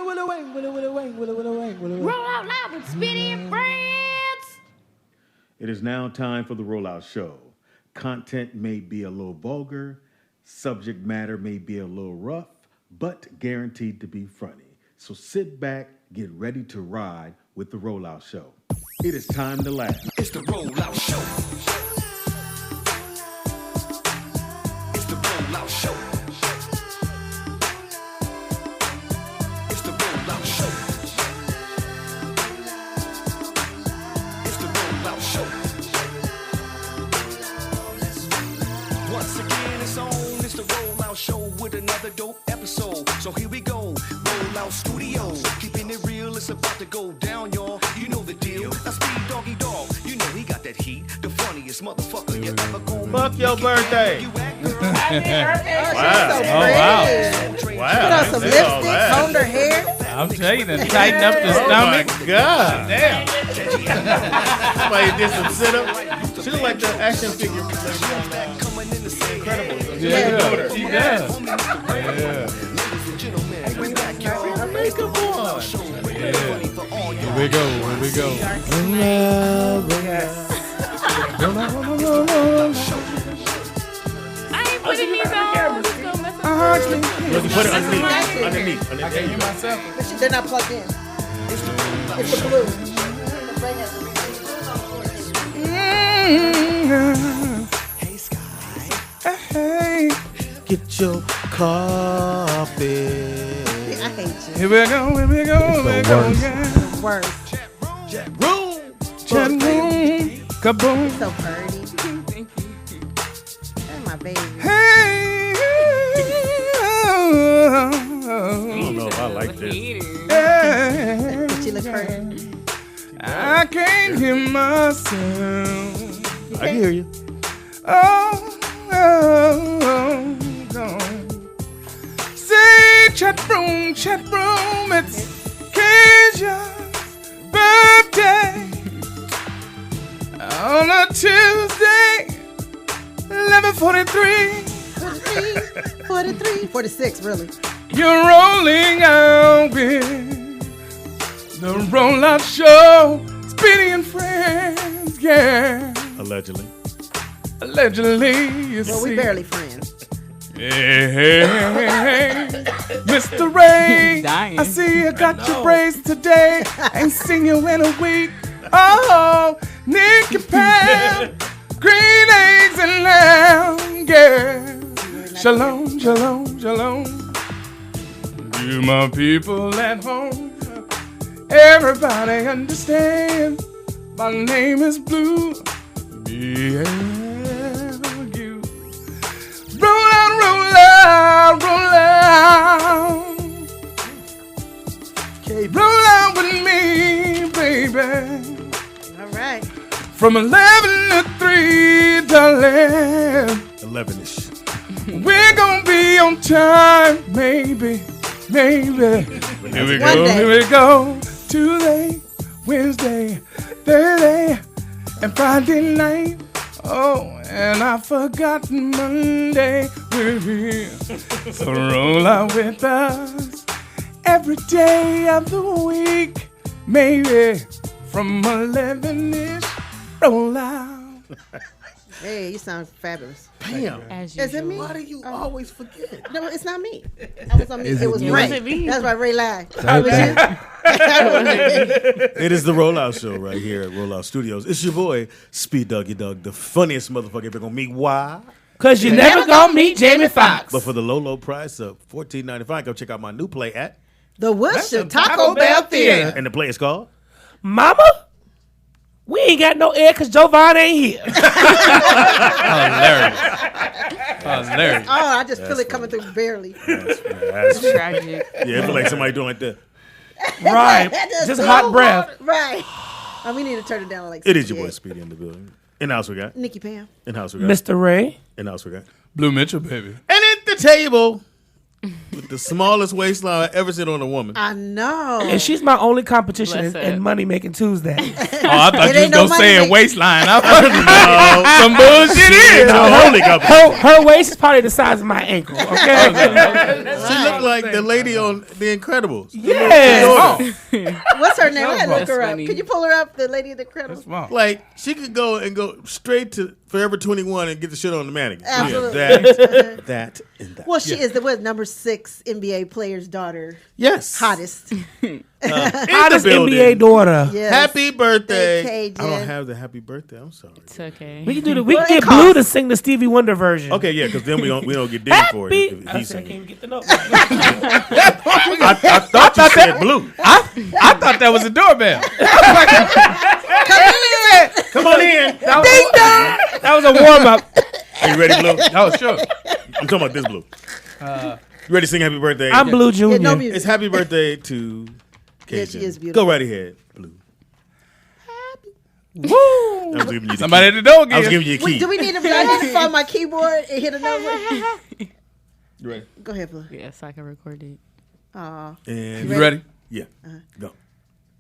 Roll out loud with Speedy and Friends. It is now time for the Rollout Show. Content may be a little vulgar, subject matter may be a little rough, but guaranteed to be funny. So sit back, get ready to ride with the Rollout Show. It is time to laugh. It's the Rollout Show. It's the Rollout Show. It's the Rollout Show. It's the Rollout Show. Once again, it's on. It's the Rollout Show with another dope episode. So here we go. Rollout Studios. Keeping it real, it's about to go down, y'all. You know the deal. Now Speed Doggy Dog. You know he got that heat. The funniest motherfucker you ever gonna meet. Fuck your birthday. Wow. Put on some lipstick, combed her hair. I'm telling you, to tighten up the stomach. Oh my God. Damn. Somebody did some sit-up. She look like the action figure. Incredible. Yeah, she does. Makeup on. Here we go. I ain't putting these on. Just gonna mess up. Look, put it underneath. I can hear myself. But they're not plugged in. It's the blue. Hey, Sky. Hey. Get your coffee. I hate you. Here we go. Yeah. Words. Jet room. Chat room. Kaboom. So pretty. That's my baby. Hey. I don't know if I like this. Hey. She look pretty. I can't hear myself. I can hear you. Oh. Say chat room, it's Keisha's birthday on a Tuesday, 11:43. 43, 46, really. You're rolling out with the Rollout Show, Speedy and Friends, yeah. Allegedly. Allegedly, you Well, see. we barely friends. Hey, Mr. Ray, Dying. I see you got your braids today. Ain't seen you in a week. Oh, Nick and Pam, green eggs and lamb, yeah. Shalom, shalom, shalom. You my people at home, everybody understand. My name is Blue. BLU. Roll out. Roll out with me, baby. All right. From 11 to 3, darling. 11ish. We're gonna be on time, maybe. Here we go. Tuesday, Wednesday, Thursday, and Friday night. Oh, and I forgot Monday. We're here. So roll out with us every day of the week. Maybe from 11ish. Roll out. Hey, you sound fabulous. Damn. As Is it me? Why do you always forget? No, it's not me. I was on me. It was you? Ray. Was it me? That's why Ray lied. It is the Rollout Show right here at Rollout Studios. It's your boy, Speed Doggy Dog, the funniest motherfucker you're gonna meet. Why? Cause you never gonna meet Jamie Foxx. But for the low price of $14.95, go check out my new play at, The Worship Taco Bell Theater. and the play is called Mama, we ain't got no air cause Jovan ain't here. Hilarious. Oh, I just feel it coming through barely. That's Tragic. yeah, it feel like somebody doing like that. Right. Just hot breath. Right. Oh, we need to turn it down like It is your boy 68. Speedy in the building. In the house we got. Nikki Pam. In the house we got. Mr. Ray. In the house we got. Blue Mitchell, baby. And at the table, with the smallest waistline I ever seen on a woman. I know. And she's my only competition Bless in her. Money Making Tuesday. Oh, I thought It you was ain't no gonna money say making. waistline. I No. was some bullshit is. The only couple. Her waist is probably the size of my ankle. Okay. She looked like the lady on The Incredibles. Yeah. What's her name? I had to look That's her up. funny. Could you pull her up, the lady in the Incredibles? Wow. Like, she could go straight to Forever 21 and get the shit on the mannequin. Absolutely. Yeah, that, and that. Well, she is the number 6 NBA player's daughter. Yes. Hottest. Hottest building. NBA daughter. Yes. Happy birthday. Thank you, I don't Jen. have the happy birthday. I'm sorry. It's okay. We can do the. We Well, can it get Blue costs. to sing the Stevie Wonder version. Okay, yeah, because then we don't get dinged for it Happy. if I he's said, I can't singing. even get the note. I thought you said blue. I thought that was a doorbell. Come on in. That was a warm up. Are you ready, Blue? Oh, sure. I'm talking about this Blue. You ready to sing happy birthday? I'm Blue Junior. Yeah, no music. It's happy birthday to Cajun. Yeah, she is beautiful. Go right ahead, Blue. Woo. I was giving you the Somebody key. at the door again. I was giving you a key. Do we need to find my keyboard and hit another? You ready? Go ahead, Blue. Yes, I can record it. Aw. And You ready? yeah, go.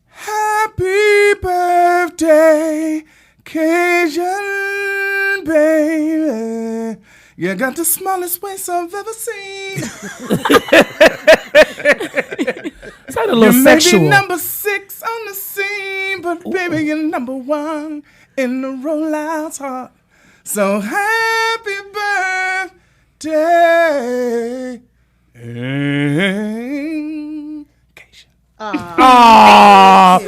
Happy birthday, Cajun baby. You got the smallest waist I've ever seen. It's like a little You may be sexual. number 6 on the scene, but baby, you're number 1 in the rollout's heart. So happy birthday, Cajun. Aww.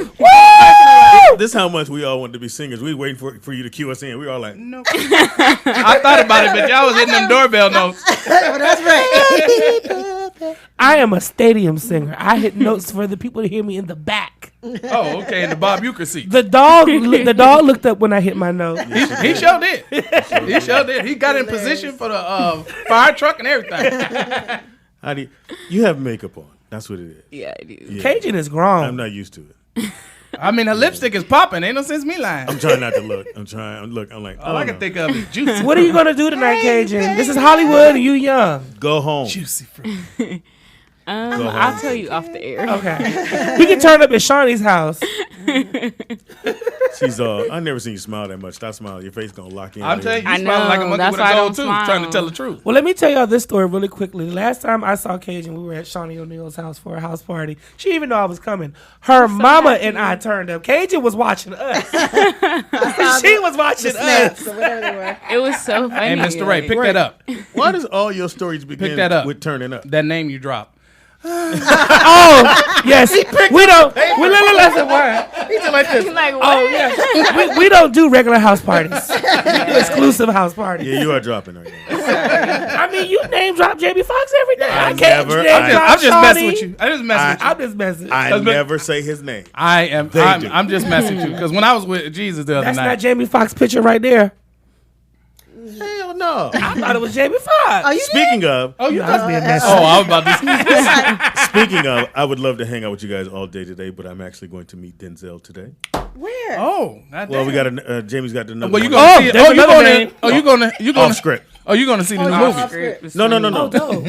This is how much we all wanted to be singers. We waiting for you to cue us in. We were all like, Nope. I thought about it, but y'all was hitting them doorbell notes. Well, that's right. I am a stadium singer. I hit notes for the people to hear me in the back. Oh, okay, in the Bob Euchre seat. The dog looked up when I hit my note. He sure did. He sure did. He got in position for the fire truck and everything. how do you have makeup on? That's what it is. Yeah, I do. Yeah. Cajun is grown. I'm not used to it. I mean, her lipstick is popping. Ain't no sense me lying. I'm trying not to look. I'm like, All I can think of is juicy. What are you gonna do tonight, Cajun? This is Hollywood and you young. Go home. Juicy fruit. I'll tell you off the air. Okay. We can turn up at Shawnee's house. She's I never seen you smile that much. Stop smiling. Your face gonna lock in. I'm telling you, I you smiling like a know, monkey that's with a why I gold don't tooth, smile. trying to tell the truth. Well, let me tell y'all this story really quickly. The last time I saw Cajun, we were at Shawnee O'Neal's house for a house party. She didn't even know I was coming. Her mama and I turned up. Cajun was watching us. She was watching Snaps us. or whatever they were. It was so funny. Hey, Mr. Ray, like- pick that up. Why does all your stories begin that up. with turning up? That name you dropped. Oh, yes. We don't. We listen. What? He's like this. like, what? Oh, yeah. We don't do regular house parties. We do exclusive house parties. Yeah, you are dropping right now. I mean, you name drop Jamie Foxx every day. I I can't never- name drop I'm just messing Shawnee. with you. I'm just messing with you. I'm just messing. I never say his name. I'm just messing with you. Because when I was with Jesus the other That's night. not Jamie Foxx picture right there. Hell no. I thought it was Jamie Foxx. Oh, you Speaking of, I was being messy. Oh, I was about to speaking of, I would love to hang out with you guys all day today, but I'm actually going to meet Denzel today. Where? Oh, not Well, we damn. got Jamie's got another. Well, you one. gonna see it. there's Oh, you another gonna? name. Oh, you gonna? Off script. Oh, you gonna see the yeah. movie? Off script. No. Oh, dope.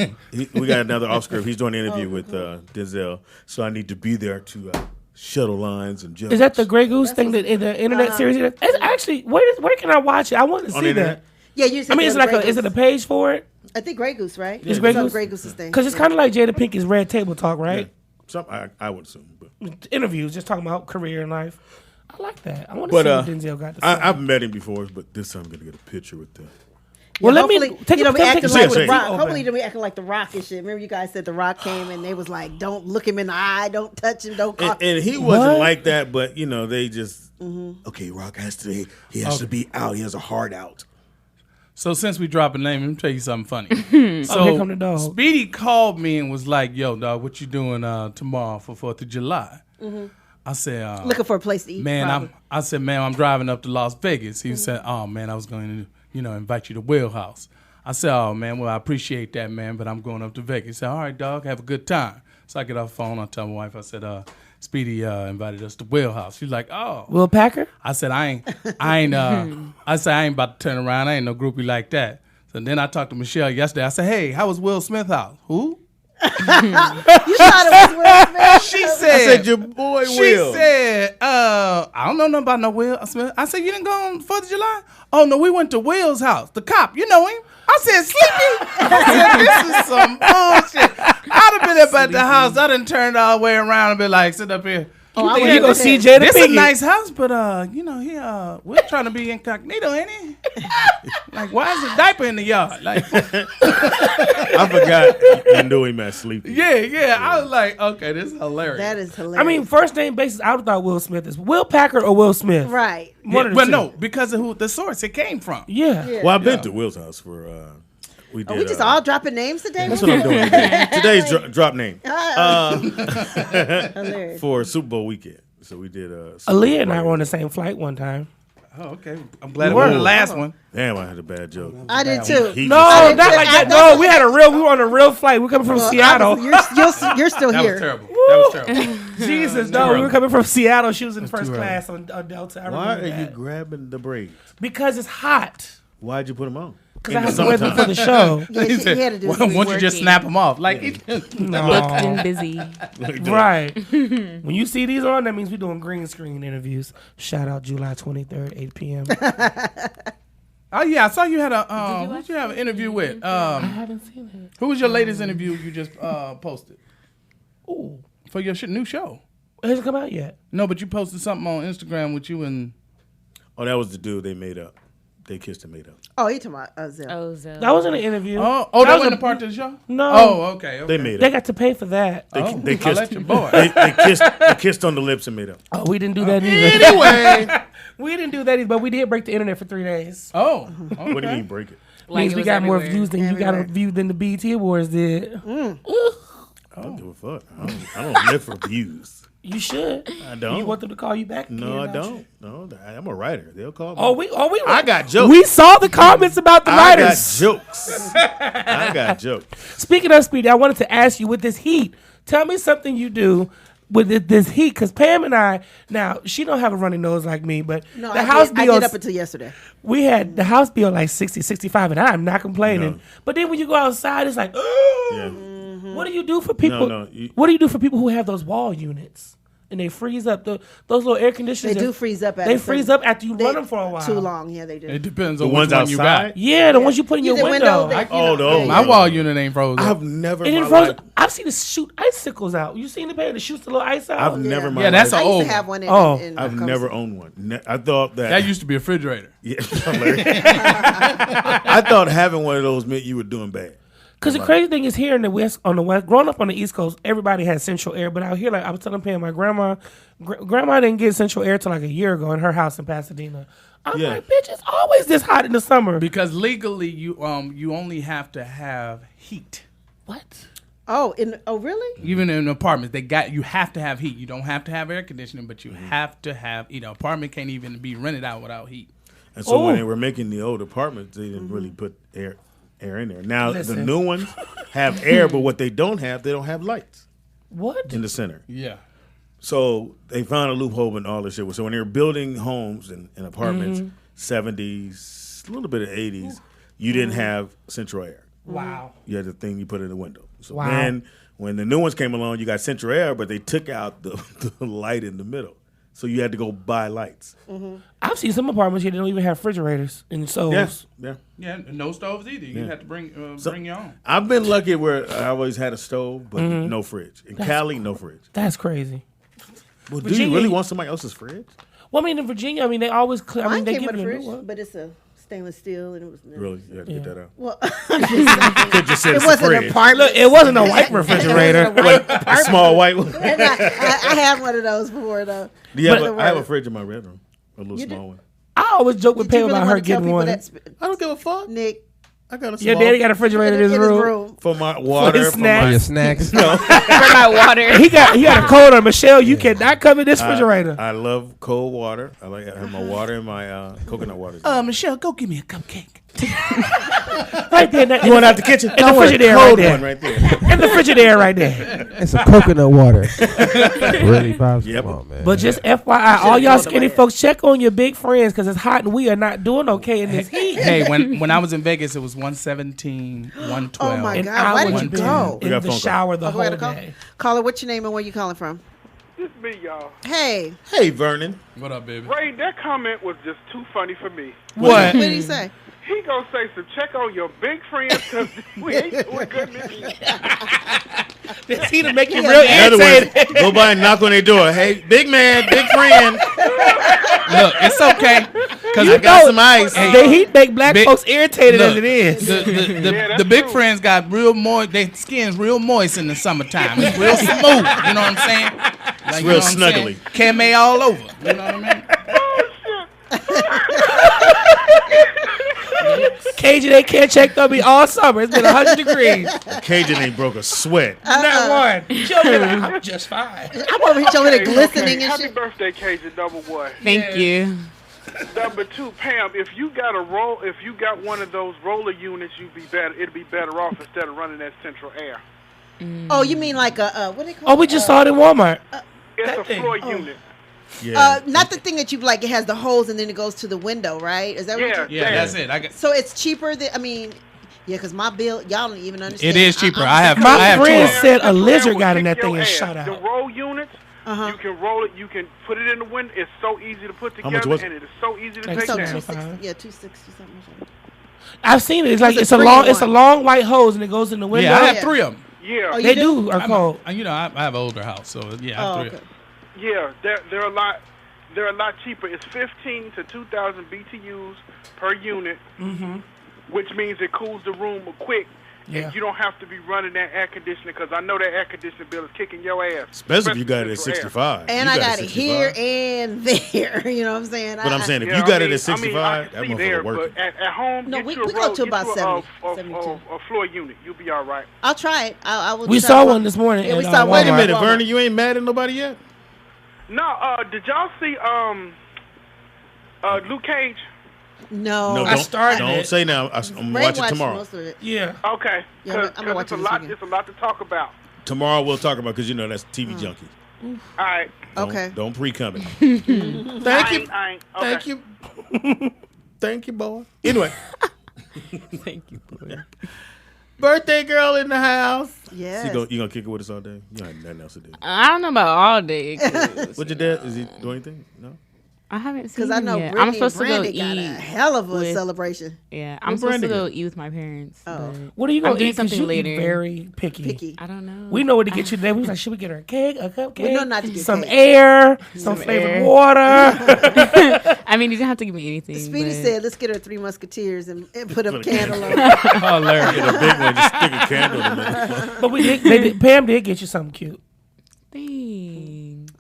We got another off script. He's doing an interview with Denzel, so I need to be there to shuttle lines and jokes. Is that the Grey Goose thing that in the internet series? It's actually where can I watch it? I want to on see the internet? that. Yeah, you. I mean, it's like is it a page for it? I think Grey Goose, right? It's Grey on Goose? Grey Goose's thing. Because it's kind of like Jada Pinkett's Red Table Talk, right? Some I would assume, but Interviews, just talking about career and life. I like that. I want to But, see what Denzel got to say. I've met him before, but this time I'm gonna get a picture with the. Well, let me hopefully, take you know, a we acting picture like with the it. Rock. open. Hopefully, we acting like the Rock and shit. Remember, you guys said the Rock came and they was like, "Don't look him in the eye, don't touch him, don't." And he wasn't What? like that, but you know they just okay. Rock has to he has to be out. He has a heart out. So since we drop a name, let me tell you something funny. Oh, here come the dog. Speedy called me and was like, "Yo, dog, what you doing tomorrow for 4th of July?" I said, Looking for a place to eat. "Man, probably. I said, man, I'm driving up to Las Vegas." He said, "Oh man, I was going to, invite you to Wheelhouse." I said, "Oh man, well I appreciate that, man, but I'm going up to Vegas." He said, "All right, dog, have a good time." So I get off the phone. I tell my wife, I said, Speedy invited us to Wheelhouse. She's like, "Oh." Will Packer? I said, I ain't about to turn around. I ain't no groupie like that. So then I talked to Michelle yesterday. I said, "Hey, how was Will Smith house?" Who? You thought it was Will Smith? She I said, said your boy she Will. said, I don't know nothing about no Will Smith. I said, you didn't go on 4th of July? Oh, no, we went to Will's house. The cop, you know him. I said, Sleepy. I said, this is some bullshit. I'd have been up at the house. I done turned all the way around and been like, sit up here. Oh, I Think wouldn't you gonna do see that. Jada This is a Pinkett? nice house, but you know, we're trying to be incognito, ain't he? Like, why is the diaper in the yard? Like, I forgot you knew him as Sleepy. yeah. I was like, okay, this is hilarious. That is hilarious. I mean, first name basis, I would have thought Will Smith is Will Packard or Will Smith. right. One of the but two. no, because of who the source it came from. Yeah. Yeah. Well, I've been to Will's house for. We did. Are we just all dropping names today? That's what I'm doing today. Today's drop name Hilarious. for Super Bowl weekend. So we did. Aaliyah and I were on the same flight one time. Oh, okay. I'm glad it wasn't the last one. Damn, I had a bad joke. I did too. He No, just- not like that. No, we were on a real flight. We were coming from Seattle. You're still That here. was terrible. That was terrible. Jesus, no, we were coming from Seattle. She was in first early. class on Delta. I Why remember are you that. grabbing the braids? Because it's hot. Why'd you put them on? Because I had to wear them for the show. Yeah, he had to do Why something. don't you just working. snap them off? Like, Booked No. and busy. Right. When you see these on, that means we're doing green screen interviews. Shout out July 23rd, 8 p.m. oh yeah, I saw you had a you who watch did you have an interview with? I haven't seen it. Who was your latest interview you just posted Ooh. for your new show? It hasn't come out yet. No, but you posted something on Instagram with you and Oh, that was the dude they made up. They kissed and made up. Oh, he talking about Zell. Oh, so. That wasn't an interview. that was wasn't a- a part of the show. No. Oh, okay. They made They up. got to pay for that. They I'll kissed. let your boy. They kissed on the lips and made up. Oh, we didn't do that either. Anyway. We didn't do that either, but we did break the internet for 3 days. Oh. What do you mean break it? Like Means it we was got more everywhere. views than you got viewed than the BET Awards did. I don't give a fuck. I don't live for views. You should. I don't. You want them to call you back? No, I again, don't you? don't. No, I'm a writer. They'll call me. We I got jokes. We saw the comments about the I got writers. jokes. I got jokes. Speaking of Speedy, I wanted to ask you with this heat. Tell me something you do with this heat, because Pam and I, now she don't have a runny nose like me, but No, the house I bill, did up until yesterday. we had the house bill like 60, 65, and I'm not complaining. No. But then when you go outside, it's like, Yeah. what do you do for people? No, what do you do for people who have those wall units and they freeze up? Those little air conditioners. They do freeze up. They freeze up after you run them for a while. Too long, yeah, they do. It depends The on ones which one you outside. got. Yeah, the ones you put in your Either window. they- Oh, no. My wall unit ain't frozen. I've never. And in it my frozen. life- I've seen it shoot icicles out. You seen the band that shoots the little ice out? I've never. in my Yeah, that's life- a I used old to have one in. Oh. in I've Coastal. never owned one. I thought that. That used to be a refrigerator. Yeah, I thought having one of those meant you were doing bad. Because the crazy thing is here in the West, growing up on the East Coast, everybody had central air. But out here, like I was telling Pam, my grandma didn't get central air till like a year ago in her house in Pasadena. I'm Yeah. like, bitch, it's always this hot in the summer. Because legally, you only have to have heat. What? Oh, really? Even in apartments, you have to have heat. You don't have to have air conditioning, but you have to have. Apartment can't even be rented out without heat. And so when Oh. they were making the old apartments, they didn't really put air in there. Now the Listen. new ones have air, but what they don't have lights What? in the center. Yeah. So they found a loophole in all this shit. So when they were building homes and apartments, 70s, a little bit of 80s, you didn't have central air. Wow. You had the thing you put in the window. So Wow. then when the new ones came along, you got central air, but they took out the light in the middle. So you had to go buy lights. I've seen some apartments here that don't even have refrigerators and stoves. Yeah. Yeah. No stoves either. You have to bring your own. I've been lucky where I always had a stove, but no fridge. In Cali, no fridge. That's crazy. Well, do Virginia- you really want somebody else's fridge? Well, I mean, in Virginia, they always clear. I mean, Mine they came give with it a a fridge, new one. but it's a stainless steel, and it was Really? You had to get that out. Well, You could just say it it's a wasn't an fridge. apartment. Look, it wasn't a white refrigerator. A small white one. And I had one of those before though. I have a fridge in my bedroom. A little You small one. I always joke with Did you Pam really about her want to tell getting people one. that I don't give a fuck. Nick? I got a small Your daddy got a refrigerator in his room. for my water, his for snacks. my Your snacks. For my water. He got a code on Michelle. You cannot come in this refrigerator. I love cold water. I have my water and my coconut water. Michelle, go give me a cupcake. Right there. you want out the kitchen? In the Frigidaire right Cold there. one right there. In the Frigidaire right there. and some coconut water. Really, Pops? Yep. Come on, man. But just FYI, all y'all skinny folks, check on your big friends because it's hot and we are not doing okay in this heat. Hey, when I was in Vegas, it was 117, 112. Oh my And God, I why would did you have go? been We got in the phone call. shower the Oh, we whole gotta call? day. Caller, what's your name and where you calling from? It's me, y'all. Hey, Hey, Vernon. What up, baby? Ray, that comment was just too funny for me. What? what did he say? He gonna say some check on your big friends because we ain't doing good in this heat. This heat will make you Yeah. real In other words, irritated. go by and knock on their door. Hey, big man, big friend. Look, it's okay. Because I got some ice. The heat make black Big- folks irritated Look, as it is. Yeah, that's the big true. friends got real moist. Their skin's real moist in the summertime. It's real smooth. You know what I'm saying? Like, you real know what I'm saying? snuggly. Kame all over. You know what I mean? Cajun, they can't check on me all summer. It's been 100 degrees. Cajun ain't broke a sweat. Not one. She'll be like, I'm just fine. I'm over here over there glistening Okay, and happy shit. birthday, Cajun, number one. Thank you. Number two, Pam, if you got one of those roller units, it'd be better off instead of running that central air. Oh, you mean like a what they call? Oh, we just saw it in Walmart. It's That a thing. floor unit. Yeah. Not the thing that you like. It has the holes and then it goes to the window, right? Is that what? Yeah. Yeah, that's it. I got. So it's cheaper than yeah, because my bill, y'all don't even understand. It is cheaper. I'm- I have. My I have friend two. said a Central lizard air will got in kick that thing your and ass. shut The out. roll units, Uh-huh. you can roll it. You can put it in the window. It's so easy to put How much together, was it? and it is so easy to Like take So down. 260, yeah, 260 something. I've seen it. It's like It's a it's a 3 long, in it's a 1. long white hose and it goes in the window. Yeah, I have Yeah. 3 of them. Yeah, Oh, you They do are I'm cold. you know, I have an older house, so yeah, I Oh, have 3 of okay. them. yeah. They're a lot. They're a lot cheaper. It's 15 to 2,000 BTUs per unit, which means it cools the room quick. Yeah. And you don't have to be running that air conditioner because I know that air conditioning bill is kicking your ass. Especially if you got it at central air. 65. And You I got at it here 65. and there. You know what I'm saying? But I'm saying if Yeah, you got I it mean- at 65, I that see there, motherfucker working. but at home, No, get we you a go roll, to get about you 70, a 72. floor unit. You'll be all right. I'll try it. I will. We try saw it. one this morning. Yeah, we at, saw Wait a Walmart. minute, Walmart. Vernon, you ain't mad at nobody yet? No, did y'all see Luke Cage? No, No, I started don't it. say now. I'm Ray watching watched tomorrow. most of it. Yeah. Okay, Yeah, I'm gonna because watch it's it a this lot. weekend. It's a lot to talk about. Tomorrow we'll talk about because you know that's TV junkie. All right. Don't- Okay. Don't pre-come it. Thank you. Okay. Thank you. Thank you, boy. Anyway. Thank you, boy. Birthday girl in the house. Yes. So you gonna kick it with us all day? You ain't nothing else to do. I don't know about all day. What your dad? Is he doing anything? No. I haven't seen Because I know him yet. Brittany I'm supposed and to go Brandy got a eat. hell of a with- celebration. Yeah, I'm Where supposed to Brandy go go? eat with my parents. Oh. but What are you I'm going to doing eat? 'Cause something you later. eat very picky. Picky. I don't know. We know what to get you today. We was like, should we get her a cake, a cupcake? We know not to get some cake. air, some flavored air. water. I mean, you didn't have to give me anything. Speedy but said, "Let's get her 3 Musketeers and put a Put a candle on." Hilarious. Get a big one. Just stick a candle in it. But Pam did get you something cute. Thanks.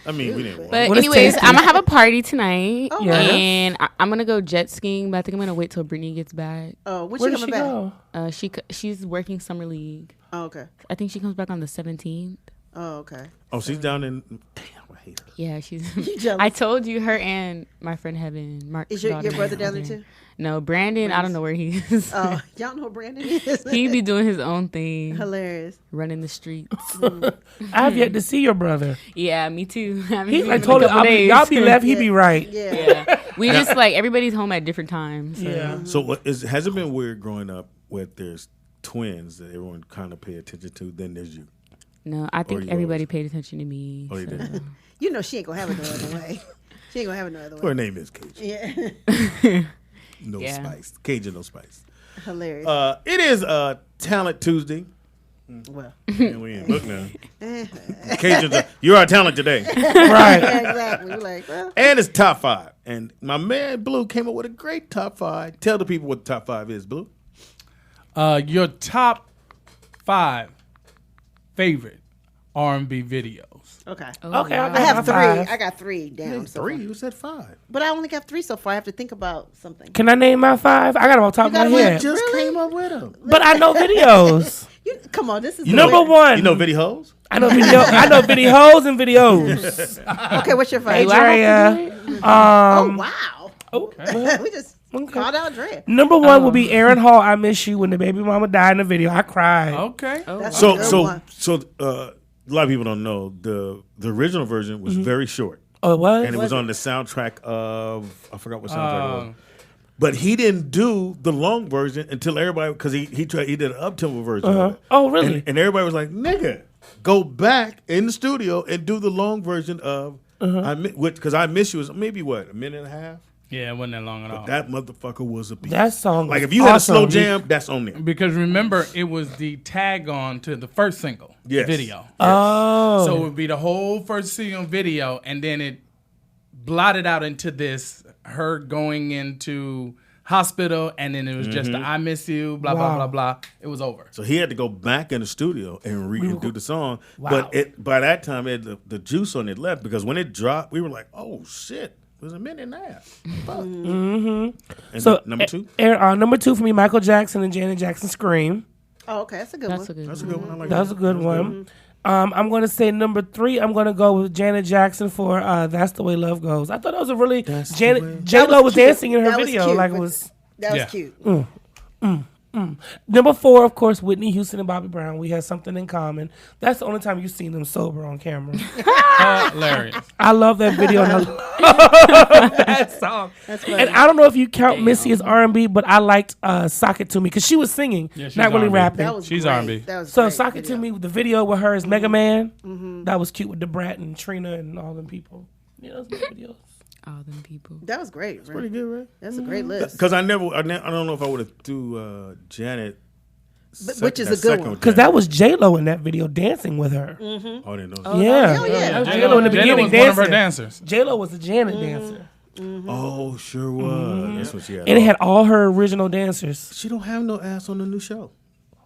I mean, we didn't want. But What is anyways, tasty? I'm gonna have a party tonight, Oh, Yes. and I'm gonna go jet skiing. But I think I'm gonna wait till Brittany gets back. Oh, when Where she did she coming back? go? She's working summer league. Oh, okay. I think she comes back on the 17th. Oh, okay. Oh, she's down in. Damn, I hate her. Yeah, she's. jealous? I told you, her and my friend Heaven, Mark. Is your brother down there too? No, Brandon. I don't know where he is. Oh, y'all know who Brandon is? He be doing his own thing, Hilarious. running the streets. I have yet to see your brother. Yeah, me too. I haven't He's seen like him in a totally. couple days. Y'all be left, he be right. Yeah. Yeah, we just like everybody's home at different times. So. Yeah. So has it been weird growing up where there's twins that everyone kind of pay attention to? Then there's you. No, I think you everybody paid attention to me. Oh, you so. did. You know she ain't gonna have it no other way. She ain't gonna have it no other Her way. name is Cajun. Yeah. No Yeah. spice. Cajun, no spice. Hilarious. It is Talent Tuesday. Well. And we ain't look now. Cajun, you're our talent today. Right. Yeah, exactly. We're like, well, And it's top 5. And my man Blue came up with a great top 5. Tell the people what the top 5 is, Blue. Your top 5 favorite R&B videos. okay. Okay, I have 3. five. I got 3 down. So 3. far. You said 5. But I only got 3 so far. I have to think about something. Can I name my 5? I got them on top of my got 'em head. Just Really? came up with them. But I know videos. Come on, this is Number the way- one. You know Viddy Hoes? I know videos and videos. Okay, what's your Hey, favorite? Drea. Oh wow. Oh, we just Okay. Called out Dre. Number one will be Aaron Hall. I miss you when the baby mama died in the video. I cried. Okay. That's a So good so one. so a lot of people don't know the original version was very short, Oh, it was? and it was on the soundtrack of I forgot what soundtrack it was. But he didn't do the long version until everybody because he did an up-tempo version. Of it. Oh, really? And everybody was like, "Nigga, go back in the studio and do the long version of because I miss you is maybe what, a minute and a half." Yeah, it wasn't that long at all. That motherfucker was a beat. That song Like was if you had a slow awesome. jam, that's on there. Because remember, it was the tag on to the first single Yes. video. Oh. So it would be the whole first single video, and then it blotted out into this, her going into hospital, and then it was just the I miss you, blah, blah, Wow. blah, blah. It was over. So he had to go back in the studio and redo the song. Wow. But by that time, it had the juice on it left because when it dropped, we were like, "Oh shit!" It was a minute and a half. Fuck. And So number two. Number two for me, Michael Jackson and Janet Jackson Scream. Oh, okay, that's a good That's one. a good That's a one. good one. I like That was a good one. I'm going to say number three. I'm going to go with Janet Jackson for "That's the Way Love Goes." I thought that was a really Janet. J Lo was cute. dancing in her That was video cute, like it but was. That was Yeah. cute. Number four, of course, Whitney Houston and Bobby Brown. We have something in common. That's the only time you've seen them sober on camera. Hilarious. I love that video and I love that song. That's funny. And I don't know if you count Missy as R&B, but I liked "Sock It to Me" because she was singing, Yeah, she's not really R&B. rapping. That was She's great. R&B. That was So great "Sock It to video. Me," the video with her as Mega Man, that was cute with the Brat and Trina and all them people. Yeah, those good videos. All them people. That was great. Pretty good, right? That's a great list. Because I don't know if I would have threw Janet. Which is a good one. Because that was J Lo in that video dancing with her. Oh, I didn't know. Yeah, hell yeah. That was J-Lo J-Lo in the J-Lo beginning was one of her dancing. dancers. J Lo was the Janet dancer, Oh, sure was. That's what she had. and it had all her original dancers. She don't have no ass on the new show.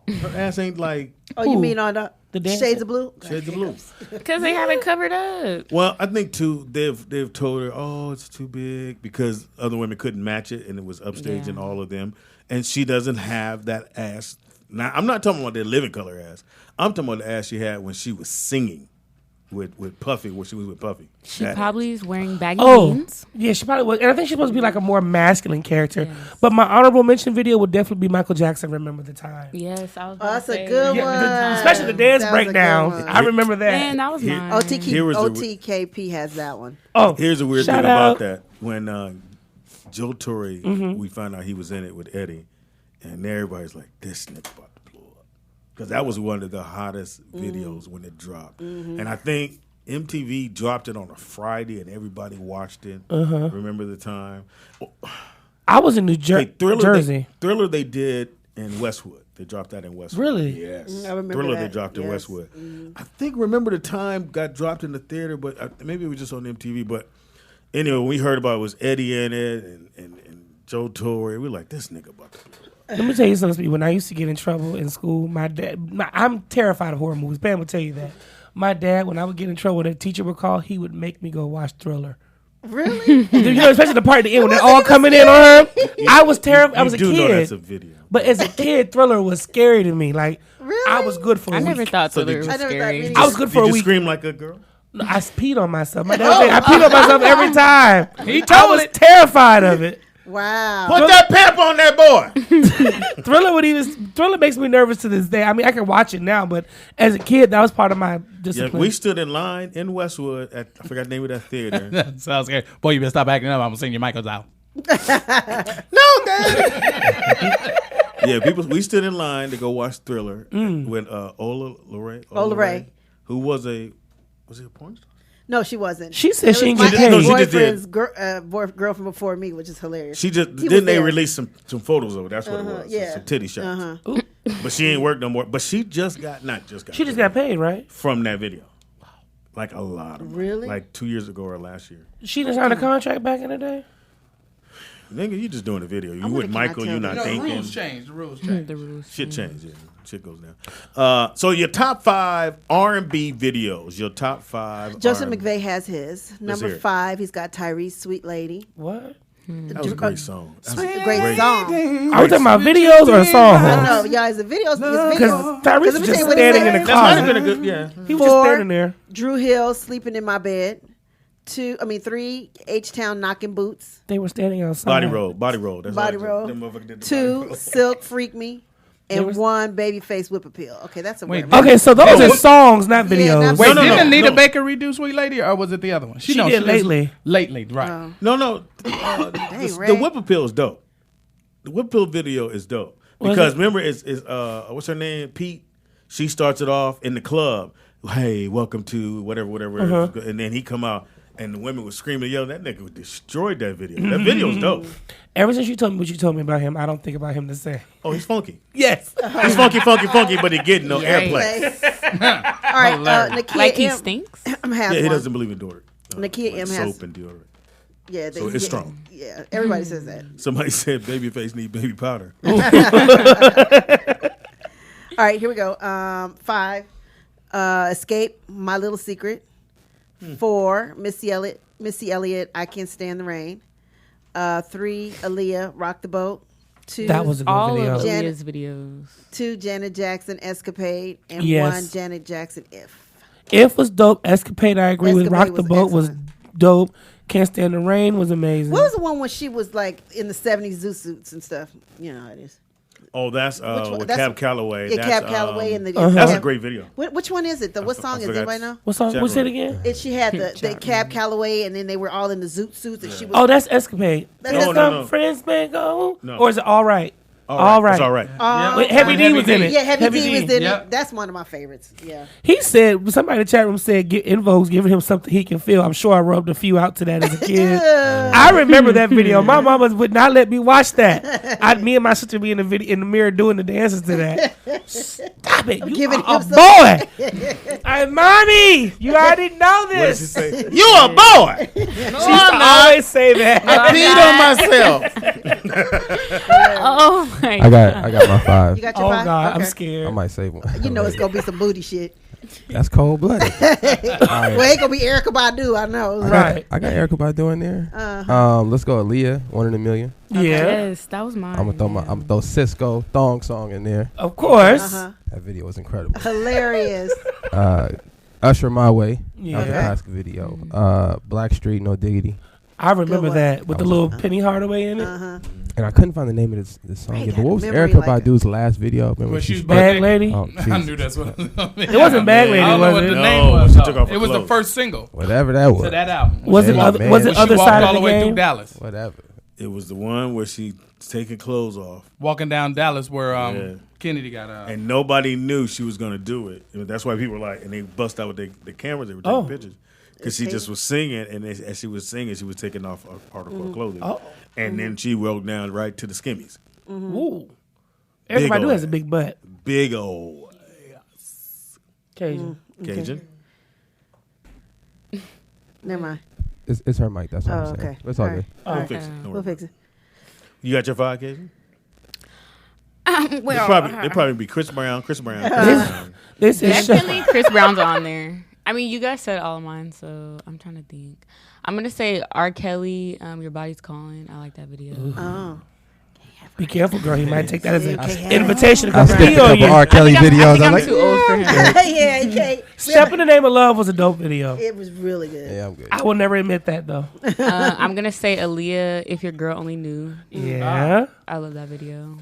Her ass ain't like Oh, you mean on The dance- Shades of Blue? Shades of Blue. Because they have it covered up. Well, I think too they've told her, oh, it's too big because other women couldn't match it, and it was upstaging Yeah. all of them, and she doesn't have that ass. Now, I'm not talking about their living color ass. I'm talking about the ass she had when she was singing with Puffy, where she was with Puffy. She That probably is wearing baggy Oh, jeans. yeah, she probably was. And I think she's supposed to be like a more masculine character. Yes. But my honorable mention video would definitely be Michael Jackson, "Remember the Time." Yes, I was. Oh, that's gonna a say good Remember one. the Time. Especially the dance That was a good breakdown. one. I remember that. Man, that was Here- mine. Here was the- OTKP has that one. Oh, Here's the weird shout thing out. about that. When Joe Torre, we found out he was in it with Eddie, and everybody's like, this nigga about to blow up. Because that was one of the hottest videos when it dropped. And I think MTV dropped it on a Friday, and everybody watched it. Remember the time? I was in New Hey, Jersey. Thriller they did in Westwood. They dropped that in Westwood. Really? Yes. I remember Thriller that. they dropped in Yes. Westwood. I think Remember the Time got dropped in the theater, but maybe it was just on MTV. But anyway, when we heard about it was Eddie in it and Joe Torre. We were like, this nigga about to blow up. Let me tell you something, Speed. When I used to get in trouble in school, my dad, I'm terrified of horror movies. Pam will tell you that. My dad, when I would get in trouble, the teacher would call, he would make me go watch Thriller. Really? You know, especially the part at the end when they're all coming in on her. I was terrified. I was a You do know that's kid. a video. But as a kid, Thriller was scary to me. Like, Really? I was good for a I week. never thought So Thriller did was you- I never thought scary. any- I was good for Did a you week. scream like a girl? No, I peed on myself. My dad was saying, I peed on myself every time. He I told was it. terrified of it. Wow. Put that pamp on that boy. Thriller makes me nervous to this day. I mean, I can watch it now, but as a kid, that was part of my Yeah, discipline. we stood in line in Westwood at I forgot the name of that theater. That sounds scary. Boy, you better stop acting up. I'm gonna sing your Michael's out. Yeah, we stood in line to go watch Thriller with Ola Ray, who was he a porn star? No, she wasn't. She said It she was ain't get my paid. She just did. ex-boyfriend's girlfriend before me, which is hilarious. She just He was didn't they there. release some photos of it. That's what it was. yeah. Some titty shots. But she ain't worked no more. But she just got She just got paid, right? from that video. Like a lot of money. Really? Like 2 years ago or last year. She didn't sign a contract back in the day. Nigga, you just doing a video. You wonder with can I Michael, tell you them? not No, the thinking. rules changed. The rules changed. The rules. Shit changed, yeah. Shit goes down. So your top 5 R&B videos. Your top 5 Joseph R&B. McVeigh has his. hear Number it. 5, he's got Tyrese, Sweet Lady. What? That was a great song. That was A great song. Are we talking about videos or I songs? know, yeah, it's a video. It's Because video. Tyrese Let was me just tell you what he standing said. in the That's not even a closet. good, yeah. He was just 4, standing there. Drew Hill, Sleeping in My Bed. 3, H-Town Knocking Boots. They were standing outside. Body roll. That's Body all I roll. did. Them motherfuckers did the 2, body roll. Silk Freak Me. And 1, Babyface Whip Appeal. Okay, that's a Wait, word. Okay, so those are songs, not videos. not Wait, No, didn't Anita no. Baker redo Sweet Lady, or was it the other one? She did Lately. Lately, right. No. Ray. The Whip Appeal is dope. The Whip Appeal video is dope. Because remember, it's what's her name? Pete. She starts it off in the club. Hey, welcome to whatever. And then he come out. And the women were screaming, yo, that nigga destroyed that video. That video's dope. Ever since you told me what you told me about him, I don't think about him the same. Oh, he's funky. Yes. He's funky, but he getting no airplay. All right, Nakia Like he M. stinks. has Yeah, he one. doesn't believe in deodorant. Nakia M has. Soap and deodorant. Yeah, So it's strong. Yeah, everybody says that. Somebody said Babyface need baby powder. All right, here we go. 5, Escape, My Little Secret. 4, Missy Elliott, I Can't Stand the Rain. 3, Aaliyah, Rock the Boat. 2, That was a good All video. of Aaliyah's videos. 2, Janet Jackson, Escapade. And Yes. 1, Janet Jackson, If. If was dope. Escapade, I agree with. Escapade Rock the was Boat was excellent. dope. Can't Stand the Rain was amazing. What was the one when she was like in the 70s zoo suits and stuff? You know how it is. Oh, that's one? with That's- Cab Calloway. Yeah, That's, Cab Calloway and the. That's a Cab- great video. Which one is it? What song is it? forgot. Anybody know? What song? What's it Chaperone. again? She had the Cab Calloway, and then they were all in the zoot suits, and she was. Oh, that's Escapade. That's Some no. friends may go. No. Or is it All Right? All right. It's all right. Wait, Heavy D was in it. Yeah, Heavy D was in Yep. it. That's one of my favorites. Yeah. He said, somebody in the chat room said, In Vogue's giving him something he can feel. I'm sure I rubbed a few out to that as a kid. I remember that video. My mama would not let me watch that. Me and my sister be in the mirror doing the dances to that. Stop it. You giving are a him boy. Mommy, you already know What did she this. say? You a boy. She used to always say that. Peed on myself. Oh my I got my 5. You got your Oh, 5? God, I'm Okay. scared. I might save one. You know it's gonna be some booty shit. That's cold blooded. Well, it gonna be Erykah Badu. I know. Right. I got Erykah Badu in there. Let's go Aaliyah, 1 in a Million. Yeah, Yes, that was mine. I'm gonna throw Cisco Thong Song in there. of course. Uh-huh. That video was incredible. Hilarious. Usher My Way. Yeah. That was a classic video. Blackstreet, No Diggity. I remember one. that with the little Penny Hardaway in it. Uh-huh. And I couldn't find the name of this song. Right, yet, but what was memory Erykah like Badu's last video? Remember Well, she she's Bag Lady? Oh, I Jesus. knew that's what it was. It wasn't Bag Lady, I don't know was what it? the No, name was. she though. took off her It was the clothes. first single Whatever that was. to that album. Was it Yeah, other? man. Was When it she other walked side all of the the way through game? Dallas, Whatever. It was the one where she taking clothes off, walking down Dallas where Yeah. Kennedy got and nobody knew she was gonna do it. And that's why people were like, and they bust out with the cameras. They were taking Oh. pictures because she just was singing, and as she was singing, she was taking off a part of her clothing, Oh. and then she rolled down right to the skimmies. Ooh. Everybody old has a big butt. Big old Cajun. Cajun. Never mind. It's her mic. That's what Oh, I'm saying. okay. It's all All good. right. We'll fix it. Don't We'll worry. fix it. You got your 5, Cajun? well, They probably be Chris Brown. This is definitely Chris Brown's on there. I mean, you guys said all of mine, so I'm trying to think. I'm gonna say R. Kelly. Your Body's Calling. I like that video. Oh. Be careful, girl. He might take that as an Okay. invitation to I come skipped a steal couple you. R. Kelly I videos. think I'm I'm like, too old for him. Yeah, okay. Step in the Name of Love was a dope video. It was really good. yeah, I'm good. I will never admit that though. I'm gonna say Aaliyah. If Your Girl Only Knew. Yeah. I love that video.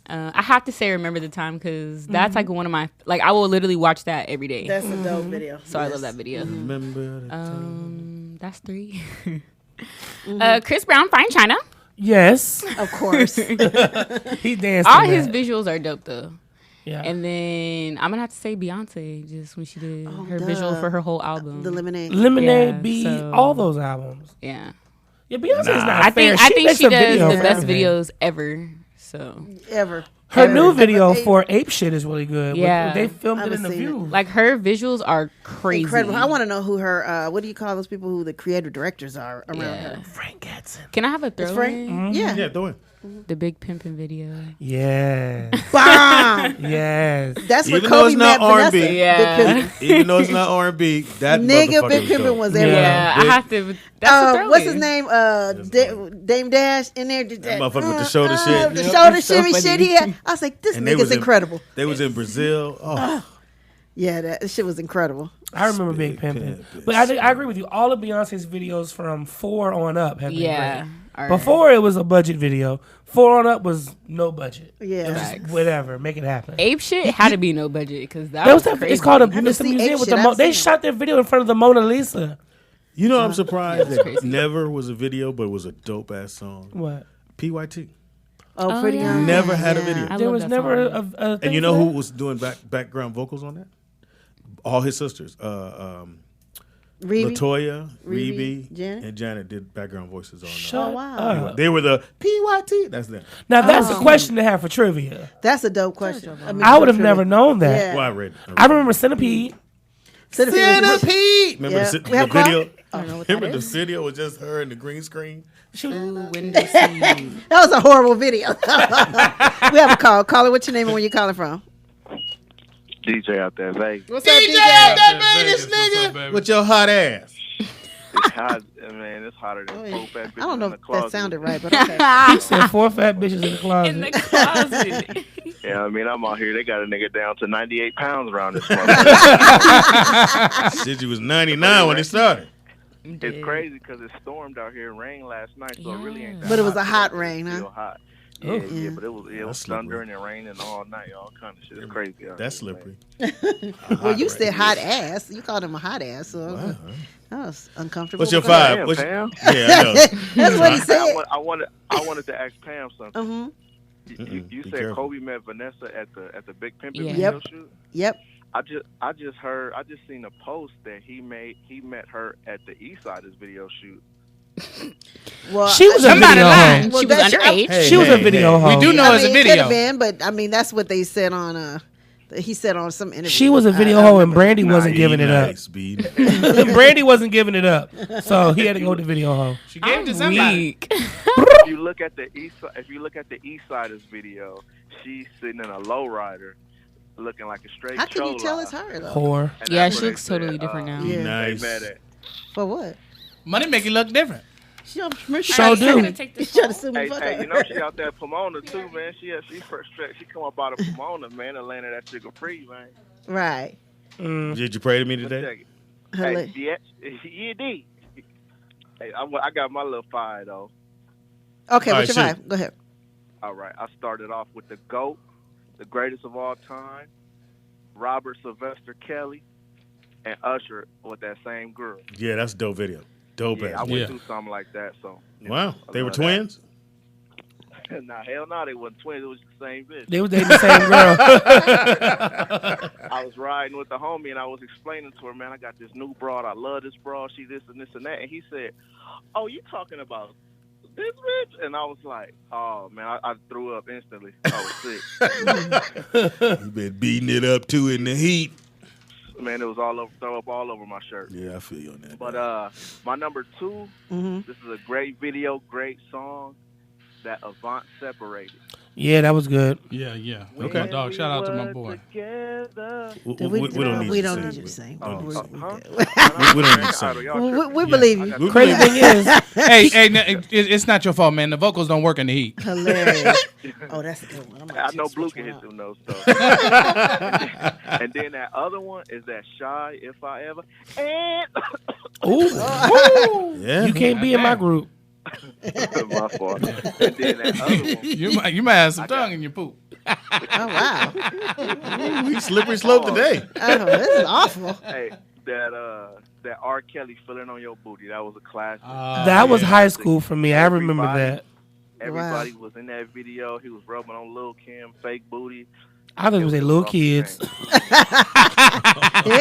I have to say Remember the Time because that's like one of my I will literally watch that every day. That's a dope video. So I love that video. Remember the time. That's 3. Chris Brown, Fine China. Yes. Of course. He danced. All in his that. visuals are dope though. Yeah. And then I'm gonna have to say Beyonce, just when she did her duh. visuals for her whole album. The Lemonade. Lemonade Yeah, B, so- all those albums. Yeah, Yeah, Beyonce's not I fair. think makes she a does video the for best everything. videos ever. So Ever. Her Ever. new video Ever. for Ape Shit is really good. Yeah. They filmed it I in the haven't seen View. like her visuals are crazy. Incredible. I want to know who her, what do you call those people who the creative directors are around Yeah. her? Frank Gatson. Can I have a throw It's Frank? in? Yeah. Yeah, do it. The Big Pimpin' video. Yes. Bomb. Yes. That's what Even though Kobe it's not met Vanessa. R&B. Yeah. Big Pimpin'. Even though it's not R&B, that Nigga, motherfucker Big was Pimpin' dope. was Yeah. everywhere. Yeah, I have to. That's a throw What's in. his name? Dame Dash in there. Did That motherfucker with the shoulder shit. The Yep. shoulder It's so shimmy funny. shit he had. I was like, this And they nigga's was in- incredible. They was in Brazil. Oh, Yeah, that shit was incredible. I remember Big Pimpin'. But I agree with you. All of Beyonce's videos from 4 on up have been great. All Before it was a budget video. 4 on up was no budget. Yeah. It was just whatever, make it happen. Ape shit had to be no budget because that There was that, crazy. it's called haven't it's the seen museum Ape with shit. the I've they seen shot their video in front of the Mona Lisa. You know, I'm surprised that never was a video, but it was a dope ass song. What? PYT. Oh, Pretty yeah. Young. Never had a Yeah. video. I There love was that never song. a thing And you know for who that? was doing background vocals on that? All his sisters. Rebe? Latoya, Rebe, Rebe, Janet? and Janet did background voices on Shut Oh, wow. up. They were the PYT. That's them. Now that's a question to have for trivia. That's a dope question. I would have never known that. Yeah. Well, I read it. I remember Centipede. Centipede. Remember Yeah. the We have video? I don't know what that Remember the is. video was just her in the green screen? Ooh, window seat. That was a horrible video. We have a call. Caller, what's your name and where you calling from? DJ out there, Vegas. What's up, DJ? Vegas, nigga. With your hot ass. It's hot, man. It's hotter than 4 fat bitches I don't know in the if closet. that sounded right, but okay. He said 4 fat bitches in the closet. In the closet. Yeah, I mean, I'm out here. They got a nigga down to 98 pounds around this motherfucker. Said you was 99 when it started. It's crazy because it stormed out here and rained last night, so it really ain't that But it was hot a hot today. rain, It's huh? still hot. Oh. Yeah, but it was That's thundering and raining all night, all kind of shit. It's crazy. out That's here, slippery. Well, you said hot ass. You called him a hot ass, so that was uncomfortable. What's your But go ahead. five? Damn, What's Pam. Yeah, I know. That's what he said. I wanted to ask Pam something. Mm-hmm. You Be said careful. Kobe met Vanessa at the Big Pimpin' Yeah. video Yep. shoot. Yep. I just seen a post that he met her at the East Side's video shoot. Well, She was a Somebody video lied. hoe. Well, She was that's- underage. Hey, She was a hey, video hey. hoe. We do know I it's mean, a it could video. have been, but I mean, that's what they said on he said on some interview. She was a video hoe and Brandy wasn't giving it up. Nice, B. Brandy wasn't giving it up. So he had to go with the video hoe. She gave it to somebody. Weak. If you look at the East Side's video, she's sitting in a lowrider, looking like a straight. How can you tell chola. it's her though? Whore. And Yeah, that's she what looks they said, totally different now. Yeah. Nice. They mad at. For what? Money make you look different. She don't So do. She's trying to sue me. Hey, Fuck hey, her. you know she out there at Pomona too, man. She first she come up out of Pomona, man. Atlanta, that sugar free, man. Right. Did you pray to me But today? check it. Hello. Hey, yeah, did. Hey, I got my little 5 though. Okay, All what's your right, 5? Go ahead. All right, I started off with the GOAT, the greatest of all time, Robert Sylvester Kelly, and Usher with that same girl. Yeah, that's a dope video. Dope Yeah, I ass. went through something like that, so. Wow, I they were love that. twins. Nah, hell no, they wasn't twins. It was the same bitch. They was dating the same girl. I was riding with the homie and I was explaining to her, man, I got this new broad. I love this broad. She this and this and that. And he said, "Oh, you talking about this bitch?" And I was like, "Oh man," I threw up instantly. I was sick. You been beating it up too in the heat. Man, it was all over, throw up all over my shirt. Yeah, I feel you on that. But my number 2, Mm-hmm. this is a great video, great song. That Avant Separated. Yeah, that was good. Yeah, yeah. Okay. My dog. Shout out to my boy. Together. we We don't need don't to need sing. you to sing. Oh, We- huh? we- We don't need to sing. We believe you. We Crazy thing is, Hey, it's not your fault, man. The vocals don't work in the heat. Hilarious. Oh, that's a good one. I'm gonna I know just Blue switch can one hit up. them those stuff. And then that other one is that Shy If I Ever. And ooh, Yeah. you can't be in my group. my fault. And then that other one. You might have some tongue in your poop. Oh wow. We slippery slope today. Oh, this is awful. Hey, that R. Kelly Feeling on Your Booty. That was a classic. That was high school for me. I remember that. Everybody was in that video. He was rubbing on Lil Kim, fake booty. I thought it was a little kids. It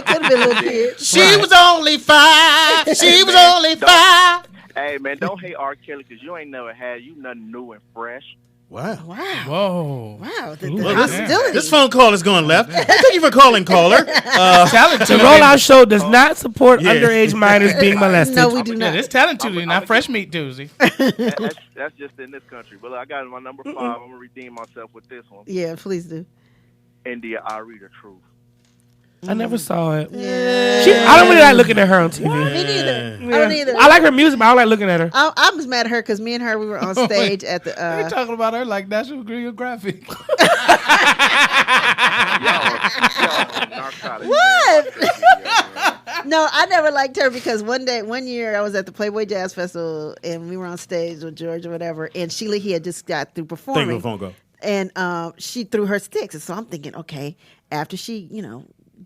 could have been little kids. She was only 5. She was only 5. Hey man, don't hate R. Kelly because you ain't never had nothing new and fresh. Wow. Wow. Whoa. Wow. The Ooh, hostility. This phone call is going left. Thank you for calling, caller. The Rollout Show does not support Yeah. underage minors being molested. No, we do Yeah, not. it's Talent Tuesday, not Fresh Meat Tuesday. That's just in this country. But look, I got my number 5. I'm gonna redeem myself with this one. Yeah, please do. India, I read the truth. I never saw it. Yeah. I don't really like looking at her on TV. Me neither. I don't either. I like her music, but I don't like looking at her. I was mad at her because me and her, we were on stage at the. You're talking about her like National Geographic. What? No, I never liked her because one year I was at the Playboy Jazz Festival and we were on stage with George or whatever, and Sheila he had just got through performing. Thank you, phone go. And she threw her sticks. And so I'm thinking, okay, after she,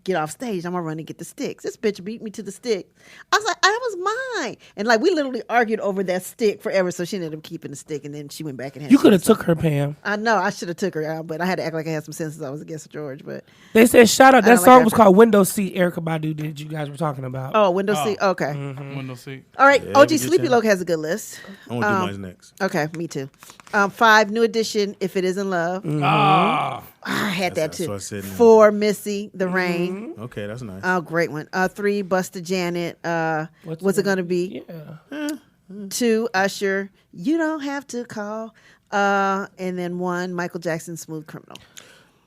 get off stage, I'm going to run and get the sticks. This bitch beat me to the stick. I was like, that was mine. And like, we literally argued over that stick forever. So she ended up keeping the stick. And then she went back and had You could have took her, Pam. I know. I should have took her out. But I had to act like I had some sense since I was against George. But They said, shout out. I That don't song like was her. called Window Seat, Erykah Badu did, you guys were talking about. Oh, Window Seat? Okay. Window seat. All right. Yeah, OG we Sleepy get Loke has a good list. I want to do mine next. Okay, me too. 5, New Edition, If It Isn't Love. Ah. I had that That's what I too. said now. 4, Missy, The Rain. Okay, that's nice. Oh, great one. 3, Busta Janet. What's it gonna be? Yeah. 2, Usher. You Don't Have to Call. And then 1, Michael Jackson, Smooth Criminal.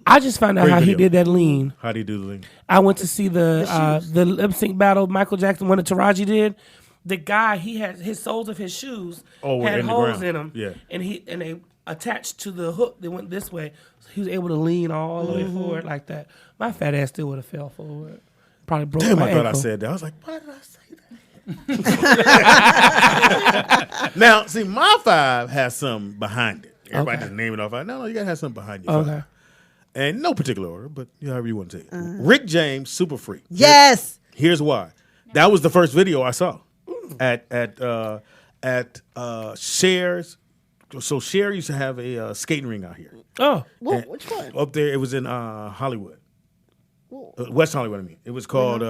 I just found out Great how he video. did that lean. How do you do the link? I went to see the lip sync battle Michael Jackson, one that Taraji did. The guy, he had his soles of his shoes Oh, had in the holes ground. in them. Yeah. And they attached to the hook that went this way. So he was able to lean all the way forward like that. My fat ass still would have fell forward. Probably broke Damn, my I thought I ankle. said that. I was like, why did I say that? Now, see, my 5 has something behind it. Everybody Okay. just name it off. No, you got to have something behind your Okay. 5. And no particular order, but however you want to take it. Rick James, Super Freak. Yes. Here's why. That was the first video I saw at Cher's. So Cher used to have a skating ring out here. Oh. And Which one? Up there, it was in Hollywood. West Hollywood, I mean. It was called,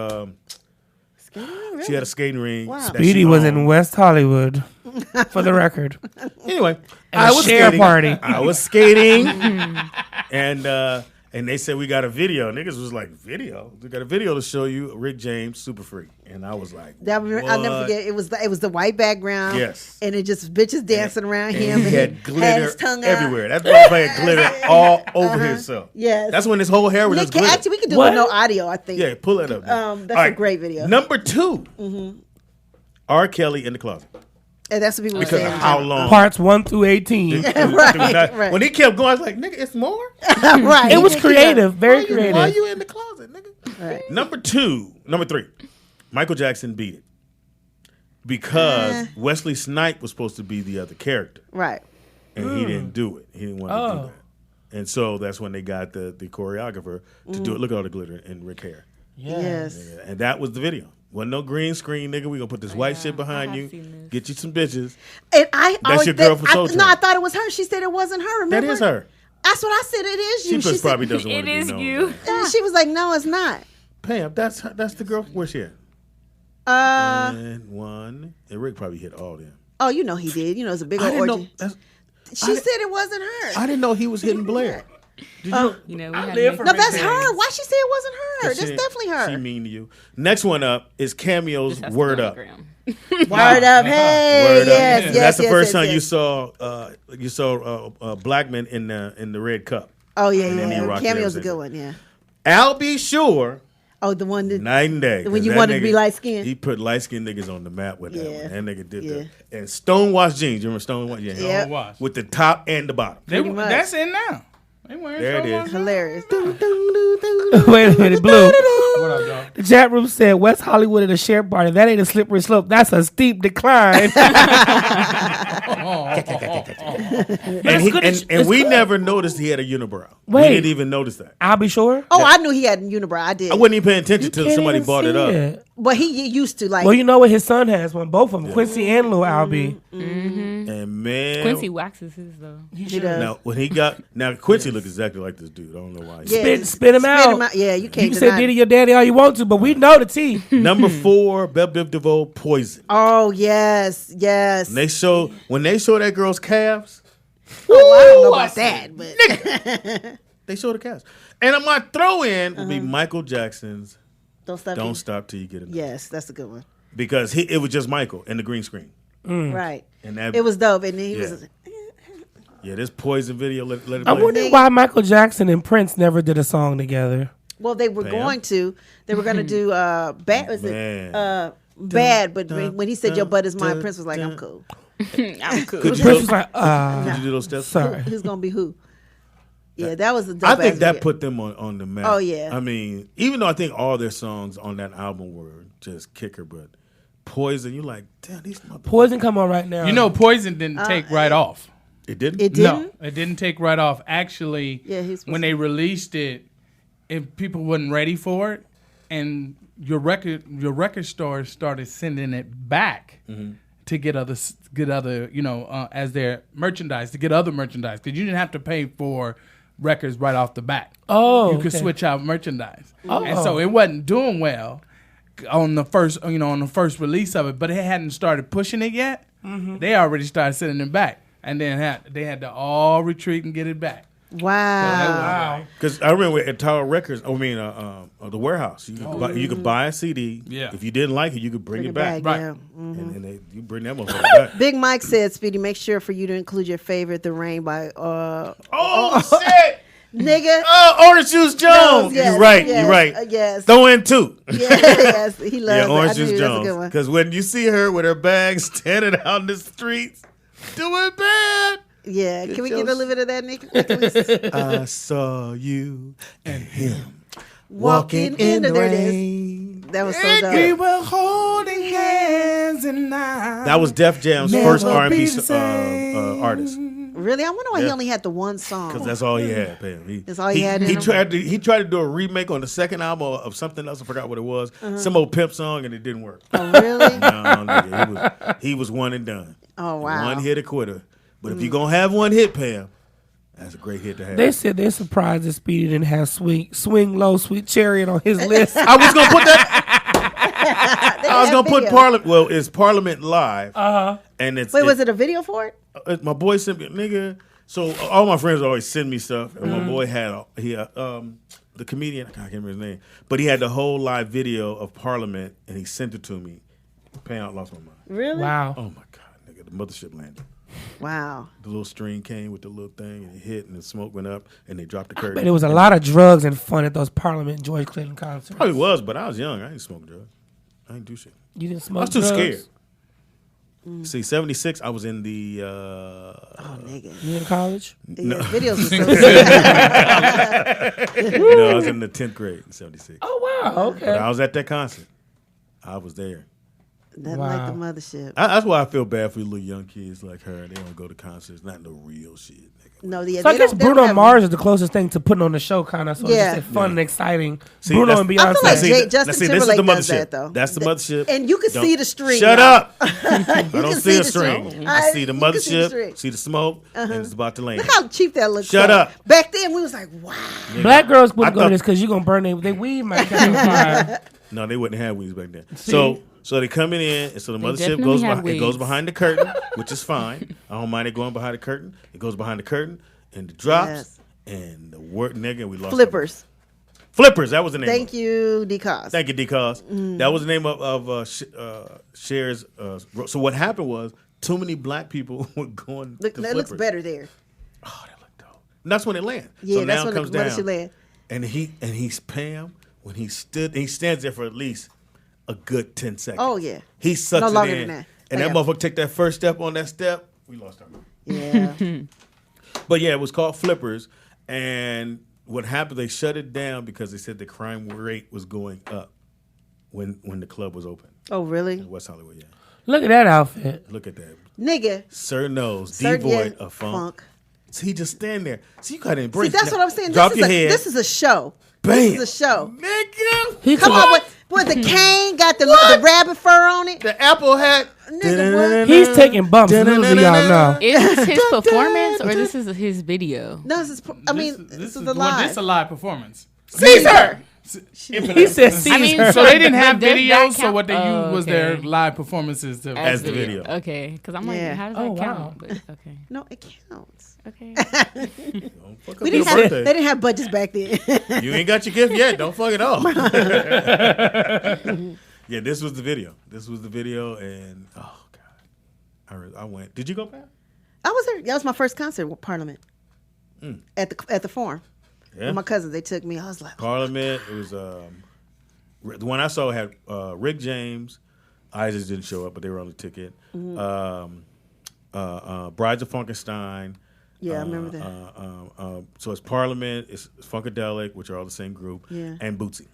she had a skating ring. Wow. that Speedy she was owned. in West Hollywood, for the record. Anyway, At a share skating. party. I was skating, and they said we got a video. Niggas was like, video? We got a video to show you Rick James, Super Freak, and I was like, I'll never what? forget. It was the white background. Yes. And it just bitches dancing around And him. he and had he glitter had his tongue out. everywhere. That motherfucker had glitter all over himself. Yes. That's when his whole hair was just glitter. Actually, we could do What? it with no audio, I think. Yeah, pull it up. That's All a right, great video. Number 2, R. Kelly in the closet. And that's what people were Because saying. of how long. Parts 1 through 18. Right. When he kept going, I was like, nigga, it's more? Right. It was creative, very Why creative. you in the closet, nigga? Right. Number 3, Michael Jackson beat it. Because Wesley Snipes was supposed to be the other character. Right. And he didn't do it. He didn't want to Oh. do that. And so that's when they got the choreographer to do it. Look at all the glitter and Rick hair. Yes. And that was the video. Wasn't no green screen, nigga. We gonna put this white shit behind I have you. seen this. Get you some bitches. And I That's always your girl from Soul No, Train. I thought it was her. She said it wasn't her. Remember? That is her. That's what I said. It is you. She She probably said, doesn't want It to be is known. you. and she was like, "No, it's not." Pam, that's the girl. Where's she at? Uh, And 1. And Rick probably hit all them. oh, you know he did. You know it's a big I old didn't know. orgy. That's, She said it wasn't her. I didn't know he was hitting Blair. Did you? Oh, You know, we I had live to for make no, that's Rick her. James. Why she say it wasn't her? That's She- definitely She her. mean to you. Next one up is Cameo's That's Word the Up. Instagram. Word up, hey, Word yes, up. yes, That's the yes, first yes, time yes. you saw Blackman in the red cup. Oh yeah, And then yeah. he rocked Cameo's a everything. good one. Yeah. I'll be sure. Oh, the one that. Night and day. When 'cause you that wanted to be nigga- light-skinned? He put light skinned niggas on the map with that Yeah. one. That nigga did Yeah. that. And Stonewashed jeans. You remember Stonewashed? Yeah. Yep. Watch. With the top and the bottom. They, Pretty much. that's in now. They wearing There it Stonewall is. now. Hilarious. Wait a minute, Blue. What up, dog? The chat room said West Hollywood at a share party. That ain't a slippery slope. That's a steep decline. And we never noticed he had a unibrow. Wait. We didn't even notice that. I'll be sure. Oh, I knew he had unibrow. I did. I wasn't even paying attention till Can't somebody even brought it see up. it. But he used to like. Well, you know what? His son has one. Both of them, Quincy and Lil Albie. And man, Quincy waxes his though. he does. Now when he got Quincy looked exactly like this dude. I don't know why. Yeah. Spit him out. Yeah, you You can't can say deny Diddy it. your daddy all you want to, but we know the T. Number 4, Belle Biv DeVoe, Poison. Oh yes, yes. And when they show that girl's calves, Oh, I don't know about that, but they show the calves. And my throw in would be Michael Jackson's don't stop. "Don't Stop Till You Get Enough." Yes, that's a good one. Because it was just Michael and the green screen. Right. And that It was dope, and he Yeah. was. this Poison video. Let it I play. wonder why Michael Jackson and Prince never did a song together. Well, they were Pam? going to. They were going to do bad. Was Man. it bad? But when he said your butt is mine, Prince was like, I'm cool. I'm cool. Could you, Prince was like, could you do those steps? sorry. Who's going to be who? Yeah, that was a dope I think ass that video. put them on the map. Oh, yeah. I mean, even though I think all their songs on that album were just kicker, but Poison, you're like, damn, these motherfuckers. Poison come on right now. You know, Poison didn't take right off. It didn't? It didn't? No, it didn't take right off. Actually, Yeah, he's supposed when to- they released it, if people wasn't ready for it, and your record store started sending it back to get other as their merchandise, to get other merchandise, because you didn't have to pay for records right off the bat. Oh, You could okay. switch out merchandise, Oh. and so it wasn't doing well on the first release of it, but it hadn't started pushing it yet. They already started sending it back, and then they had to all retreat and get it back. Wow. Because I remember at Tower Records, the warehouse, you could buy a CD. Yeah. If you didn't like it, you could bring it back. Right. Yeah. And you bring that motherfucker back. Big Mike said, Speedy, make sure for you to include your favorite, The Rain by Oh, shit! nigga. Oh, Orange Juice Jones. Yes, You're right. yes, You're right. yes. Throw in two. Yes, he loves Yeah, it. Orange I knew Juice that's a good Jones. one. Because when you see her with her bag standing out in the streets, doing bad. Yeah, can we your get a little bit of that, Nick? Can we- I saw you and him Walking in the there it is. That was so dope. were holding hands and now. That was Def Jam's Never first be R&B the same. artist. Really? I wonder why he Yeah. only had the one song. Because that's all he had, Pam. That's all he had in He him? tried to do a remake on the second album of something else. I forgot what it was. Some old pimp song, and it didn't work. Oh, really? No, nigga, he was one and done. Oh, wow. One hit a quitter. But if you're gonna have one hit, Pam, that's a great hit to have. They said they're surprised that Speedy didn't have Swing Low, Sweet Chariot on his list. I was gonna put that. I was gonna put Parliament. Well, it's Parliament Live. And it's Wait, was it a video for it? my boy sent me, nigga. So all my friends always send me stuff, and my boy had the comedian. I can't remember his name, but he had the whole live video of Parliament, and he sent it to me. Pam, I lost my mind. Really? Wow. Oh my god, nigga, the mothership landed. Wow. The little string came with the little thing, and it hit, and the smoke went up, and they dropped the curtain. But there was a lot of drugs and fun at those Parliament George Clinton concerts. Probably was, but I was young. I ain't smoke drugs. I ain't do shit. You didn't I smoke was too drugs? scared. See, 76, I was in the. Oh, nigga. You in college? Yeah, videos were so No, I was in the 10th grade in 76. Oh, wow. But Okay. I was at that concert. I was there. Nothing Wow. like the mothership. That's why I feel bad for little young kids like her. They don't go to concerts. Not no real shit, nigga. No, yeah, So I they guess don't- they don't Bruno have- Mars is the closest thing to putting on the show, kind of. So Yeah. it's just fun and exciting. See, Bruno that's- and I Beyonce. feel like See, Justin this is the Timberlake does mothership. that, though. That's the mothership. And you can Don't- see the string. Shut y'all. up. I can don't see see a the string. string. I see the You can see the mothership, string. see the smoke, and it's about to land. Look how cheap that looks. Shut though. up. Back then, we was like, wow. Black girls wouldn't I go to thought- this because you're going to burn they weed might catch on fire. No, they wouldn't have weeds back then. See? So they coming in, and so the They mothership definitely goes have behind, it goes weeds. behind the curtain, which is fine. I don't mind it going behind the curtain. It goes behind the curtain, and it drops, Yes. and the word nigga, we lost. Flippers. Flippers, that was the name. Thank of it. you, D-Cos. Thank you, D-Cos. That was the name of Cher's. So what happened was too many black people were going Look, to that Flippers. looks better there. Oh, that looked dope. And that's when it landed. Yeah, so that's now when it comes the down. mothership land. And he's Pam when he stands there for at least a good 10 seconds. Oh, yeah. He sucks No it longer in. than that. And that Bam. motherfucker take that first step on that step. We lost our mind. Yeah. But yeah, it was called Flippers. And what happened, they shut it down because they said the crime rate was going up when the club was open Oh, really? in West Hollywood. Yeah. Look at that outfit. Look at that. Nigga. Sir knows, Sir, devoid yeah, of funk. So he just stand there. So you gotta See, embrace. that's Now, what I'm saying. Drop This your is, head. this is a show. Bam. This is a show. Nigga. He Come took- on, with the cane, got the rabbit fur on it. The apple hat. Nigga, what? He's taking bumps. Little do y'all know. Is this his performance or this is his video? No, this is, I mean, this is the Well, live. this a live performance. Caesar! He said Caesar. I mean, So they didn't have But does that videos, so count? what they used was their Okay. live performances. To, As the video. Okay, because I'm like, Yeah. how does that Oh, count? wow. But, okay, No, it counts. okay. Don't fuck up We your didn't have, birthday. they didn't have budgets back then. You ain't got your gift yet. Don't fuck it up. Yeah, this was the video. This was the video, and oh god, I went. Did you go back? I was there. That was my first concert with Parliament at the Forum. Yeah. With my cousins, they took me. I was like, Parliament. It was the one I saw had Rick James. Isaac didn't show up, but they were on the ticket. Brides of Funkenstein. yeah, I remember that. So it's Parliament, it's Funkadelic, which are all the same group, Yeah. and Bootsy.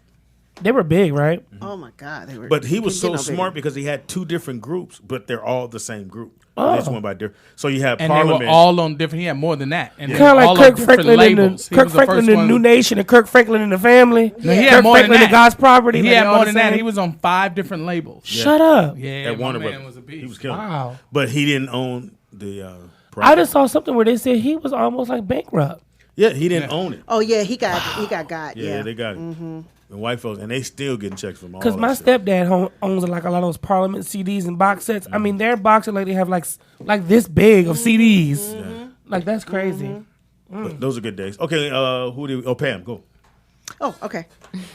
They were big, right? Oh my God, they were. But he was so couldn't get no smart bigger. because he had two different groups, but they're all the same group. Oh. They just went by different. So you have And Parliament. they were all on different. He had more than that. And they Kind were of all like on Kirk different Franklin and labels. the, He Kirk was the Franklin first and the one- New Nation and Kirk Franklin and the Family. No, he had Kirk more than Franklin that. and God's Property. He like had all more the than that. same? He was on 5 different labels. Shut up. Yeah, at my Warner man Brothers. was a beast. He was killing. Wow. It. But he didn't own the. I just saw something where they said he was almost like bankrupt. Yeah, he didn't own it. Oh yeah, he got got. Yeah, Yeah, they got it. And white folks, and they still getting checks from all. Because my that shit. stepdad owns like a lot of those Parliament CDs and box sets. I mean, their boxes like they have like this big of CDs. Like that's crazy. But those are good days. Okay, who do? Oh, Pam, go. Oh, okay.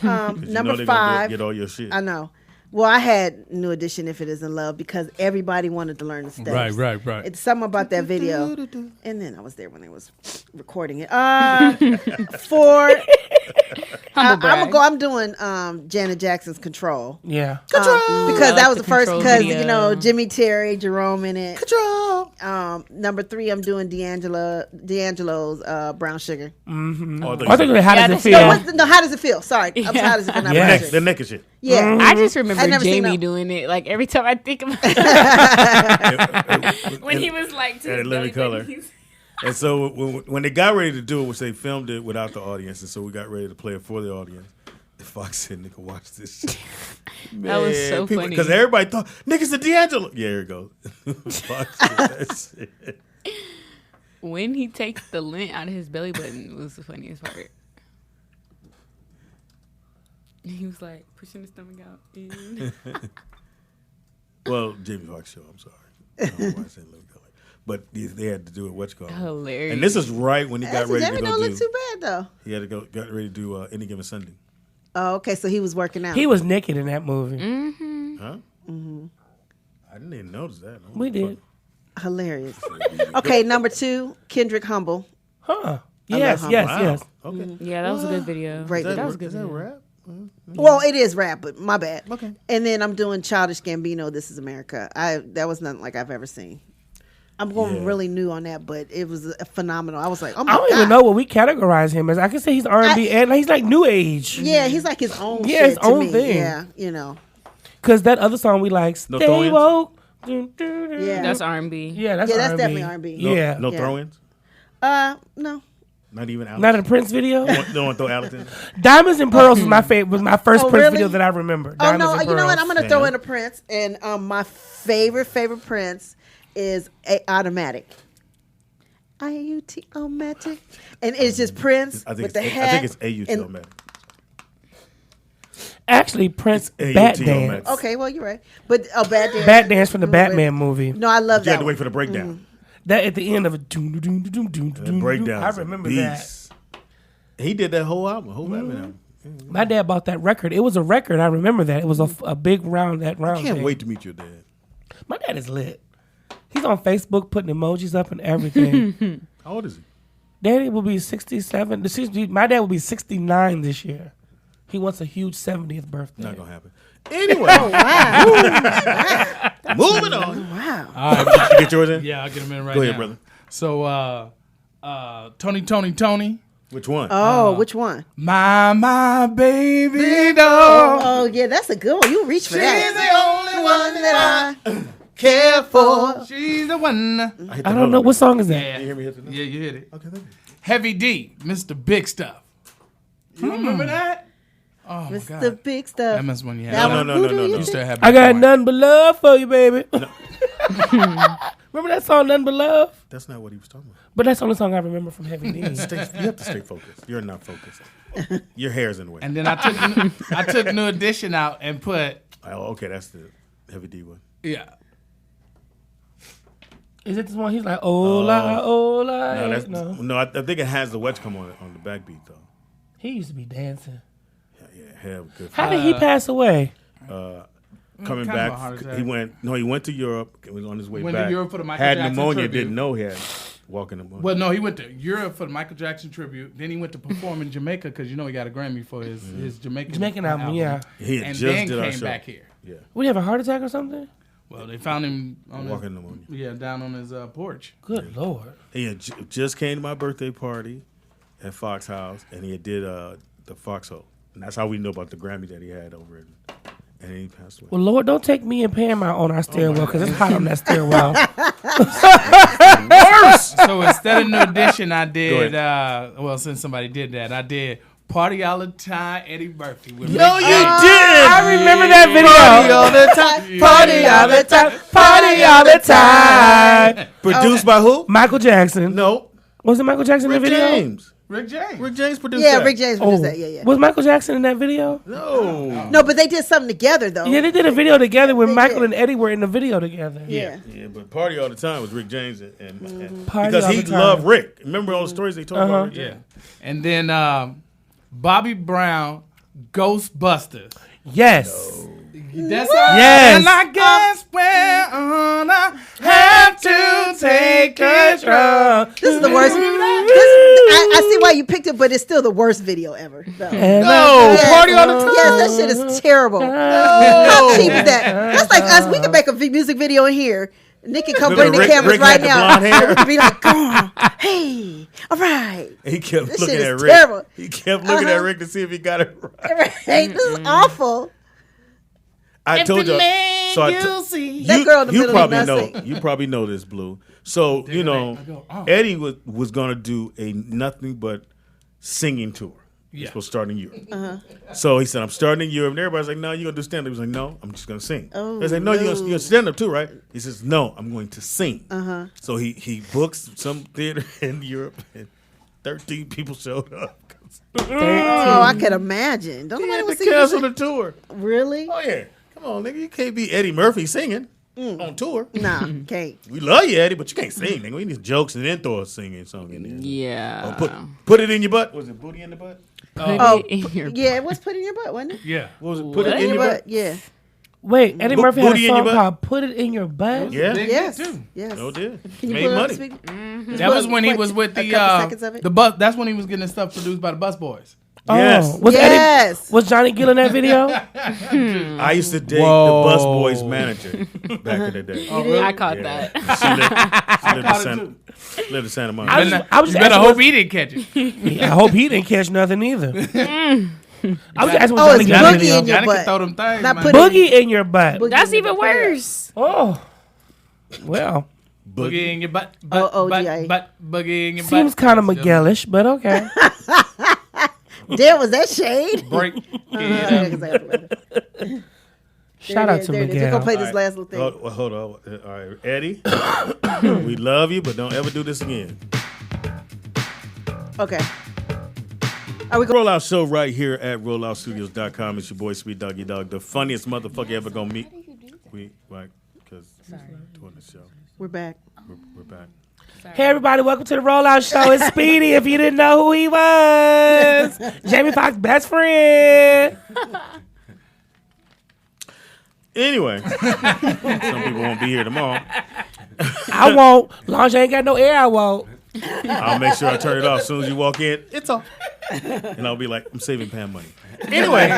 'Cause you Number know they 5. get all your shit. I know. Well, I had New Edition, If It Isn't Love, because everybody wanted to learn the steps. Right. It's something about that video. And then I was there when they was recording it. 4. I'm doing Janet Jackson's Control. Yeah. Because that was the first, Control because, video. you know, Jimmy Terry, Jerome in it. Control. Number 3, I'm doing D'Angelo's Brown Sugar. Oh, I think how Yeah, does it that's- feel? No, how does it feel? Sorry. I'm how does it feel? Not Yeah. Brown The Sugar. naked shit. Yeah. I just remember I never seen Jamie that. doing it. Like every time I think about when he was like to And his a living belly color. button, he's- And so when they got ready to do it, which they filmed it without the audience, and so we got ready to play it for the audience. Fox said, "Nigga, watch this shit." That was so funny. Because everybody thought, "Nigga's the D'Angelo." Yeah, here it goes. Fox did that shit. When he takes the lint out of his belly button was the funniest part. He was like pushing his stomach out. Well, Jamie Foxx show. I'm sorry. I don't know why I said living color. But they had to do it. What's called Hilarious. And this is right when he got ready to Jamie go don't do. look too bad, though. He had to got ready to do Any Given Sunday. Oh, okay, so he was working out. He was naked in that movie. Huh? I didn't even notice that. We did. Hilarious. Okay, number 2, Kendrick Humble. Huh. Yes, love yes, Wow. yes. Okay. Yeah, that was a good video. Great That video. was a good Is that video. rap? Well, it is rap, but my bad. Okay. And then I'm doing Childish Gambino, This Is America. That was nothing like I've ever seen. I'm going Yeah. really new on that, but it was phenomenal. I was like, oh my I don't God. even know what we categorize him as. I can say he's R&B and he's like new age. Yeah, he's like his own Yeah, shit his to own me. thing. Yeah, you know. Because that other song we like, No Stay throw-ins? Woke. Yeah. That's R&B. Yeah, that's Yeah, that's R&B. definitely R&B. Yeah. No Yeah. throw-ins? No. Not even Alex? Not a Prince video? Don't want to throw Alex in? Diamonds and Pearls was my favorite. Was my first Oh, Prince really? video that I remember. Oh Diamonds no, and you know what? Pearls. I'm gonna throw in a Prince, and my favorite Prince is Automatic. IUT-O-matic, and it's just Prince I think with the it's, hat. I think it's AUT and- on that. Actually, Prince AUT Bat on Dance. that. Okay, well you're right, but Bad Dance. Bat Dance from the Batman movie. No, I love You that. had to wait one. for the breakdown. That at the end of it. The breakdown. I remember that. He did that whole album, whole Batman album. My dad bought that record. It was a record. I remember that. It was a big round. I can't thing. wait to meet your dad. My dad is lit. He's on Facebook putting emojis up and everything. How old is he? Daddy will be 67. My dad will be 69 this year. He wants a huge 70th birthday. Not gonna happen. Anyway, moving on. Wow. All right. Did you get yours in? Yeah, I'll get him in right Go ahead, now. brother. So, Tony. Which one? Oh, which one? My baby doll. Oh yeah, that's a good one. You reach for She's that. the only one that I care for. She's the one. hit the I don't know. note. What song is that? Yeah, You hear me hit the note? yeah, you hit it. Okay, thank you. Heavy D, Mr. Big Stuff. You remember that? Oh my God. Mr. Big Stuff. That must when you had. That No, one. no, Who no, do no, you no. You think? still have. I got Bitcoin. nothing but love for you, baby. Remember that song, Nothing But Love? That's not what he was talking about. But that's the only song I remember from Heavy D. You have to stay focused. You're not focused. Your hair's in the way. And then I took New Edition out and put Oh, okay, that's the Heavy D one. yeah. Is it this one? He's like, hola, hola. No, that's no. no. I think it has the Wetch come on the backbeat though. He used to be dancing. Yeah, hell, good. How did he pass away? Coming kind of a heart back, attack. he went to Europe. He was on his way Went to back. Europe for the Michael had Jackson pneumonia. tribute. Didn't know he had. Walking the Moon. Well, no, he went to Europe for the Michael Jackson tribute. Then he went to perform in Jamaica because he got a Grammy for his Jamaican album. Yeah, he had and just then did our came show. back here. Yeah. Would he have a heart attack or something? Well, they found him on Walking the Moon. Yeah, down on his porch. Good Lord. He had just came to my birthday party at Fox House, and he had did the Foxhole. And that's how we know about the Grammy that he had over it. And then he passed away. Well, Lord, don't take me and Pam out on our stairwell because it's hot on that stairwell. So instead of New Edition, I did, since somebody did that, I did Party All the Time, Eddie Murphy. With No, you did! I remember that video. Party all the time. Party all the time. Produced by who? Michael Jackson. No. Was it Michael Jackson in Rick the video? James. Rick James. Rick James produced Yeah, that. Rick James produced that. Yeah. Was Michael Jackson in that video? No. No, but they did something together though. Yeah, they did a video together when They Michael did. and Eddie were in the video together. Yeah. Yeah, but Party All the Time was Rick James and Party because All he the Time. loved Rick. Remember all the stories they told about Rick Yeah. James? And then Bobby Brown, Ghostbusters. Yes. That's all. Yes. And I guess we're gonna have to take control. This is the worst. I see why you picked it, but it's still the worst video ever. though. No, Yes. Party All the Time. Yes, that shit is terrible. How cheap is that? That's like us. We can make a music video in here. Nick can come bring the Rick- cameras Rick right had the now. blonde hair. We can be like, come on. Hey, all right. He kept This looking shit at is Rick. terrible. He kept looking at Uh-huh. Rick to see if he got it right. Right. This is awful. I told you. So That girl in the you middle probably did not know. sing. You probably know this, Blue. So you know, Eddie was gonna do a nothing but singing tour. He's supposed to start in Europe. So he said, "I'm starting in Europe." And everybody's like, "No, you gonna do stand up?" He was like, "No, I'm just gonna sing." They said, "No, you're gonna stand up too, right?" He says, "No, I'm going to sing." So he books some theater in Europe, and 13 people showed up. Oh, I can imagine. Don't He nobody had want to to see this cancel shit. the tour. Really? Oh yeah, come on, nigga, you can't be Eddie Murphy singing on tour. Nah, can't. We love you, Eddie, but you can't sing, nigga. We need jokes and then throw a singing song in there. Yeah. Oh, put it in your butt. Was it booty in the butt? Put Oh, it in your yeah, it was put in your butt, wasn't it? Yeah. What was it? Put it in your butt. Yeah. Wait, Eddie Murphy had a Booty in your song butt? called "Put It in Your Butt." Yeah. Big Yes. hit, too. Yes. No did. Can you Made put it on, money. sweetie? That was when he Wait, was with a couple seconds of the it? bus. That's when he was getting his stuff produced by the Bus Boys. Yes. Was Yes. Was Johnny Gill in that video? I used to date Whoa. the Bus Boys manager back in the day. I caught Yeah. that. She lived in Santa I Monica. was- I was You just better asking hope what- he didn't catch it. I hope he didn't catch nothing either. I was asking Oh, what it's Johnny Gill in the Boogie video. in your Johnny butt. can throw them things, Not man. put Boogie in your butt. Boogie That's in even your butt. worse. Oh, well, Boogie in your butt. O-O-G-I. Boogie in your butt. seems kind of McGillish, but okay. Damn, was that shade? Break. Yeah, 'cause I have to let it. Shout There out it to is, there it is. We're Miguel. gonna play All this right. last little thing. Hold on. All right, Eddie, we love you, but don't ever do this again. Okay. Rollout show right here at rolloutstudios.com. It's your boy Sweet Doggy Dog, the funniest motherfucker ever gonna meet. We like because doing the show. We're back. We're back. Hey everybody, welcome to the Rollout Show. It's Speedy. If you didn't know who he was, Jamie Foxx's best friend. Anyway, some people won't be here tomorrow. I won't. Long as you ain't got no air, I won't. I'll make sure I turn it off as soon as you walk in. It's off. And I'll be like, I'm saving Pam money. Anyway,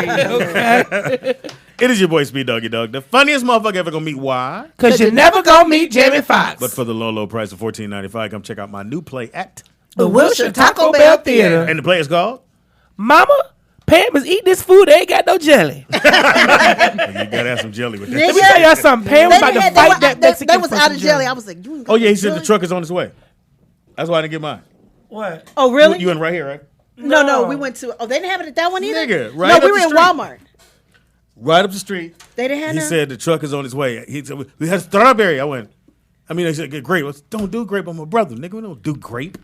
it is your boy Speed Doggy Dog, the funniest motherfucker ever gonna meet. Why? Because you're never going to meet Jamie Foxx. But for the low, low price of $14.95, come check out my new play at. The Wilshire Taco Bell Theater. And the play is called? Mama, Pam is eating this food. They ain't got no jelly. You gotta have some jelly with that. Let me tell y'all something. Pam was about to fight that Mexican They was for out some of jelly. I was like, you ain't Oh, yeah, he got said jelly? the truck is on its way. That's why I didn't get mine. What? Oh, really? You in right here, right? No, we went to. Oh, they didn't have it at that one either. Nigga, right no, up we the were in street. Walmart. Right up the street. They didn't have He none? said the truck is on its way. He said, we had strawberry. I said, get grape. I said, don't do grape. I'm a brother. Nigga, we don't do grape.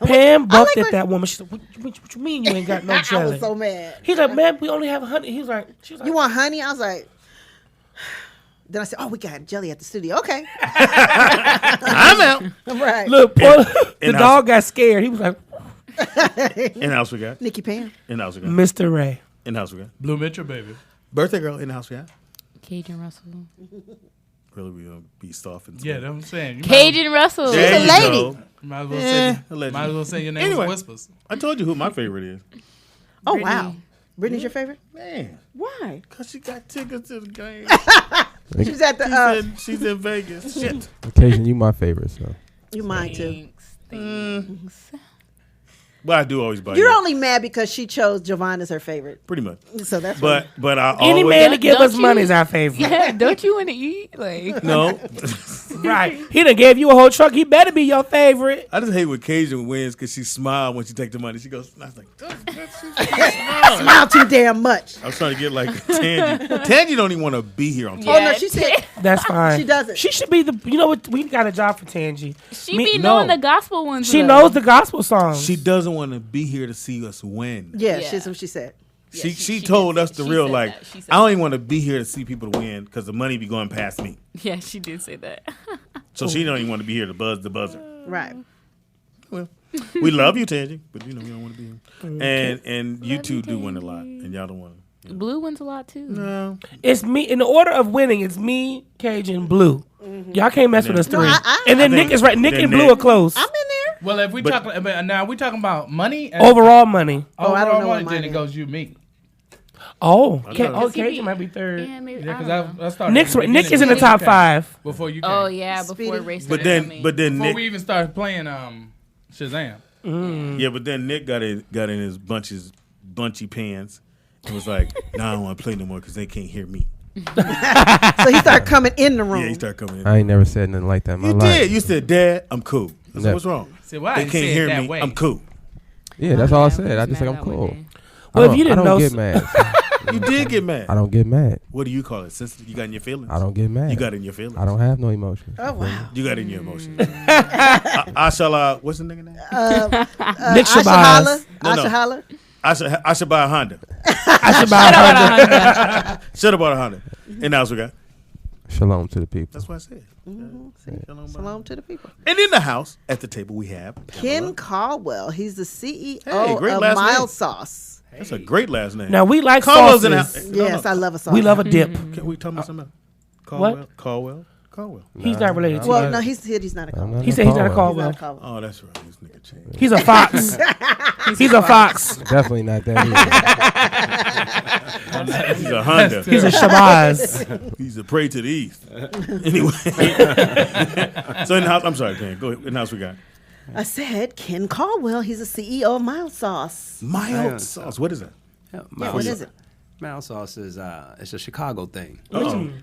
Pam bucked like at that woman. She said, what you mean you ain't got no I jelly? was so mad. He's like, man, we only have honey. She was like, You want honey? I was like. Then I said, "Oh, we got jelly at the studio." Okay, I'm out. right. look, poor, the in-house. dog got scared. He was like, In-house we got. Nikki Pam. In-house we got. Mr. Ray. In-house we got. Blue Mitchell, baby. Birthday girl, in-house we got. Cajun Russell. really we gonna be soft and Yeah, that's what I'm saying. You Cajun Russell. She's a lady. might as well Yeah, say, might as well say your name Anyway. was Whispers. I told you who my favorite is. Oh wow, Brittany's your favorite? Man, Why? cause she got tickets to the game. She's at the. She's in Vegas. Shit. Occasion, you my favorite, so. You mine too. Thanks. But I do always buy You're you. only mad because she chose Javon as her favorite. Pretty much. So that's But I Any always man to give Don't us you- money is our favorite. Don't you want to eat? Like, no. Right. He done gave you a whole truck. He better be your favorite. I just hate when Cajun wins because she smiled when she take the money. She goes, I was like, smile too damn much. I was trying to get like Tangy. Tangy don't even want to be here on time. Oh no, she said That's fine. she doesn't. She should be the. You know what? We got a job for Tangy. she Me- be no. knowing the gospel ones. She though. knows the gospel songs. She doesn't want to be here to see us win. Yeah, Yeah. she's what she said. She she told did us say- the she real said like, that. She said I don't even want to be here to see people win because the money be going past me. Yeah, she did say that. So she don't even want to be here to buzz the buzzer. Right. Well, we love you, Tangy, but you know we don't want to be here. And you two do win a lot, and y'all don't want to. Blue wins a lot too. No. It's me in the order of winning. It's me, Cajun, Blue. Y'all can't mess with us No, three. I And then I Nick think- is right. Nick then and Blue Nick- are close. I'm in there. Well, if we But- talk now, we talking about money. And Overall money. Oh, I don't know what Then mine it is. goes you, me. Oh, know. oh, He be- Cajun might be third. Yeah, maybe. Yeah, I because don't know. I started. Nick's at the Nick is in beginning the top before you came. 5. Before you came. Oh yeah, before Speedy. race. But started, I then mean. Before Nick, we even started playing Shazam. yeah, but then Nick got in his bunchy pants and was like, "Nah, I don't want to play no more because they can't hear me." So he started coming in the room. Yeah, he started coming in. I ain't never said nothing like that in my You life. did. You said, "Dad, I'm cool." I said, Never. "What's wrong?" See, well, I They didn't can't say it hear that me. way. I'm cool. Yeah, that's all I Yeah, said. I was just said mad I'm that one cool. day. Well, if you didn't I know, don't get mad. You did get mad. I don't get mad. What do you call it? Sensitive? You got in your feelings? I don't get mad. You got in your feelings. I don't have no emotions. Oh wow. You got in your emotions. Ashala, what's the nigga name? Nick Asha Shabazz. Holla. No, no. Asha Holla. I should buy a Honda. I should buy a Honda. Should have bought a Honda. And now we got. Shalom to the people. That's what I said. Shalom to the people. And in the house, at the table, we have Ken Pamela. Caldwell. He's the CEO Hey, great of last Mild name. Sauce. That's a great last name. Now we like Caldwell's in the sauces. house. No, Yes, no. I love a sauce. We love a dip. Can we talk about something else? What? Caldwell. He's not related to Well, you. no, he said he's not a Caldwell. He said he's not a He's Caldwell. not a Caldwell. Oh, that's right. This nigga changed. He's a fox. He's a fox. Definitely not that either. He's a Honda. He's a Shabazz. He's a prey to the east. Anyway. So in the house, I'm sorry, Pam. Go ahead. In the house we got I said Ken Caldwell. He's the CEO of Mild Sauce. mild sauce. What is that? Yeah, what is it? Mild sauce is it's a Chicago thing.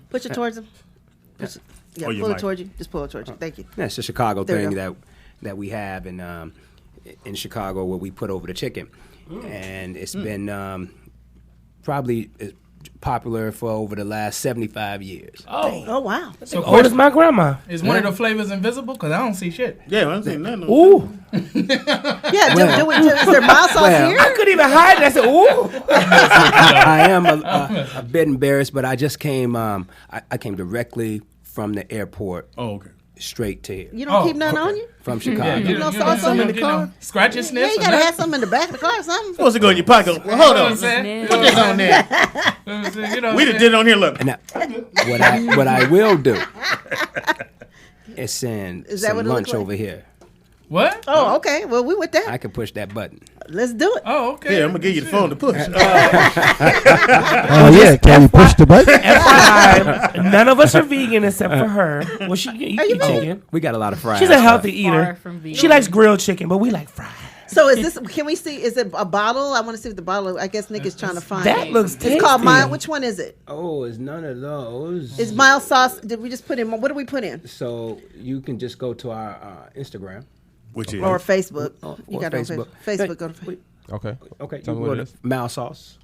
Push it towards him. Push it. Yeah, Oh, your pull it mic. towards you. Just pull it towards you. Thank you. Yeah, it's a Chicago There you thing that we have in Chicago where we put over the chicken, and it's been probably popular for over the last 75 years. Oh wow. So, Old as my grandma. is one of the flavors invisible? Because I don't see shit. Yeah, I don't say nothing. Ooh. Yeah. Is there mild sauce Well, here? I couldn't even hide it. I said, ooh. I am a bit embarrassed, but I just came. I came directly from the airport Oh, okay. straight to here You don't keep nothing on you? from Chicago. You know sauce on in the car? Scratch your Yeah, sniffs. you gotta have something in the back of the car or something. Supposed to go in your pocket. Well, hold on. Snail. Put this on there. We done did it on here. Look. Now, what I will do is send Is that some what it look lunch like? over here. What? Oh, okay. Well, we with that. I can push that button. Let's do it. Oh, okay. Yeah, I'm gonna give you the phone to push. Oh yeah, can you push the button? FYI, none of us are vegan except for her. Well, she eat chicken. We got a lot of fries. She's a healthy Far eater. from vegan. She likes grilled chicken, but we like fried. So is this? Can we see? Is it a bottle? I want to see what the bottle. I guess Nick is trying to find. That looks tasty. It's called mild. Which one is it? Oh, it's none of those. Is mild sauce? Did we just put in? What did we put in? So you can just go to our Instagram. Which is Or Facebook? You or got it on Facebook. Facebook. Go to Facebook. Okay. Okay, Tell you me go what to it is. Mild Sauce.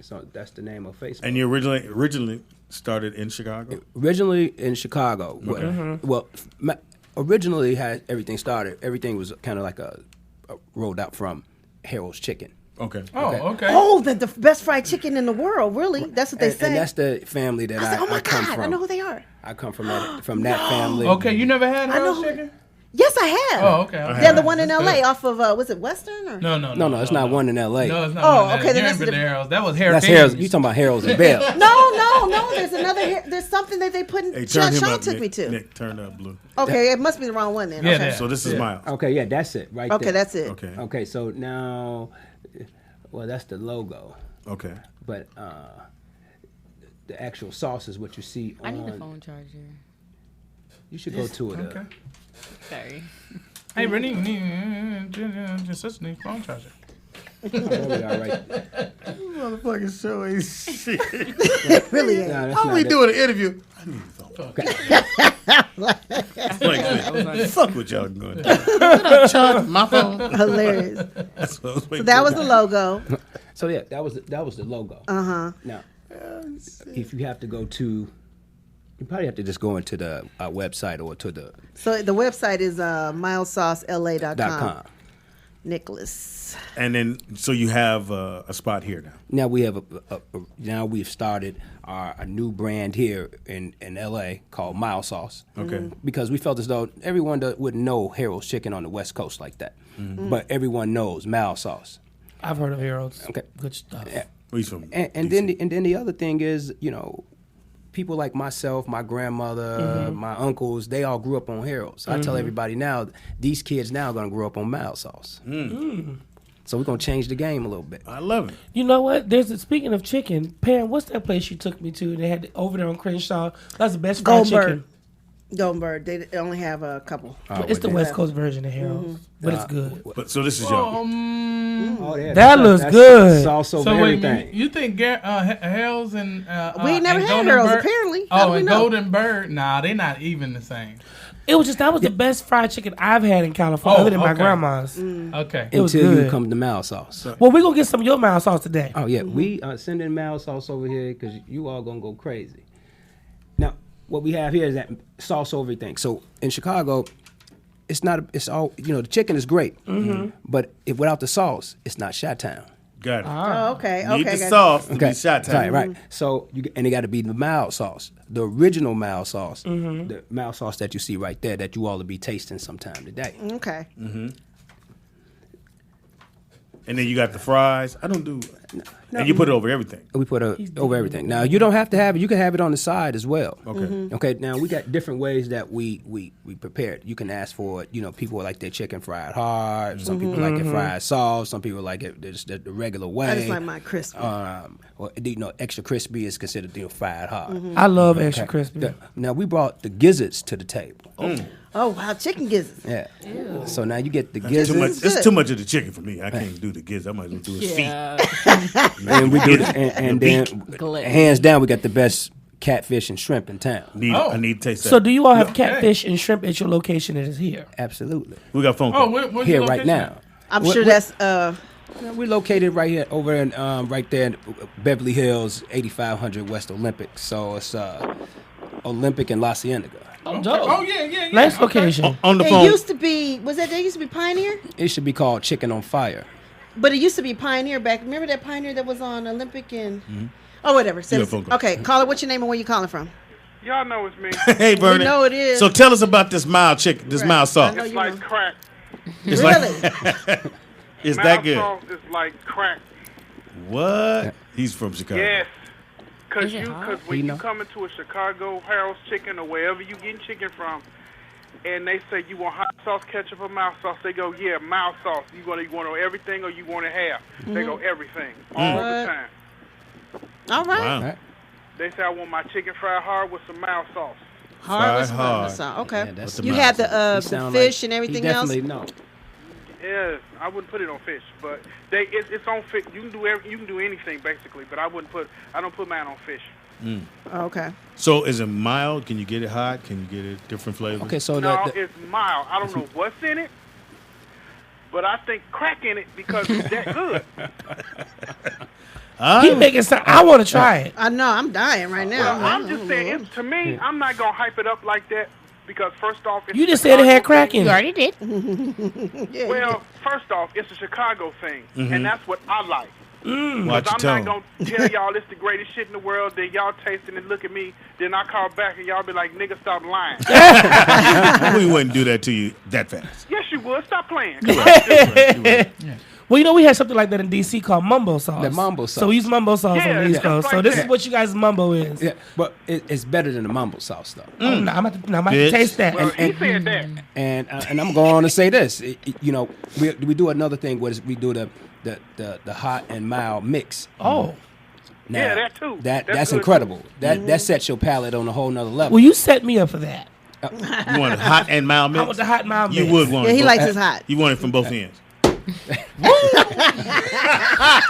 So that's the name of Facebook. and you originally started in Chicago. Originally in Chicago. Well, originally had everything started. Everything was kind of like a rolled out from Harold's Chicken. Okay. Oh, okay. Oh, the best fried chicken in the world. Really? That's what they say. And that's the family that I said, oh my I come God, from. I know who they are. I come from that family. Okay, you never had I know Harold's who- chicken? Yes, I have. Oh, okay. They're the one in L.A. off of was it Western or? No, it's not one in L.A. No, it's not. Oh, one in okay, L.A. then You that's ain't been the- to Harold's. That was Harold. That's Harold's. You talking about Harold's and Bell? No. There's another. There's something that they put in. Hey, turn him Sean up, took Nick. me to. Nick, turn up, Blue. Okay, it must be the wrong one then. Yeah, okay. yeah. So this is Miles. Okay, yeah, that's it right Okay, there. that's it. Okay. Okay, so now, well, that's the logo, Okay. but the actual sauce is what you see on. I need the phone charger. You should go to it. Okay. Sorry. Hey, Renee, your sister needs phone charger. There we are, right. Motherfucking show ain't shit. It really ain't. No, that's How not we it. doing an interview? I need a phone. Like, fuck what y'all going to charge my phone. Hilarious. That's what I was So waiting that for. was the logo. So yeah, that was the logo. Now, if you have to go to, you probably have to just go into the website or to the So the website is milesaucela.com. .com. Nicholas. And then, so you have a spot here now. Now we have now we've started a new brand here in LA called Miles Sauce. Okay. Because we felt as though everyone wouldn't know Harold's Chicken on the West Coast like that, but everyone knows Miles Sauce. I've heard of Harold's. Okay. Good stuff. Yeah. He's from And then the other thing is, people like myself, my grandmother, my uncles, they all grew up on Harold's. I tell everybody now, these kids now are going to grow up on Miles Sauce. So we're going to change the game a little bit. I love it. You know what? Speaking of chicken, Pam, what's that place you took me to? They had over there on Crenshaw. That's the best fried chicken. Goldenberg. They only have a couple. It's the West Coast version of Harold's, but it's good. But so this is y'all. That looks good. Sauce over So wait, everything. you think Harold's and We ain't never and had Golden Harold's, Bird- apparently. How Oh, do we and know? Golden Bird, nah, they not even the same. That was the best fried chicken I've had in California, Oh, other than my okay. grandma's. Okay. It was Until good. you come to Miles Sauce. Well, we're going to get some of your mild sauce today. Oh yeah, we sending Miles Sauce over here because you all gonna go crazy. Now, what we have here is that sauce over everything. So in Chicago, it's all the chicken is great, but without the sauce, it's not Chi-Town. Got it. Oh, okay. Need Okay. the got sauce to be shot time. Right. So and it got to be the mild sauce, the original mild sauce, the mild sauce that you see right there that you all will be tasting sometime today. you. Okay. And then you got the fries. I don't do. And you put it over everything. We put over everything. Now you don't have to have it. You can have it on the side as well. Okay. Okay. Now we got different ways that we prepare it. You can ask for it. People like their chicken fried hard. Some people like it fried soft. Some people like it just the regular way. I just like mine crispy. Or extra crispy is considered fried hard. I love extra crispy. Now we brought the gizzards to the table. Oh wow, chicken gizzards. Yeah. So now you get the Too gizzards. much, it's too much of the chicken for me. I can't do the gizzards. I might as well do his And we do the, and then Glitz. hands down we got the best catfish and shrimp in town. feet. I need to taste that. So do you all have catfish and shrimp at your location that is here? Absolutely. We got phone Oh, call. where's Here your right location now. I'm What- sure what- that's We're located right here, over in right there in Beverly Hills, 8500 West Olympic. So it's Olympic and La Cienega. Oh, Oh yeah. Nice Okay. location. On the it phone. used to be they used to be Pioneer? It should be called Chicken on Fire. But it used to be Pioneer back. Remember that Pioneer that was on Olympic and oh whatever. You got a phone call. Okay, caller, what's your name and where you calling from? Y'all know it's me. Hey, Vernon. know it is. So tell us about this mild chicken, this Right. mild sauce. I know It's you like know. crack. It's Really? Is Mild that good? sauce is like crack. What? He's from Chicago. Yes. Because Is it hot? when You you know. come into a Chicago Harold's Chicken or wherever you getting chicken from, and they say you want hot sauce, ketchup, or mild sauce, they go, yeah, mild sauce. You want everything or you want it half? They go everything all the time. All right. Wow. Right. They say I want my chicken fried hard with some mild sauce. Hard. Fried hard. Okay. Yeah, that's the you mild had He the sound fish like- and he everything else. definitely know. Yeah, I wouldn't put it on fish, but it's on fish. You can do anything basically, but I don't put mine on fish. Okay. So is it mild? Can you get it hot? Can you get it different flavors? Okay, so No, the it's mild. I don't know what's in it, but I think crack in it because it's that good. He making some. I want to try it. I know. I'm dying right now. Well, I'm just saying, to me, I'm not gonna hype it up like that because first off, it's You a just said it had Chicago crack thing. in You it. already did. Yeah, Well, first off, it's a Chicago thing, and that's what I like. Watch Because your I'm tone. not going to tell y'all it's the greatest shit in the world, then y'all taste it and look at me, then I call back and y'all be like, nigga, stop lying. We wouldn't do that to you that fast. Yes, you would. Stop playing. Well, you know, we had something like that in D.C. called mumbo sauce. The mumbo sauce. So we use mumbo sauce Yeah, on the East yeah. Coast. So Like this that. is what you guys' mumbo is. Yeah, but it's better than the mumbo sauce though. Oh, no, I'm about to Bitch. taste that. Well, he said that. And I'm going on to say this. You know, we do another thing where we do the hot and mild mix. Oh. Now, Yeah, that too. That's That's good, incredible. That sets your palate on a whole nother level. Well, you set me up for that. You want a hot and mild mix? I want the hot and mild You mix. would want Yeah, it. he both- likes his hot. You want it from both ends.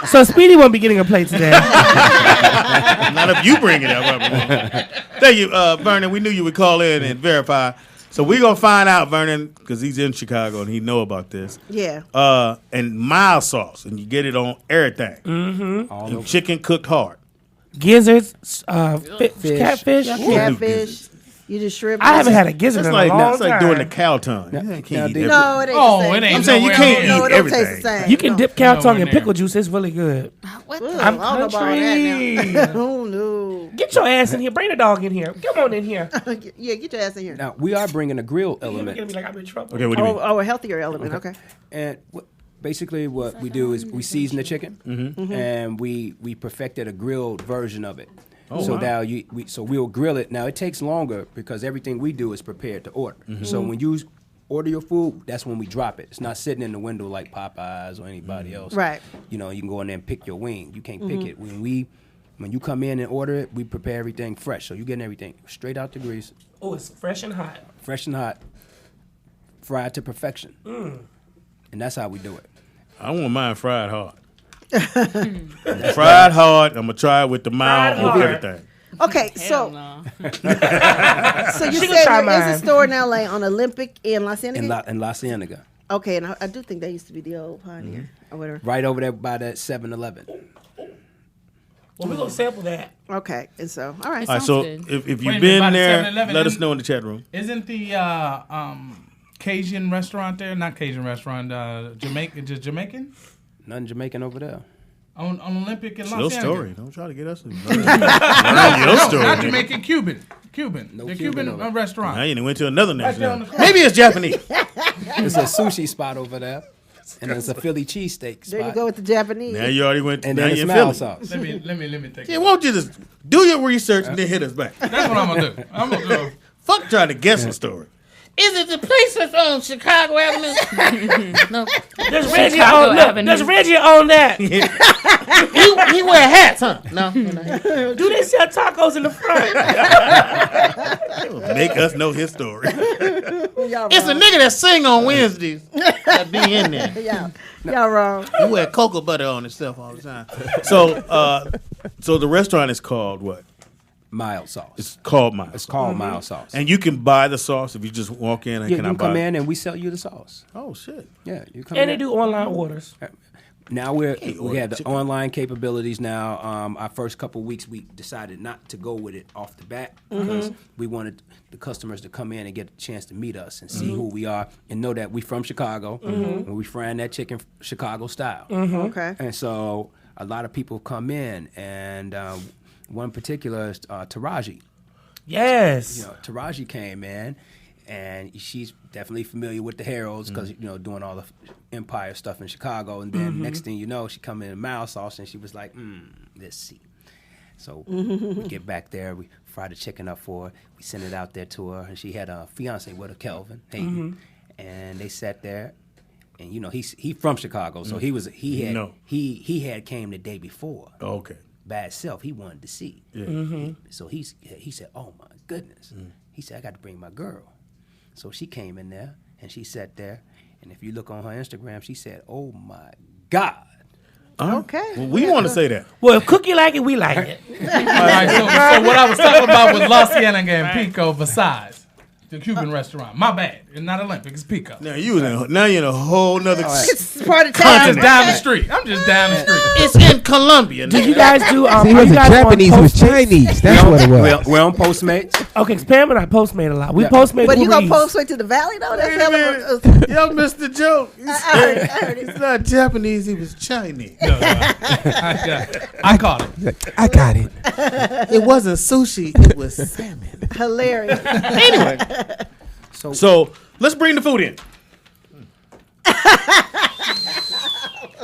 So Speedy won't be getting a plate today. Not if you bring it up. Thank you, Vernon. We knew you would call in and verify. So we're going to find out, Vernon, because he's in Chicago and he know about this. Yeah. And mild sauce, and you get it on everything. Mm-hmm. And chicken cooked hard. Gizzards, Fish. catfish. Yeah, Ooh. catfish. You just shrimp. I haven't had a gizzard That's in like, a long that's like time. doing the cow tongue. Now- You now can't eat they- everything. No, it ain't Oh, the same. it ain't I'm saying you nowhere can't near. No, eat it don't taste everything. the same. You can No. dip cow No, tongue in near. pickle juice. It's really good. Ugh, I'm I don't know about all that country. now. Oh, no. Get your ass in here. Bring the dog in here. Come on in here. Yeah, get your ass in here. Now we are bringing a grill You're gonna element, be like, I'm in trouble. Okay, what do you mean? Oh, a healthier element. Okay. and basically what we do is we season the chicken, and we perfected a grilled version of it. So now we'll grill it. Now it takes longer because everything we do is prepared to order. So when you order your food, that's when we drop it. It's not sitting in the window like Popeyes or anybody else. Right. You know, you can go in there and pick your wing. You can't pick it. When you come in and order it, we prepare everything fresh. So you're getting everything straight out the grease, Oh, it's fresh and hot. fresh and hot, fried to perfection. And that's how we do it. I want mine fried hard. Fried hard. I'm going to try it with the mild Fried with hard. everything. Okay, Hell so no. so you She can said try there is mine. a store in LA on Olympic in Los Angeles. In La Cienega. Okay, and I do think that used to be the old Pioneer or whatever. Right over there by that 7-Eleven. Well, we're going to sample that. Okay, and so all right. All right, so good. if Wait a you've minute, been by the there, 7-Eleven, let us isn't- know in the chat room. Isn't the Cajun restaurant there? Not Cajun restaurant. Jamaican? Nothing Jamaican over there. On Olympic in It's Los your Angeles. story. Don't try to get us. No, your story. not nigga. Jamaican. Cuban. No The Cuban Cuban over there. restaurant. Now you went to another Right there on nationality. the corner. Maybe it's Japanese. There's a sushi spot over there. And there's a Philly cheesesteak spot. There you go with the Japanese. Now you already went. And now then a you're in smile Philly. sauce. Let me take Yeah, it. won't you just do your research and then hit us back? That's what I'm gonna do. I'm gonna go. Fuck trying to guess a story. Is it the place that's on Chicago Avenue? No. There's Reggie Chicago on, look, Avenue. there's Reggie on that. He wear hats, huh? No. Do they sell tacos in the front? Make us know his story. It's a nigga that sing on Wednesdays that be in there. Y'all wrong. He wear cocoa butter on himself all the time. So the restaurant is called what? Mild sauce. It's called Miles. It's called mild sauce. And you can buy the sauce if you just walk in. And yeah, can you I can come buy? in and we sell you the sauce. Oh shit! Yeah, you come And they in. do online orders. Now we order have the chicken. online capabilities now. Our first couple weeks, we decided not to go with it off the bat because we wanted the customers to come in and get a chance to meet us and see who we are and know that we from Chicago and we frying that chicken Chicago style. Okay. And so a lot of people come in, and one particular is Taraji. Yes. You know, Taraji came in, and she's definitely familiar with the Heralds because doing all the Empire stuff in Chicago. And then next thing you know, she come in mild sauce, and she was like, let's see. So we get back there, we fry the chicken up for her, we send it out there to her, and she had a fiance with her, Kelvin Hayden, and they sat there. And he from Chicago, so he had came the day before. Okay. By itself, he wanted to see. Yeah. So he said, "Oh my goodness!" He said, "I got to bring my girl." So she came in there and she sat there, and if you look on her Instagram, she said, "Oh my God." Okay. Well, we want to say that. Well, if Cookie like it, we like it. All right, so what I was talking about was La Cienega and Pico Versailles, the Cuban restaurant. My bad. It's not Olympic. It's Pico. Now you're in a whole nother. It's part of I'm town. just down the street. I'm just down the street. It's in Colombia. Did you guys do? See, it wasn't Japanese, it was Chinese. That's what it was. We're on Postmates. Okay, Pam and I Postmate a lot. We Postmate. But you Uber gonna Eats. post straight to the valley though? That's Y'all missed the joke. I heard it. It's not Japanese. He was Chinese. No, I caught it. I got it. It wasn't sushi. It was salmon. Hilarious. Anyway, so let's bring the food in.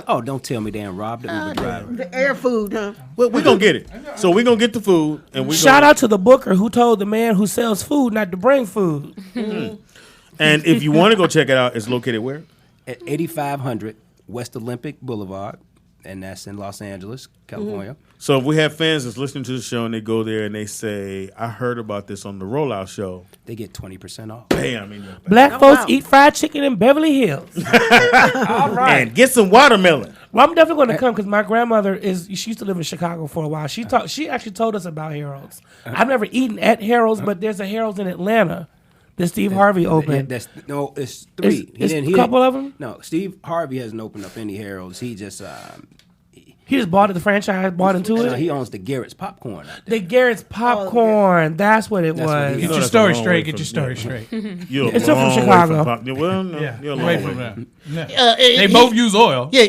Oh, don't tell me they done robbed the Uber driver. The air food, huh? We're gonna get it. So we're gonna get the food, and we Shout out to the booker who told the man who sells food not to bring food. And if you want to go check it out, it's located where? At 8500 West Olympic Boulevard, and that's in Los Angeles, California. So if we have fans that's listening to the show and they go there and they say, "I heard about this on the Rollout Show," They get 20% off. bam! Black folks eat fried chicken in Beverly Hills. All right, and get some watermelon. Well, I'm definitely going to come because my grandmother she used to live in Chicago for a while. She actually told us about Harold's. I've never eaten at Harold's, but there's a Harold's in Atlanta that Steve Harvey opened. It's three. It's a couple of them? No, Steve Harvey hasn't opened up any Harold's. He just bought the franchise, bought into it. He owns the Garrett's Popcorn. The Garrett's Popcorn. That's what it was. Get your story straight. Get your story straight. It's still from Chicago. Well, no, Yeah, you're a away long from way. them. Yeah. They both use oil. Yeah.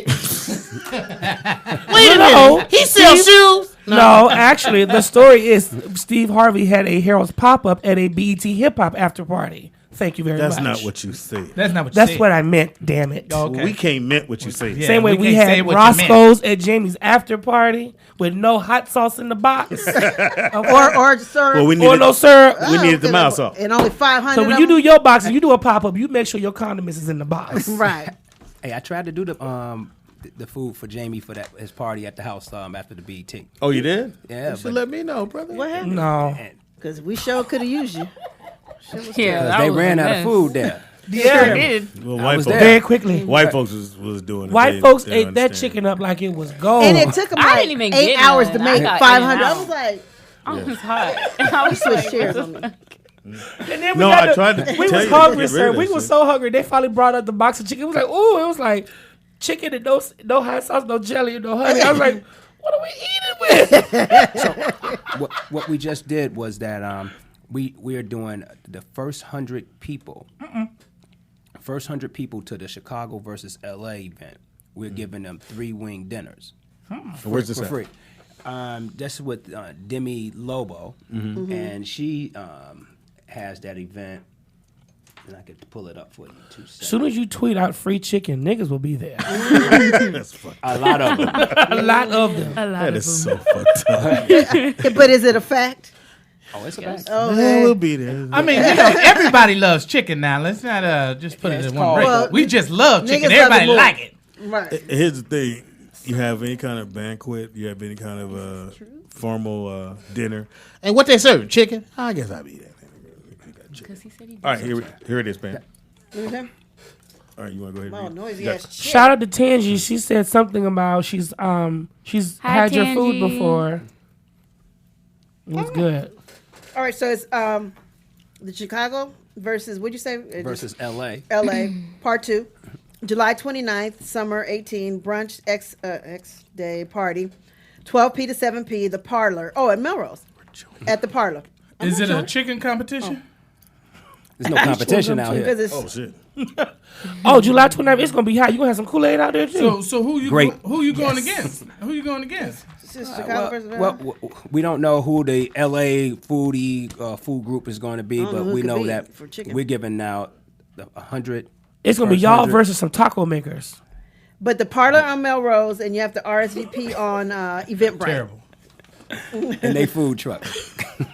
Wait a minute. He sells shoes. No, actually, the story is Steve Harvey had a Harold's pop-up at a BET Hip Hop after party. Thank you very That's much. not what you said. That's not what you That's said. what I meant, damn it. Okay. We can't meant what you say. Yeah, Same way we can't say had what you Roscoe's at Jamie's after party with no hot sauce in the box. or syrup. Well, we or needed, no syrup. we needed the mouse off. And only 500. So when you do your box and you do a pop-up, you make sure your condiments is in the box. Right. Hey, I tried to do the food for Jamie for his party at the house after the BET. Oh, you did? Yeah, You should let me know, brother. What happened? No. Because we sure could have used you. Yeah, they ran out of food there. Sure did. Well, I white was folks, there. Very quickly. white folks was doing it. White They- folks they ate that understand. chicken up like it was gold. And it took them I like didn't even 8 get hours to none. I make got 500. in and I out. was like, I was hot. I was switch like, chairs what on the me. And then we No, got I tried to We tell was you to hungry, get rid sir. of We that was shit. so hungry. They finally brought out the box of chicken. It was like, ooh, it was like chicken and no hot sauce, no jelly, no honey. I was like, what are we eating with? What we just did was that we are doing the first 100 people. First 100 people to the Chicago versus LA event. We're giving them 3-wing dinners. Where's this for at? free. That's with Demi Lobo, and she has that event. And I could pull it up for you in 2 seconds. As soon as you tweet out free chicken, niggas will be there. That's fucked A lot of them. A lot of them. That is so fucked up. but is it a fact? Oh, it's a fact. Yeah, we'll be there. I mean, everybody loves chicken now. Let's not just put it in one break. Well, We just love chicken. niggas love Everybody it more. like it. Right. Here's the thing: you have any kind of banquet, you have any kind of formal dinner. And what they serve? Chicken? I guess I'll be there. Because he said he All right, here it is, Pam. Okay. All right, you want to go ahead? Oh, and read it? noisy You ass got- shit. Shout out to Tangi. She said something about she's had your food Tangi. before. It was good. All right, so it's the Chicago versus, what'd you say? Versus LA. LA, part 2. July 29th, summer 18, brunch X day party. 12p to 7p, the parlor. Oh, at Melrose. At the parlor. Is it a chicken competition? There's no competition out Because here. it's Oh shit! Oh, July 29th, it's going to be hot. You going to have some Kool-Aid out there, too? So who you Great. who you going against? Who you going against? it's just Chicago versus LA. Well, we don't know who the LA food group is going to be, don't know but who we it could know be that for chicken. we're giving out 100. It's going to be first y'all 100. versus some taco makers. But the parlor on Melrose, and you have to RSVP on Eventbrite. Terrible. And they food truck.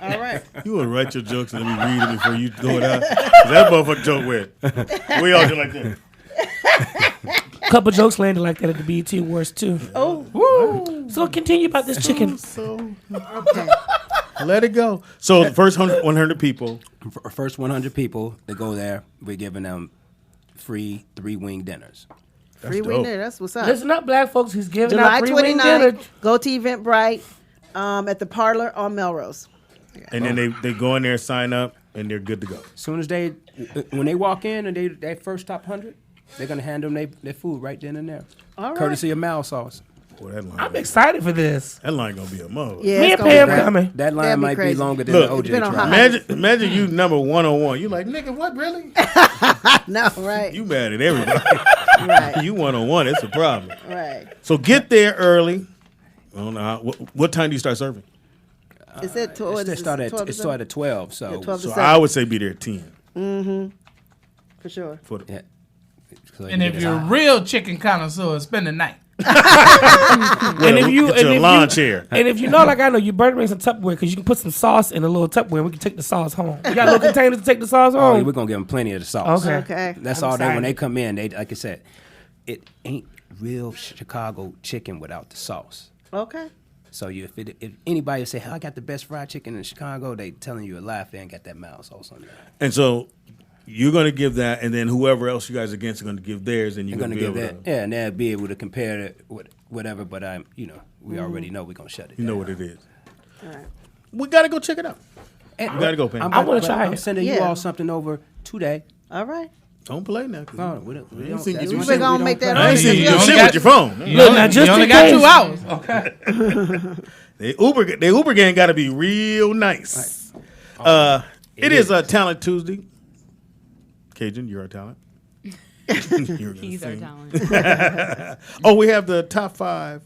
All right. You want to write your jokes and let me read it before you throw it out? 'Cause that motherfucker joke weird. We all do like that. A couple jokes landed like that at the BET Awards, too. Oh, Woo! So continue about this chicken. okay. Let it go. So the first 100 people. First 100 people that go there, we're giving them free 3-wing dinners. Free dope. wing dinner. That's what's up. Listen up, black folks. He's giving July out free wing dinner. 29th, go to Eventbrite at the parlor on Melrose. And then they go in there, sign up. And they're good to go. As soon as when they walk in and they first top 100, they're gonna hand them their food right then and there. All right. Courtesy of Mal Sauce. Boy, that line I'm excited for this. That line gonna be a mother. Yeah, Me it's and gonna Pam be coming. That line That'd be might be crazy. longer than Look, the OJ depending on trial. how- Imagine you number 101. You like, nigga, what really? No, right. You mad at everybody. Right. You 101. It's a problem. Right. So get there early. I don't know how, what time do you start serving? Is it It started at 12. So, Yeah, 12 to So 7. I would say be there at 10. For sure. For the, yeah. So And you if get you're a real chicken connoisseur, spend the night. And if you get your lawn chair. and if you know, like I know, you better bring some Tupperware because you can put some sauce in a little Tupperware. and We can take the sauce home. You got little containers to take the sauce Oh, home. we're gonna give them plenty of the sauce. Okay. Okay. That's I'm all they when excited. they come in. They like I said, it ain't real Chicago chicken without the sauce. Okay. So if anybody say, "I got the best fried chicken in Chicago," they telling you a lie if they ain't got that Mal Sauce on there. and so you're going to give that, and then whoever else you guys against are going to give theirs, and you're They're going gonna to be give able that, to. yeah, and they'll be able to compare it with whatever. But we already know we're gonna shut it. You know down. what it is. All right. We got to go check it out. And You got to go, Pam. I wanna try I'm it. sending you Yeah. all something over today. All right. Don't play now. 'Cause No, we don't. see That's you. one We're thing gonna we make don't that play. I ain't seen you do only shit got- with your phone. Look, now just you only in got case. 2 hours. The Uber gang got to be real nice. It is a Talent Tuesday. Cajun, you're our talent. He's our talent. Oh, we have the top 5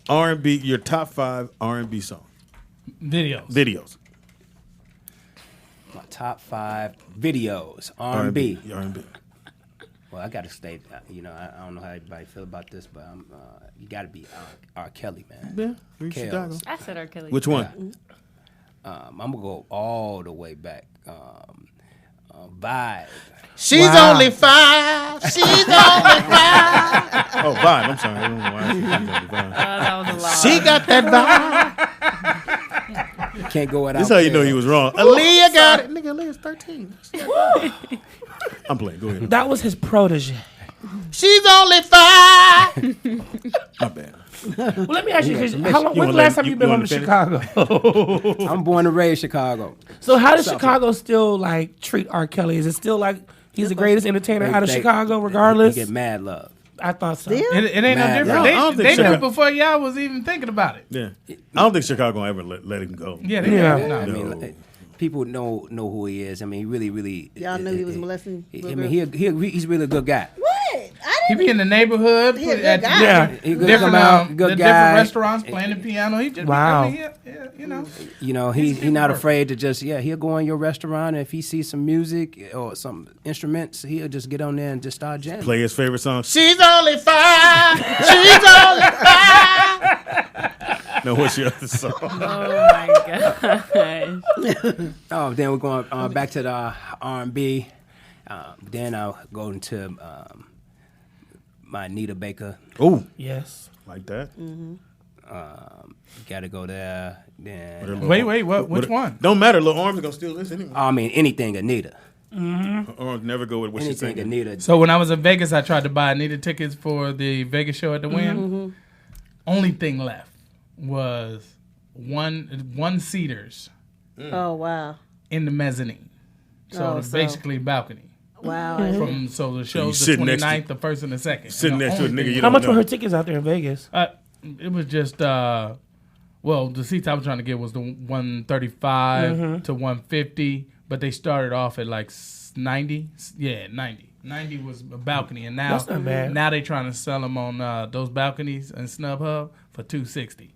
R&B. Your top 5 R&B song videos. My top 5 videos R&B. R&B. Well, I got to stay. I don't know how everybody feel about this, but you got to be R. Kelly, man. Yeah, we Kels. Chicago. I said R. Kelly. Which one? I'm gonna go all the way back. Vibe. She's only 5. She's only 5. Oh, Vibe. I'm sorry. I don't know why. Vibe. That was a lot. She got that vibe. Can't go without. This is how you know he was wrong. Aaliyah got it. Nigga, Aaliyah's 13. I'm playing. Go ahead. That was his protege. She's only 5. My bad. Well, let me ask you, 'cause You how long? wanna When's the let- last time you you've been wanna home to finish? Chicago? I'm born and raised Chicago. So how does Suffolk. Chicago still like treat R. Kelly? Is it still like he's the greatest entertainer out of They- Chicago, regardless? He get mad love. I thought so. Still? It ain't no Mad different. love. I don't They think knew so. before y'all was even thinking about it. Yeah. I don't think Chicago will ever let him go. Yeah, Yeah. no. I mean, No. like, people know who he is. I mean, he really. Y'all knew he was molesting I little mean, he's really a good guy. What? I He didn't. be in the neighborhood, He a put good at guy. Yeah. He good different, come out, good the guy. different restaurants playing the piano. He just Wow. be, I mean, you know. You know, he's not afraid to just he'll go in your restaurant and if he sees some music or some instruments, he'll just get on there and just start jamming. Play his favorite song. She's only 5. She's only 5. No, what's your other song? Oh my gosh. Oh, then we're going back to the R&B. Then I'll go into my Anita Baker. Oh, Yes. like that. Got to go there. Then Wait, which one? Don't matter. Little Arms are gonna steal this anyway. I mean anything Anita. Arms never go with what she's Anything saying. Anita. So when I was in Vegas, I tried to buy Anita tickets for the Vegas show at the Wynn. Mm-hmm. Only thing left was one seaters Oh wow. in the mezzanine. So Oh, it's so- basically balcony. Wow. So the show's the sitting next to- 29th, the first and the second. Sitting And the next to a only nigga thing- you How don't much know. were her tickets out there in Vegas? It was just well, the seats I was trying to get was the 135 to 150, but they started off at like 90. Yeah, 90. 90 was a balcony, and now That's not bad. Now they trying to sell them on those balconies and SnubHub for $260.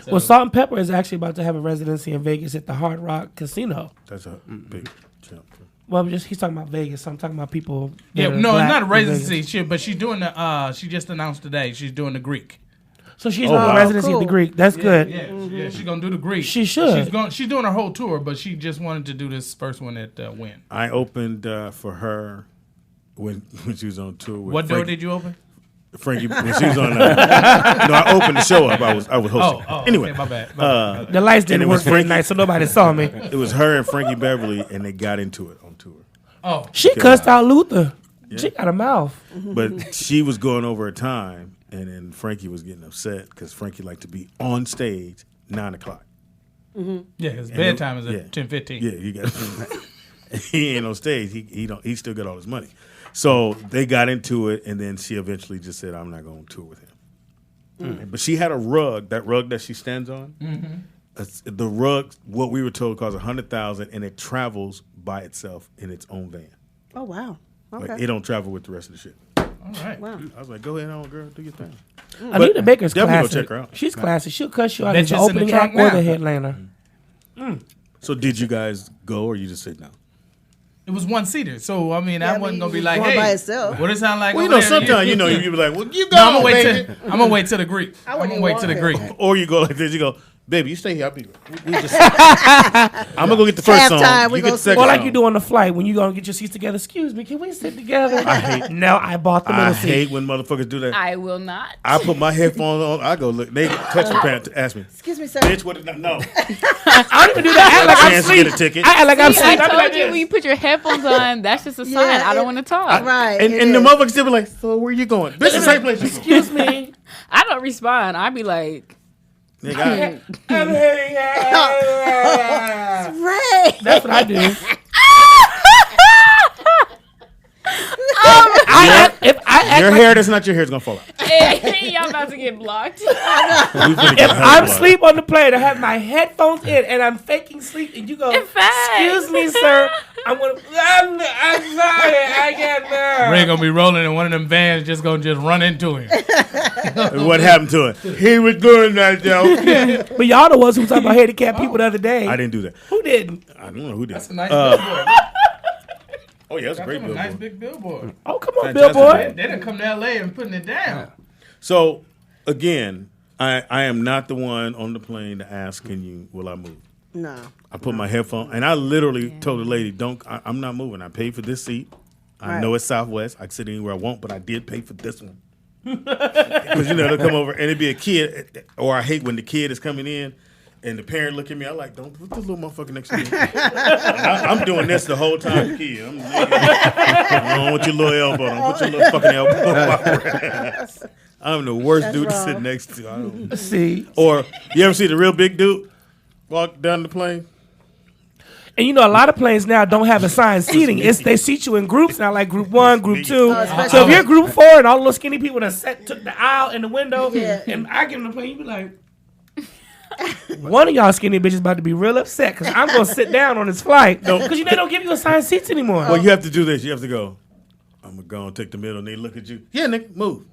Well, Salt and Pepper is actually about to have a residency in Vegas at the Hard Rock Casino. That's a big jump. Well, he's talking about Vegas. So I'm talking about people. that Yeah, are no, it's black not a in residency Vegas. shit, but she's doing the. She just announced today she's doing the Greek. So she's Oh, on wow. residency at the Cool. Greek. That's good. Yeah, yeah, she's gonna do the Greek. She should. She's doing her whole tour, but she just wanted to do this first one at Wynn. I opened for her when she was on tour. With What door Frankie, did you open? Frankie, when she was on. No, I opened the show up. I was hosting. Anyway, okay, my bad. The lights And didn't it work was that Frankie- night, so nobody saw me. it was her and Frankie Beverly, and they got into it on tour. Oh, She cussed out Luther. She got a mouth. But she was going over her time, and then Frankie was getting upset because Frankie liked to be on stage 9 o'clock. Yeah, his And bedtime is yeah. at 10:15. Yeah, you got. He ain't on stage. He still got all his money. So they got into it, and then she eventually just said, "I'm not going to tour with him." But she had a rug. That rug that she stands on. The rug, what we were told, costs $100,000, and it travels by itself in its own van. Oh wow. Okay. Like, it don't travel with the rest of the shit. All right. Wow. I was like, "Go ahead on, girl, do your thing." Anita Baker's definitely classic. go check her out. She's classic. She'll cuss you out Bet as the you it's in the opening trunk act or now. the headliner. So did you guys go, or you just sit down? It was one seater, so I mean, I wasn't gonna be like, going "Hey, by itself. what it sound like?" Well, you over know, there? sometimes you be like, "Well, you go, No, I'm gonna baby." wait till the Greek. I I'm wouldn't gonna wait even till the want Greek. Or you go like this. You go, "Baby, you stay here. I'll be. We just. I'm gonna go get the first Halftime, song. we You get gonna the second Well, like song." you do on the flight when you gonna get your seats together. Excuse me, can we sit together? I hate- No, I bought the middle I seat. hate when motherfuckers do that. I will not. I put my headphones on. I go look. They touch the pants. Ask me, Excuse me, sir. bitch. What? No. I don't even do that. I act like I'm Chance to asleep. get a ticket. I act like I'm See, I asleep. I be told like you when this. you put your headphones on, that's just a sign. Yeah, I don't it- want to talk. Right. And it the is. motherfuckers still be like, "So where you going?" This is the same place you go. Excuse me. I don't respond. I be like, Nigga, I'm heading out. Right. That's what I do. your hair that's not your hair is gonna fall out. hey, y'all about to get blocked. We finna get If hella I'm blood. asleep on the plane, I have my headphones in and I'm faking sleep, and you go, In fact. "Excuse me, sir, I'm sorry, I can't bear." Ray gonna be rolling, and one of them vans just run into him. What happened to it? He was doing that, though. But y'all the ones who talking about handicapped people the other day. I didn't do that. Who didn't? I don't know who did. That's a nice billboard. Oh yeah, that's a That's great a billboard. nice big billboard. Oh, come on, Fantastic. Billboard. They didn't come to LA and putting it down. So again, I am not the one on the plane to ask, will I move? No. I put my headphone, and I literally told the lady, I'm not moving. I paid for this seat. I know it's Southwest. I can sit anywhere I want, but I did pay for this one. Because, they'll come over, and it'd be a kid, or I hate when the kid is coming in, and the parent look at me, I like, don't put this little motherfucker next to me. I'm doing this the whole time, the kid. I'm on with your little elbow. Don't put your little fucking elbow on my breast. I'm the worst dude to sit next to. I don't. See, Or, you ever see the real big dude walk down the plane? and a lot of planes now don't have assigned seating. They seat you in groups now, like group 1, group 2. especially- So if you're group 4 and all the little skinny people that took the aisle and the window, Yeah. and I get in the plane, you be like, one of y'all skinny bitches about to be real upset because I'm gonna sit down on this flight because they don't give you assigned seats anymore. Well, you have to do this. You have to go, I'm going to go and take the middle, and they look at you. Yeah, nigga, move.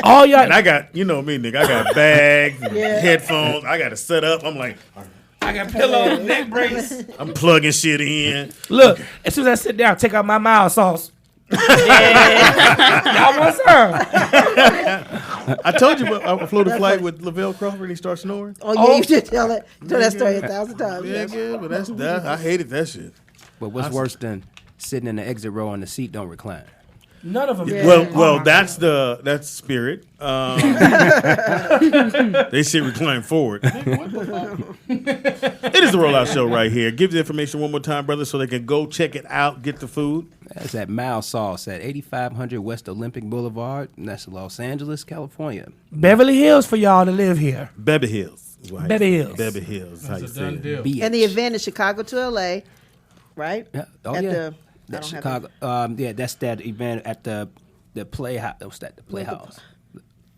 All y'all, And I got, you know me, nigga, I got bags and headphones. I got to set up. I'm like, I got pillows, neck brace. I'm plugging shit in. Look, as soon as I sit down, take out my mild sauce. Y'all want some? I told you, I flew the flight with Lavelle Crawford, and he starts snoring. Oh, yeah, you should tell that story 1,000 times. Yeah, good, but that's I hated that shit. But what's worse than sitting in the exit row and the seat don't recline? None of them. Yeah. Well, that's Spirit. They sit recline forward. It is the Rollout Show right here. Give the information one more time, brother, so they can go check it out, get the food. That's at Mild Sauce at 8500 West Olympic Boulevard, and that's Los Angeles, California. Beverly Hills for y'all to live here. Beverly Hills. Right. Beverly Hills. Beverly Hills. How you That's a say done it. deal. BH. And the event is Chicago to LA, right? Yeah. Oh, At yeah. the- I That's don't have Chicago. Yeah, that's that event at the Playhouse. What's that? The Playhouse.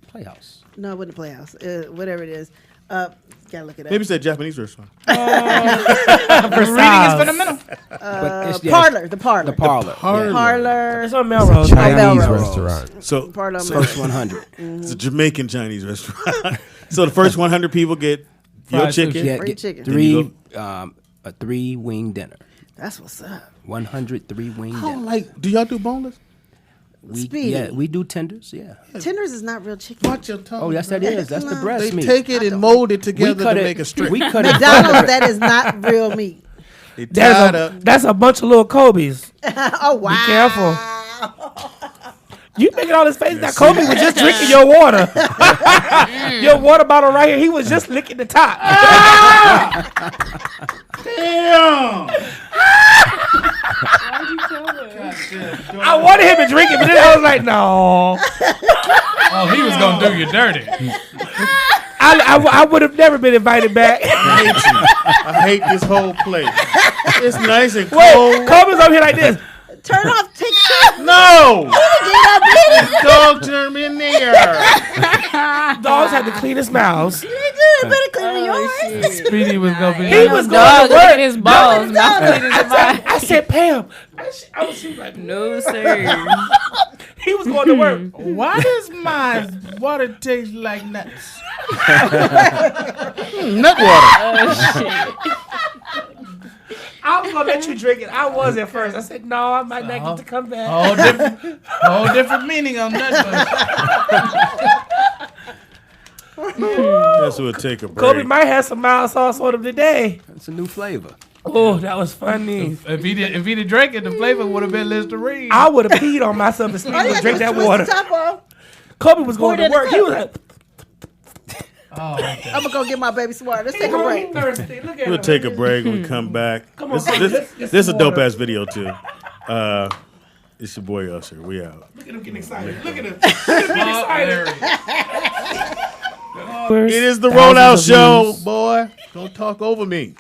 Playhouse. No, it wasn't the Playhouse. Whatever it is. Gotta look it up. Maybe it's that Japanese restaurant. Reading is fundamental. But it's, Parlor. The Parlor. The Parlor. Parlor. Parlor. It's on Melrose. Chinese Melrose. restaurant. So Parlor. First 100. it's a Jamaican Chinese restaurant. So the first 100 people get your Fried chicken. sushi. Yeah, Free get chicken. three, a 3-wing dinner. That's what's up. 100 3-wing I don't dinner. like. Do y'all do boneless? Speedy. Yeah, we do tenders. Yeah. Tenders is not real chicken. Watch your tongue. Oh, yes, that is. That's the breast They meat. take it and mold it we together cut to it. make a strip. We cut it. McDonald's, that is not real meat. They tie it up. That's a bunch of little Kobe's. Oh, wow. Be careful. You making all this face. Yeah, Now see? Kobe was just drinking your water. Your water bottle right here. He was just licking the top. Damn. I wanted him to drink it, but then I was like, no. Oh, he was gonna do you dirty. I I would have never been invited back. I hate you. I hate this whole place. It's nice and Wait, cold. Coleman's over here like this. Turn off. Take it. No. Get up, bitch. Dog turned me in there. Dogs had the cleanest mouths. You better clean yours. Speedy was gonna be. He was Dog, going to look work. at his balls. Not clean as mine. I said, Pam. She was like, No, sir. he was going to work. Why does my water taste like nuts? Nut water. Oh shit. I was gonna let you drink it. I was at first. I said, no, I might not get to come back. Whole different meaning on nut butter. Guess we'll take a break. Kobe might have some mild sauce on him today. It's a new flavor. Oh, that was funny. If he'd drank it, the flavor would have been Listerine. I would have peed on myself and Speedy would drink that water. Kobe was going to work. He was like, Oh, okay. I'm gonna go get my baby some water. Let's take a break. thirsty. Look at We'll him. take a break when we come back. Come on, This is a dope ass video too. It's your boy Usher. We out. Look at him getting excited. Look at him. Look at him getting excited. It is the Rollout Show, boy. Don't talk over me.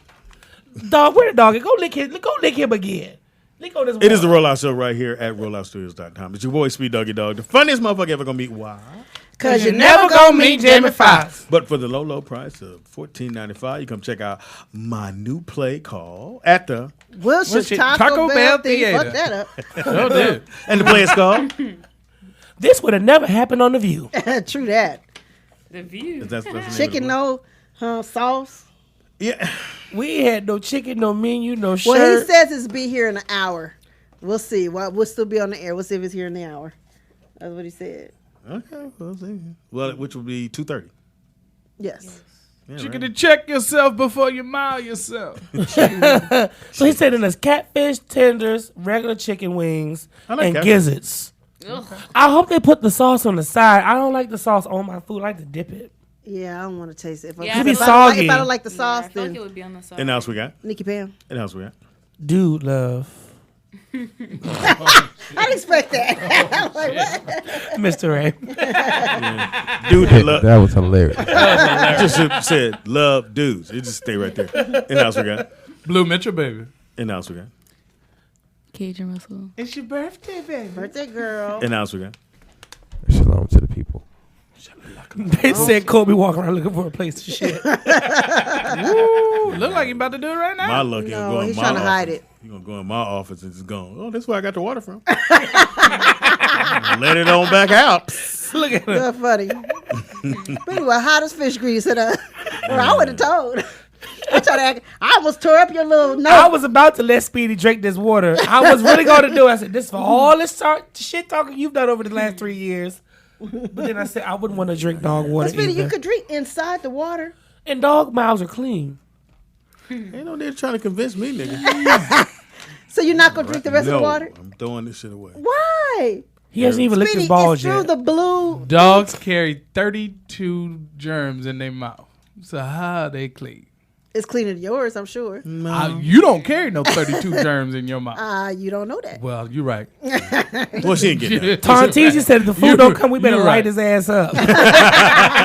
Dog, where the dog is? Go lick him again. Lick on this It is the water. Rollout Show right here at rolloutstudios.com. It's your boy Speed Doggy Dog, the funniest motherfucker ever gonna meet. Why? Cause You're never gonna meet Jamie Foxx. But for the low price of $14.95, you come check out my new play called At the Wilshire Taco Bell Theater. Fuck that up. Oh, dude. And the play is called This would have never happened on The View. True that. The View. that's the name of Chicken the no sauce. Yeah. We had no chicken, no menu, no shirt. Well, he says it's be here in an hour. We'll see. We'll still be on the air. We'll see if it's here in the hour. That's what he said. Okay, we'll see. Well, which will be 2:30. Yes. Yeah, You right. gotta check yourself before you mile yourself. So he said in his catfish tenders, regular chicken wings, I like and catfish. gizzards. I hope they put the sauce on the side. I don't like the sauce on my food. I like to dip it. Yeah, I don't want to taste it. If, Yeah, It be if I don't like- soggy. if I don't like the Yeah, sauce, I feel like then it would be on the side. And else we got. Nikki Pam. And else we got. Dude, love. I didn't expect that. I'm like, what? Mr. Ray. Dude that love. That was hilarious. Just said love dudes. It just stay right there. And else we got. Blue Mitchell, baby. And else we got. Cajun Russell. It's your birthday, baby. Birthday girl. And else we got. Shalom to the people. They said Kobe walking around looking for a place to shit. Ooh, look like you about to do it right now. My lucky No, gonna go in he's my trying to office. hide it. He gonna go in my office and just go, oh, that's where I got the water from. Let it on back out. Look at him. That's funny. But anyway, hottest fish grease. Well, I would have told. I tried to act. I almost tore up your little note. I was about to let Speedy drink this water. I was really going to do it. I said, this for all this shit talking you've done over the last 3 years. But then I said, I wouldn't want to drink dog water Speedy, either. you could drink inside the water. And dog mouths are clean. Ain't no need trying to convince me, nigga. So you're not gonna drink the rest of the water? I'm throwing this shit away. Why? He hasn't even licked Speedy, his balls it's through yet. the blue. Dogs carry 32 germs in their mouth. So how are they clean? It's cleaner than yours, I'm sure. You don't carry no 32 germs in your mouth. You don't know that. Well, you're right. Well, she ain't getting that. Tarntese said if the food don't come, we better you're light right. his ass up.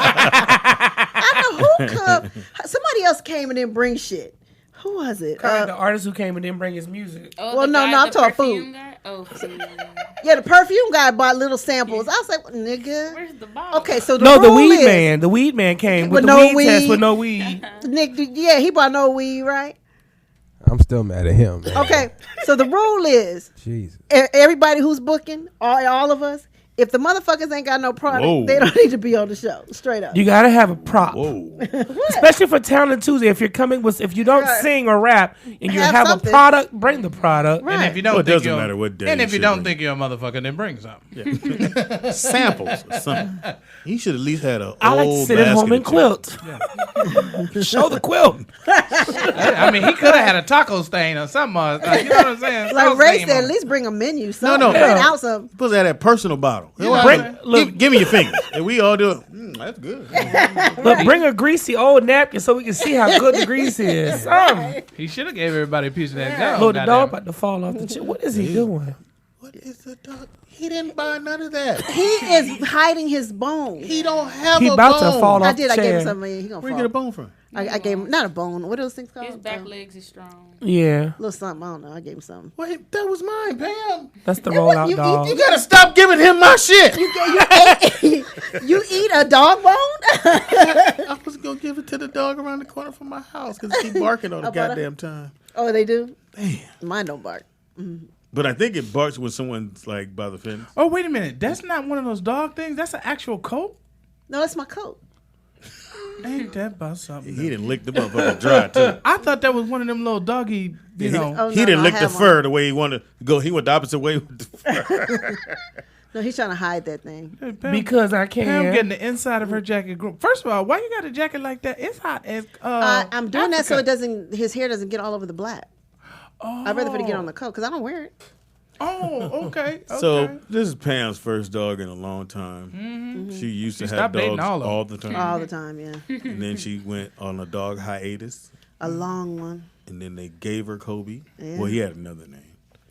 I know who come. Somebody else came and didn't bring shit. Who was it? The artist who came and didn't bring his music. Oh, Well, the no, guy- no, I'm the talking perfume food. guy? Oh, food. Yeah, the perfume guy bought little samples. I was like, nigga. Where's the bottle? Okay, so the No, the rule weed is, man. The weed man came with With the no weed test weed. with no weed. Nick, yeah, he bought no weed, right? I'm still mad at him, man. Okay, so the rule is Jesus. everybody who's booking, all of us, if the motherfuckers ain't got no product, Whoa. they don't need to be on the show. Straight up. You gotta have a prop. Whoa. Especially for Talent Tuesday. If you're coming with, if you don't Right. sing or rap and you Have have something. a product, bring the product. Right. And if you don't Well, it think doesn't you're- matter what day And you if you should don't bring think you're a motherfucker, then bring something. Samples or something. He should at least had a I like to old sit at home basket and of chips. quilt. Show the quilt. I mean, he could have had a taco stain or something. You know what I'm saying? Like Sauce Ray stain said, on at it. least bring a menu. No, Something. no. Print out something. Supposed to have that personal bottle. Give me your fingers. And we all do it. That's good. But bring a greasy old napkin so we can see how good the grease is. Something. He should have gave everybody a piece of that gum. Oh, the goddamn. dog about to fall off the chair. What is he doing? What is the dog? He didn't buy none of that. He is hiding his bone. He don't have He a about bone. to fall I off did. the I gave him chair. something. He gonna Where you fall. get a bone from? I gave him not a bone. What are those things called? His back legs is strong. Yeah, little something. I don't know. I gave him something. Wait, that was mine, Pam. that's the rollout you- dog. You gotta stop giving him my shit. You eat a dog bone? I was gonna give it to the dog around the corner from my house because he keep barking all the goddamn time. Oh, they do. Damn. Mine don't bark. But I think it barks when someone's like by the fence. Oh, wait a minute. That's not one of those dog things. That's an actual coat. No, it's my coat. Ain't that about something? He didn't lick the motherfucker dry too. I thought that was one of them little doggy, you know. Oh, He no, didn't I lick the have fur one. the way he wanted to go. He went the opposite way with the fur. No, he's trying to hide that thing. Hey, Pam, Because I Pam can. getting the inside of her jacket. First of all, why you got a jacket like that? It's hot as I'm doing that so Africa. it doesn't. His hair doesn't get all over the black. I'd rather for it to get on the coat because I don't wear it. Oh, okay. So this is Pam's first dog in a long time. She used to She have stopped dating dogs all of them. all the time. All the time, yeah. And then she went on a dog hiatus. A long one. And then they gave her Kobe. Yeah. Well, he had another name.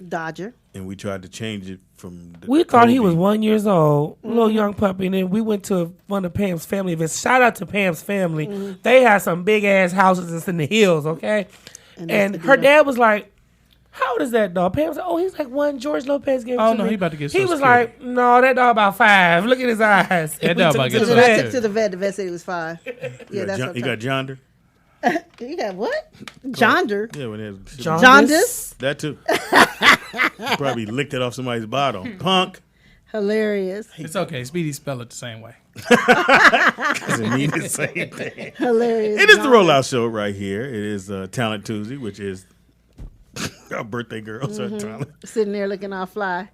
Dodger. And we tried to change it from the We thought he Kobe. was 1 year old, little young puppy, and then we went to one of Pam's family events. Shout out to Pam's family. They had some big ass houses that's in the hills, okay? And her dad was like, "How old is that dog?" Pam said, "Oh, he's like one. George Lopez gave it Oh, to no, me." he about to get He so was scared. like, "No, that dog about 5. Look at his eyes." That We dog took about him to to get the I vet. took to the vet. The vet said he was 5. Yeah, that's what You got Jonder? You got what? Jonder. Yeah, when it has Jaundice. that too. Probably licked it off somebody's bottom. Punk. Hilarious. It's okay. Speedy spell it the same way. Doesn't mean the same thing. Hilarious. It is the Rollout Show right here. It is Talent Tuesday, which is our birthday girls are talent. Sitting there looking all fly.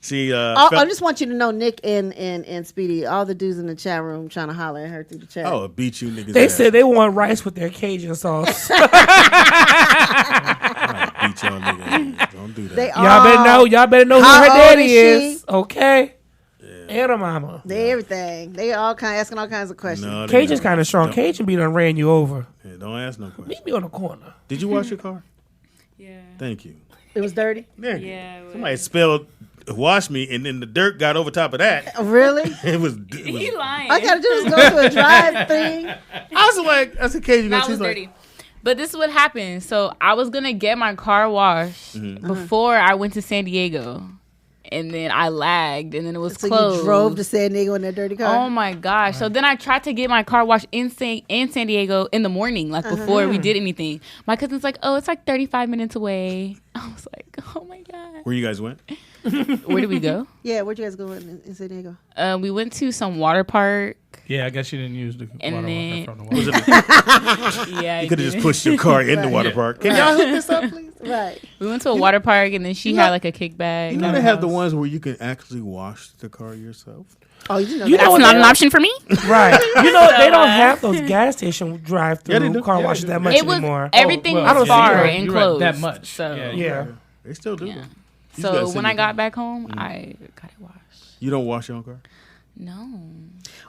She. I just want you to know, Nick and Speedy, all the dudes in the chat room trying to holler at her through the chat. Oh, beat you niggas. They ass. said they want rice with their Cajun sauce. Beat y'all niggas. Don't do that. They Y'all better know who How her old daddy is is. she? Okay. And her mama. They everything. They all asking all kinds of questions. No, they Cajun's don't. kind of strong. Don't- Cajun be done ran you over. Yeah, don't ask no questions. Meet me on the corner. Did you wash your car? Yeah. Thank you. It was dirty. There you Yeah. go. Somebody spelled "wash me" and then the dirt got over top of that. Really? It was. He lying. All I gotta do is go to a drive thing. I was like, I said, Cajun. That She's was like, dirty. But this is what happened. So I was gonna get my car washed before I went to San Diego, and then I lagged, and then it was So closed. you drove to San Diego in that dirty car? Oh my gosh! So then I tried to get my car washed in San Diego in the morning, like before we did anything. My cousin's like, "Oh, it's like 35 minutes away." I was like, "Oh my god!" Where you guys went? Where did we go? Yeah, where'd you guys go in San Diego? We went to some water park. Yeah, I guess you didn't use the And water then- from the water. Yeah, You could have just pushed your car in the water park. can y'all hook this up, please? Right. We went to a water park, and then she had like a kickback. You know they have the ones where you can actually wash the car yourself. Oh, you didn't know You that. know That's what not they- an option for me. Right. You know, they don't have those gas station drive-through Yeah, they do. car Yeah, washes they do. that much It was anymore. everything well, I don't was see far it. and You're right, closed. that much. So Yeah. They still do. yeah. You just So gotta when send I it- got back home, I got it washed. You don't wash your own car? No,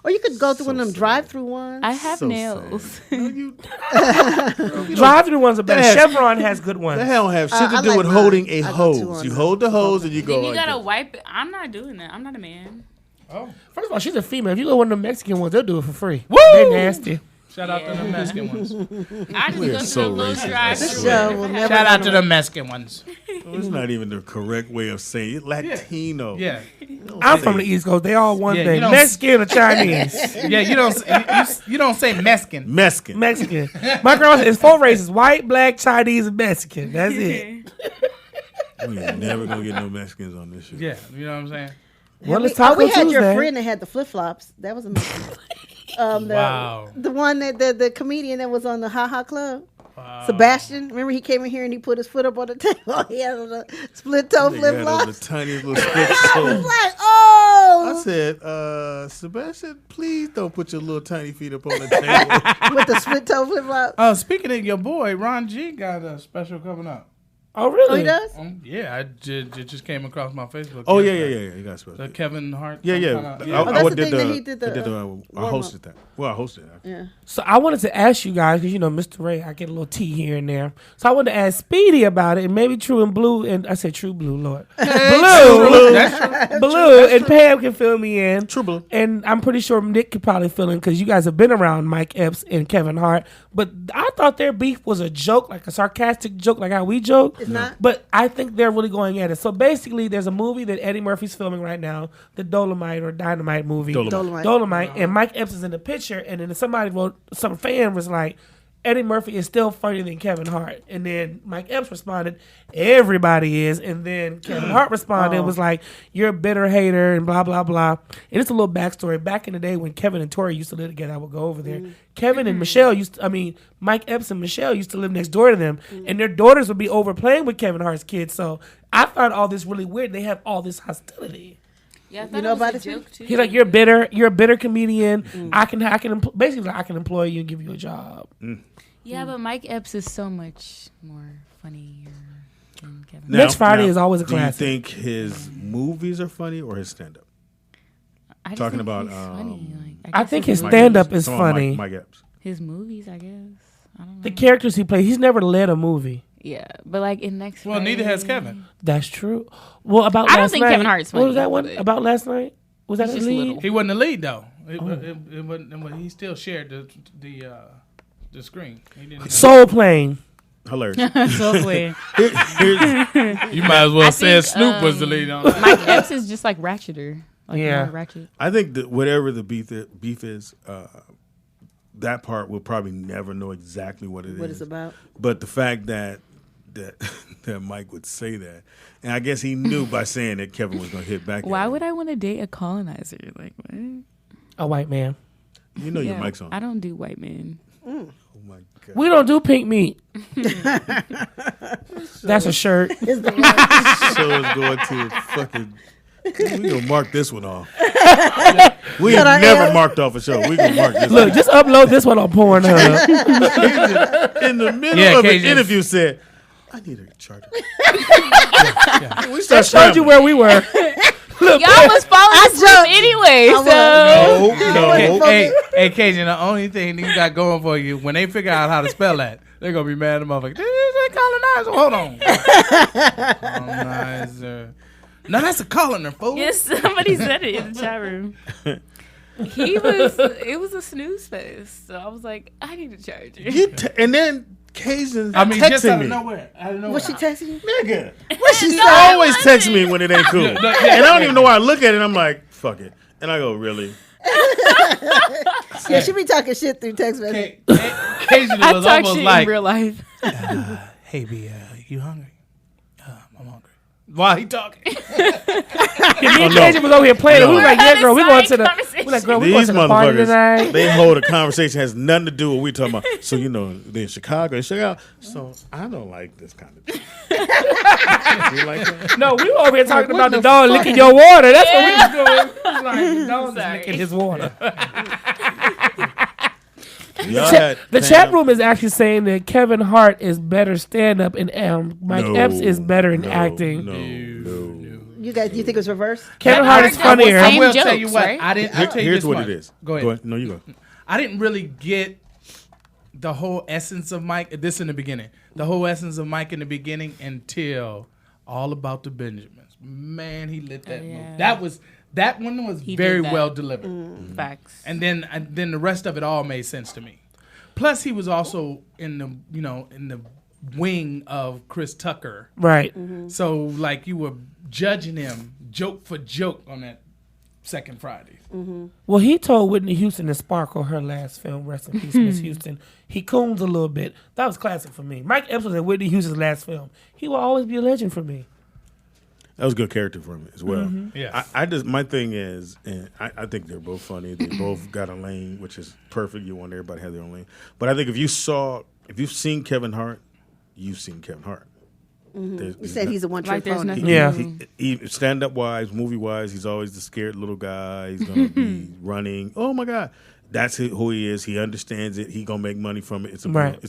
Or you could go through So one of them sad. drive-through ones. I have So nails. sad. No, you, Drive-through ones are better. That has- Chevron has good ones. that don't have shit to I do like with mine. holding a I go to hose. one You of hold the hose and you go Then you like gotta this. wipe it. I'm not doing that. I'm not a man. First of all, she's a female. If you go to one of the Mexican ones, they'll do it for free. Woo! They nasty. Shout out to the Mexican ones. I just We go are to so the little racist. drive This show will never Shout out to the Mexican ones. It's not even the correct way of saying it. Latino. Yeah, I'm from the East Coast. They all one Yeah, you thing. don't- Mexican or Chinese. yeah. You don't say Mexican. Mexican. Mexican. My grandma said it's 4 races: white, black, Chinese, and Mexican. That's it. We ain't never gonna get no Mexicans on this shit. Yeah, you know what I'm saying. Well, it's Oh, Taco we had your Tuesday. friend that had the flip-flops. That was amazing. Wow. The one that the comedian that was on the Ha Ha Club. Sebastian, remember he came in here and he put his foot up on the table. He had on the split toe Nigga flip had on the flops. tiniest little split I toe. was like, oh, I said, Sebastian, please don't put your little tiny feet up on the table. with the split toe flip flop. Speaking of your boy, Ron G got a special coming up. Oh, really? Oh, he does? Yeah, it just came across my Facebook. Oh yesterday. yeah. You got spelled. The Kevin Hart. Yeah. Oh, that's the thing that he did I warm-up. hosted that. Well, I hosted it. Yeah. So I wanted to ask you guys, because, Mr. Ray, I get a little tea here and there. So I wanted to ask Speedy about it, and maybe True and Blue, and I said True Blue, Lord. Blue. That's true. Blue and Pam can fill me in. True Blue. And I'm pretty sure Nick could probably fill in, because you guys have been around Mike Epps and Kevin Hart. But I thought their beef was a joke, like a sarcastic joke, like how we joke. It's not? But I think they're really going at it. So basically, there's a movie that Eddie Murphy's filming right now, the Dolomite or Dynamite movie. Dolomite. And Mike Epps is in the picture, and then somebody wrote, some fan was like, Eddie Murphy is still funnier than Kevin Hart. And then Mike Epps responded, everybody is. And then Kevin Hart responded, was like, you're a bitter hater and blah, blah, blah. And it's a little backstory. Back in the day when Kevin and Tori used to live together, I would go over there. Kevin and Michelle Mike Epps and Michelle used to live next door to them. And their daughters would be over playing with Kevin Hart's kids. So I found all this really weird. They have all this hostility. Yeah, You know about it? joke too. He's like, you're a bitter comedian. I can basically I can employ you and give you a job. Yeah, but Mike Epps is so much more funnier than Kevin. Next Friday is always a classic. Do you think his movies are funny or his stand-up? I just Talking think about, he's funny. Like, I think his Mike stand-up Epps. is Come on, funny. Mike Epps. his movies, I guess. I don't know. The characters he plays, he's never led a movie. Yeah, but like in next. Well, neither has Kevin. That's true. Well, about I don't last think night, Kevin Hart's What was funny, that one but- about last night? Was that He's a just lead? little. He wasn't the lead though. It wasn't. He still shared the screen. He didn't. Soul Plane. Hilarious. So weird. You might as well say Snoop was the lead on it. Mike Epps is just like ratcheter. Like Yeah. more ratchet. I think that whatever the beef is, that part we'll probably never know exactly what it is. What it's about. But the fact that Mike would say that, and I guess he knew by saying that Kevin was going to hit back. Why would I want to date a colonizer? Like what? A white man. You know your mic's on. I don't do white men. Oh my god. We don't do pink meat. That's a shirt. So it's going to fucking. We gonna mark this one off. We Cut our never L's. marked off a show. We gonna mark this. Look, one. just upload this one on Pornhub. In the middle of an interview, said, "I need a charger." We I start showed you where we were. Look, Y'all was falling asleep anyway, so. No. Hey, Cajun, the only thing you got going for you, when they figure out how to spell that, they're going to be mad at the motherfucker. This is a colonizer. Hold on. Colonizer. No, that's a colander, fool. Yes, somebody said it in the chat room. It was a snooze fest. So I was like, I need a charger. And then Cajun I mean, just out texting of me. nowhere. Out of nowhere. Was she texting you? Nigga. What she She said? always texts me when it ain't cool. And I don't even know why I look at it. I'm like, fuck it. And I go, really? Yeah, she be talking shit through text message. Cajun I was talk almost shit like, in real life. hey, B, you hungry? I'm hungry. Why he talking? me and Cajun was over here playing. No. We was like, yeah, girl, we We're going to having the. a We like, girl, we going These to the party motherfuckers, tonight. they hold a conversation has nothing to do with what we talking about. So, you know, they're in Chicago. So, I don't like this kind of thing. You like that? No, we were over here talking about the dog licking your water. That's what we was doing. We was like, the dog is Sorry. licking his water. Y'all had The Pam- chat room is actually saying that Kevin Hart is better stand up and Mike No, Epps is better in no, acting. No. You think it was reversed? Kevin Hart is funnier. I will Same tell you jokes, what. right? I'll tell you Here's this what much. it is. Go ahead. No, you go. I didn't really get the whole essence of Mike. This in the beginning. The whole essence of Mike in the beginning until All About the Benjamins. Man, he lit that yeah. movie. That one was He very did that. well delivered. Facts. And then the rest of it all made sense to me. Plus, he was also in the wing of Chris Tucker. Right. So like you were judging him joke for joke on that second Friday. Well, he told Whitney Houston to sparkle her last film, Rest in Peace, Miss Houston. He coons a little bit. That was classic for me. Mike Epps was in Whitney Houston's last film. He will always be a legend for me. That was a good character for him as well. Yes. I just, my thing is, and I think they're both funny. They both got a lane, which is perfect. You want everybody to have their own lane. But I think if you've seen Kevin Hart, you've seen Kevin Hart. You said he's a one-trick Like there's pony. nothing. Yeah. He stand-up wise, movie-wise, he's always the scared little guy. He's going to be running. Oh, my God. that's who he is. He understands it. He gonna make money from it. It's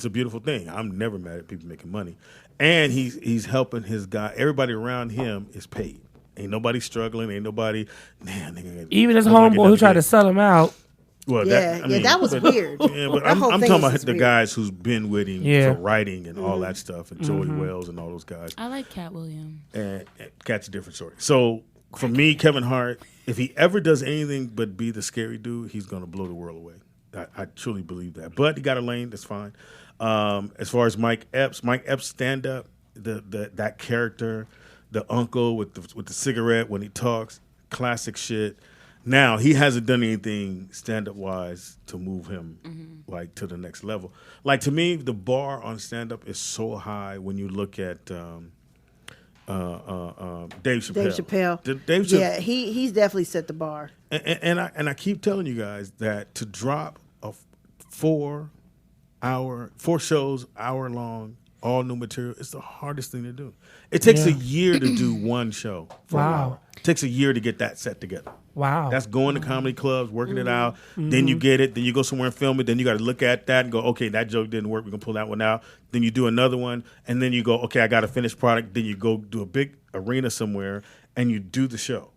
a beautiful thing. I'm never mad at people making money, and he's helping his guy. Everybody around him is paid. Ain't nobody struggling. Ain't nobody. Man, nigga, even his homeboy who tried to sell him out. Well, that was weird. Yeah, but I'm talking about the guys who's been with him for writing and all that stuff, and Joey Wells and all those guys. I like Cat Williams. And Cat's a different story. So for me, Kevin Hart, if he ever does anything but be the scary dude, he's gonna blow the world away. I truly believe that. But he got a lane. That's fine. As far as Mike Epps stand up, that character, the uncle with the cigarette when he talks, classic shit. Now he hasn't done anything stand up wise to move him like to the next level. Like to me, the bar on stand up is so high when you look at Dave Chappelle. Dave Chappelle. Yeah, he's definitely set the bar. And I keep telling you guys that to drop a 4 shows, hour long, all new material, it's the hardest thing to do. It takes a year to do one show. Wow. It takes a year to get that set together. Wow. That's going to comedy clubs, working it out. Then you get it. Then you go somewhere and film it. Then you got to look at that and go, okay, that joke didn't work. We're going to pull that one out. Then you do another one. And then you go, okay, I got a finished product. Then you go do a big arena somewhere and you do the show.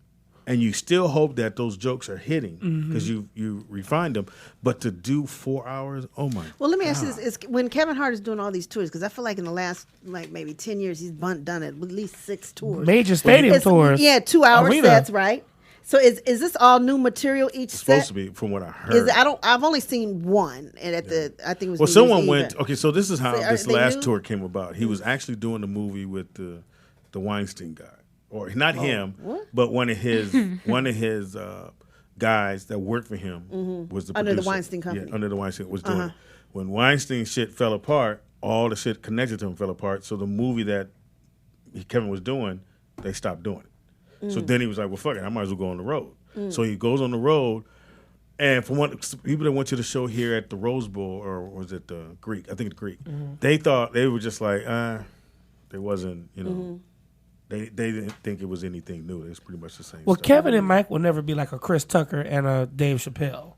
And you still hope that those jokes are hitting because you refined them. But to do 4 hours, oh my! Well, let me ask you this: when Kevin Hart is doing all these tours, because I feel like in the last maybe 10 years he's done at least 6 tours, major stadium tours. Yeah, 2-hour sets, right? So is this all new material each set? Supposed to be, from what I heard. I've only seen one, and I think it was. Well, someone went. Okay, so this is how this last new? tour came about. He was actually doing a movie with the Weinstein guy. Or not him, but one of his guys that worked for him was the under producer. the Weinstein company. Yeah, under the Weinstein was doing it. When Weinstein shit fell apart, all the shit connected to him fell apart. So the movie that Kevin was doing, they stopped doing it. So then he was like, "Well, fuck it, I might as well go on the road." So he goes on the road, and from what people that went to the show here at the Rose Bowl, or was it the Greek? I think it's Greek. They thought they were just like, there wasn't, They didn't think it was anything new. It was pretty much the same. Well, stuff. Kevin and Mike will never be like a Chris Tucker and a Dave Chappelle.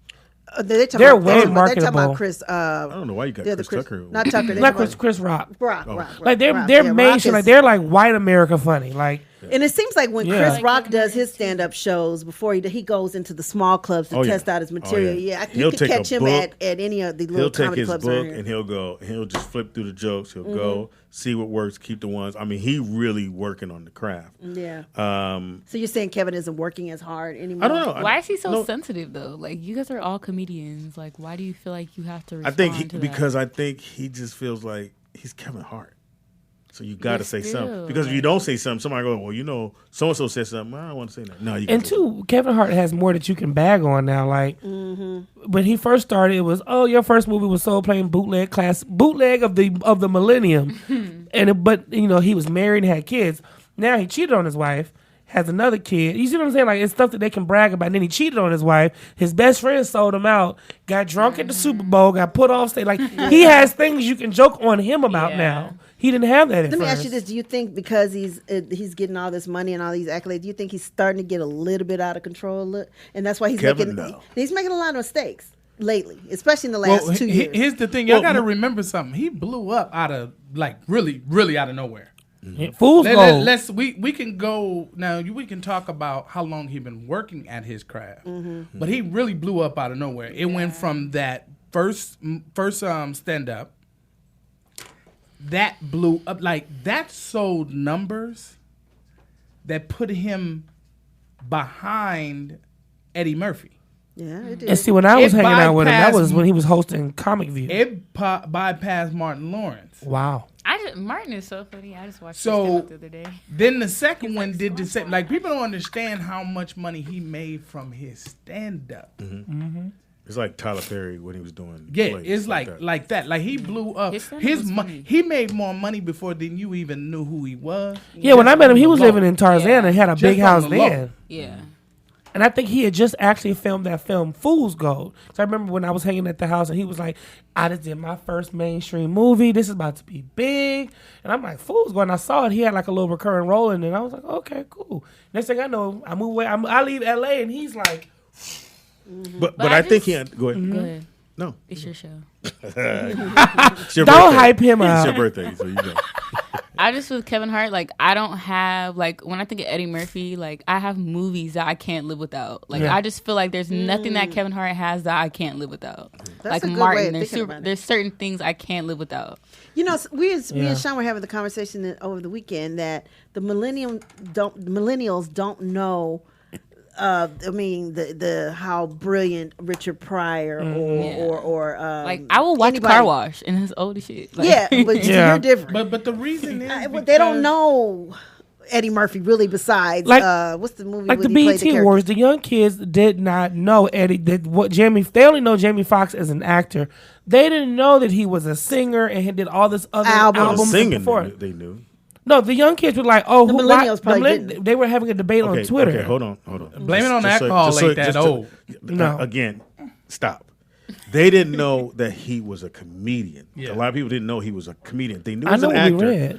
They're way marketable. They're talking about Chris. I don't know why you got Chris Tucker. Not Tucker. Like Chris Rock. Rock. Like they're mainstream. Like they're like white America funny. Like. And it seems like when Chris Rock does his stand-up shows, before he goes into the small clubs to test out his material, you could catch him at any of the little comedy clubs. He'll take his book and he'll just flip through the jokes. He'll go see what works, keep the ones. I mean, he really working on the craft. Yeah. So you're saying Kevin isn't working as hard anymore? I don't know. Why is he so sensitive though? Like you guys are all comedians. Like why do you feel like you have to respond because I think he just feels like he's Kevin Hart. So you got to say something. Because if you don't say something, somebody goes, well, so-and-so said something. I don't want to say that. No, you and two, Kevin Hart has more that you can bag on now. Like, when he first started, it was, your first movie was Soul Plane bootleg of the millennium. But he was married and had kids. Now he cheated on his wife, has another kid. You see what I'm saying? Like, it's stuff that they can brag about. And then he cheated on his wife. His best friend sold him out, got drunk at the Super Bowl, got put off stage. Like, he has things you can joke on him about now. He didn't have that at Let me first. ask you this. Do you think because he's getting all this money and all these accolades, do you think he's starting to get a little bit out of control? And that's why he's making a lot of mistakes lately, especially in the last 2 years. Here's the thing. Y'all got to remember something. He blew up out of, like, really, really out of nowhere. Fool's gold. We can go now. We can talk about how long he been working at his craft, but he really blew up out of nowhere. It went from that first stand up that blew up, like that sold numbers that put him behind Eddie Murphy. Yeah, it did. And see, when I was hanging out with him, that was when he was hosting Comic View. It bypassed Martin Lawrence. Wow. Martin is so funny. I just watched this the other day. Then the second one did the same. Like, people don't understand how much money he made from his stand-up. It's like Tyler Perry when he was doing. Yeah, it's like that. Like, he blew up. He made more money before than you even knew who he was. Yeah, when I met him, he was living in Tarzana and had a big house then. Yeah. And I think he had just actually filmed that film Fool's Gold. So I remember when I was hanging at the house and he was like, I just did my first mainstream movie. This is about to be big. And I'm like, Fool's Gold. And I saw it. He had like a little recurring role in it. And I was like, okay, cool. Next thing I know, I move away. I leave LA and he's like, But I think he had. Go ahead. Go ahead. No, It's your show. It's your Don't birthday. hype him It's up. your birthday, so you know. I just with Kevin Hart, like I don't have like when I think of Eddie Murphy, like I have movies that I can't live without. Like Yeah. I just feel like there's nothing that Kevin Hart has that I can't live without. That's like a good way Martin, of thinking about it. there's certain things I can't live without. You know, me Yeah. and Sean were having the conversation over the weekend that the millennials don't know. I mean, the how brilliant Richard Pryor or Like I will watch anybody- Car Wash and it's old as shit. Like, Yeah, but you're different. But the reason is They don't know Eddie Murphy really. Besides, Like- what's the movie? Like when the he played BET character? Wars, the young kids did not know Eddie. They only know Jamie Foxx as an actor. They didn't know that he was a singer and he did all this other albums Singing, before. they knew. No, the young kids were like, "Oh, The who?" millennials probably didn't. They were having a debate on Twitter. Okay, hold on. Blame it on alcohol ain't that old. No. Again, stop. They didn't know that he was a comedian. Yeah. A lot of people didn't know he was a comedian. They knew he I was know an what we actor.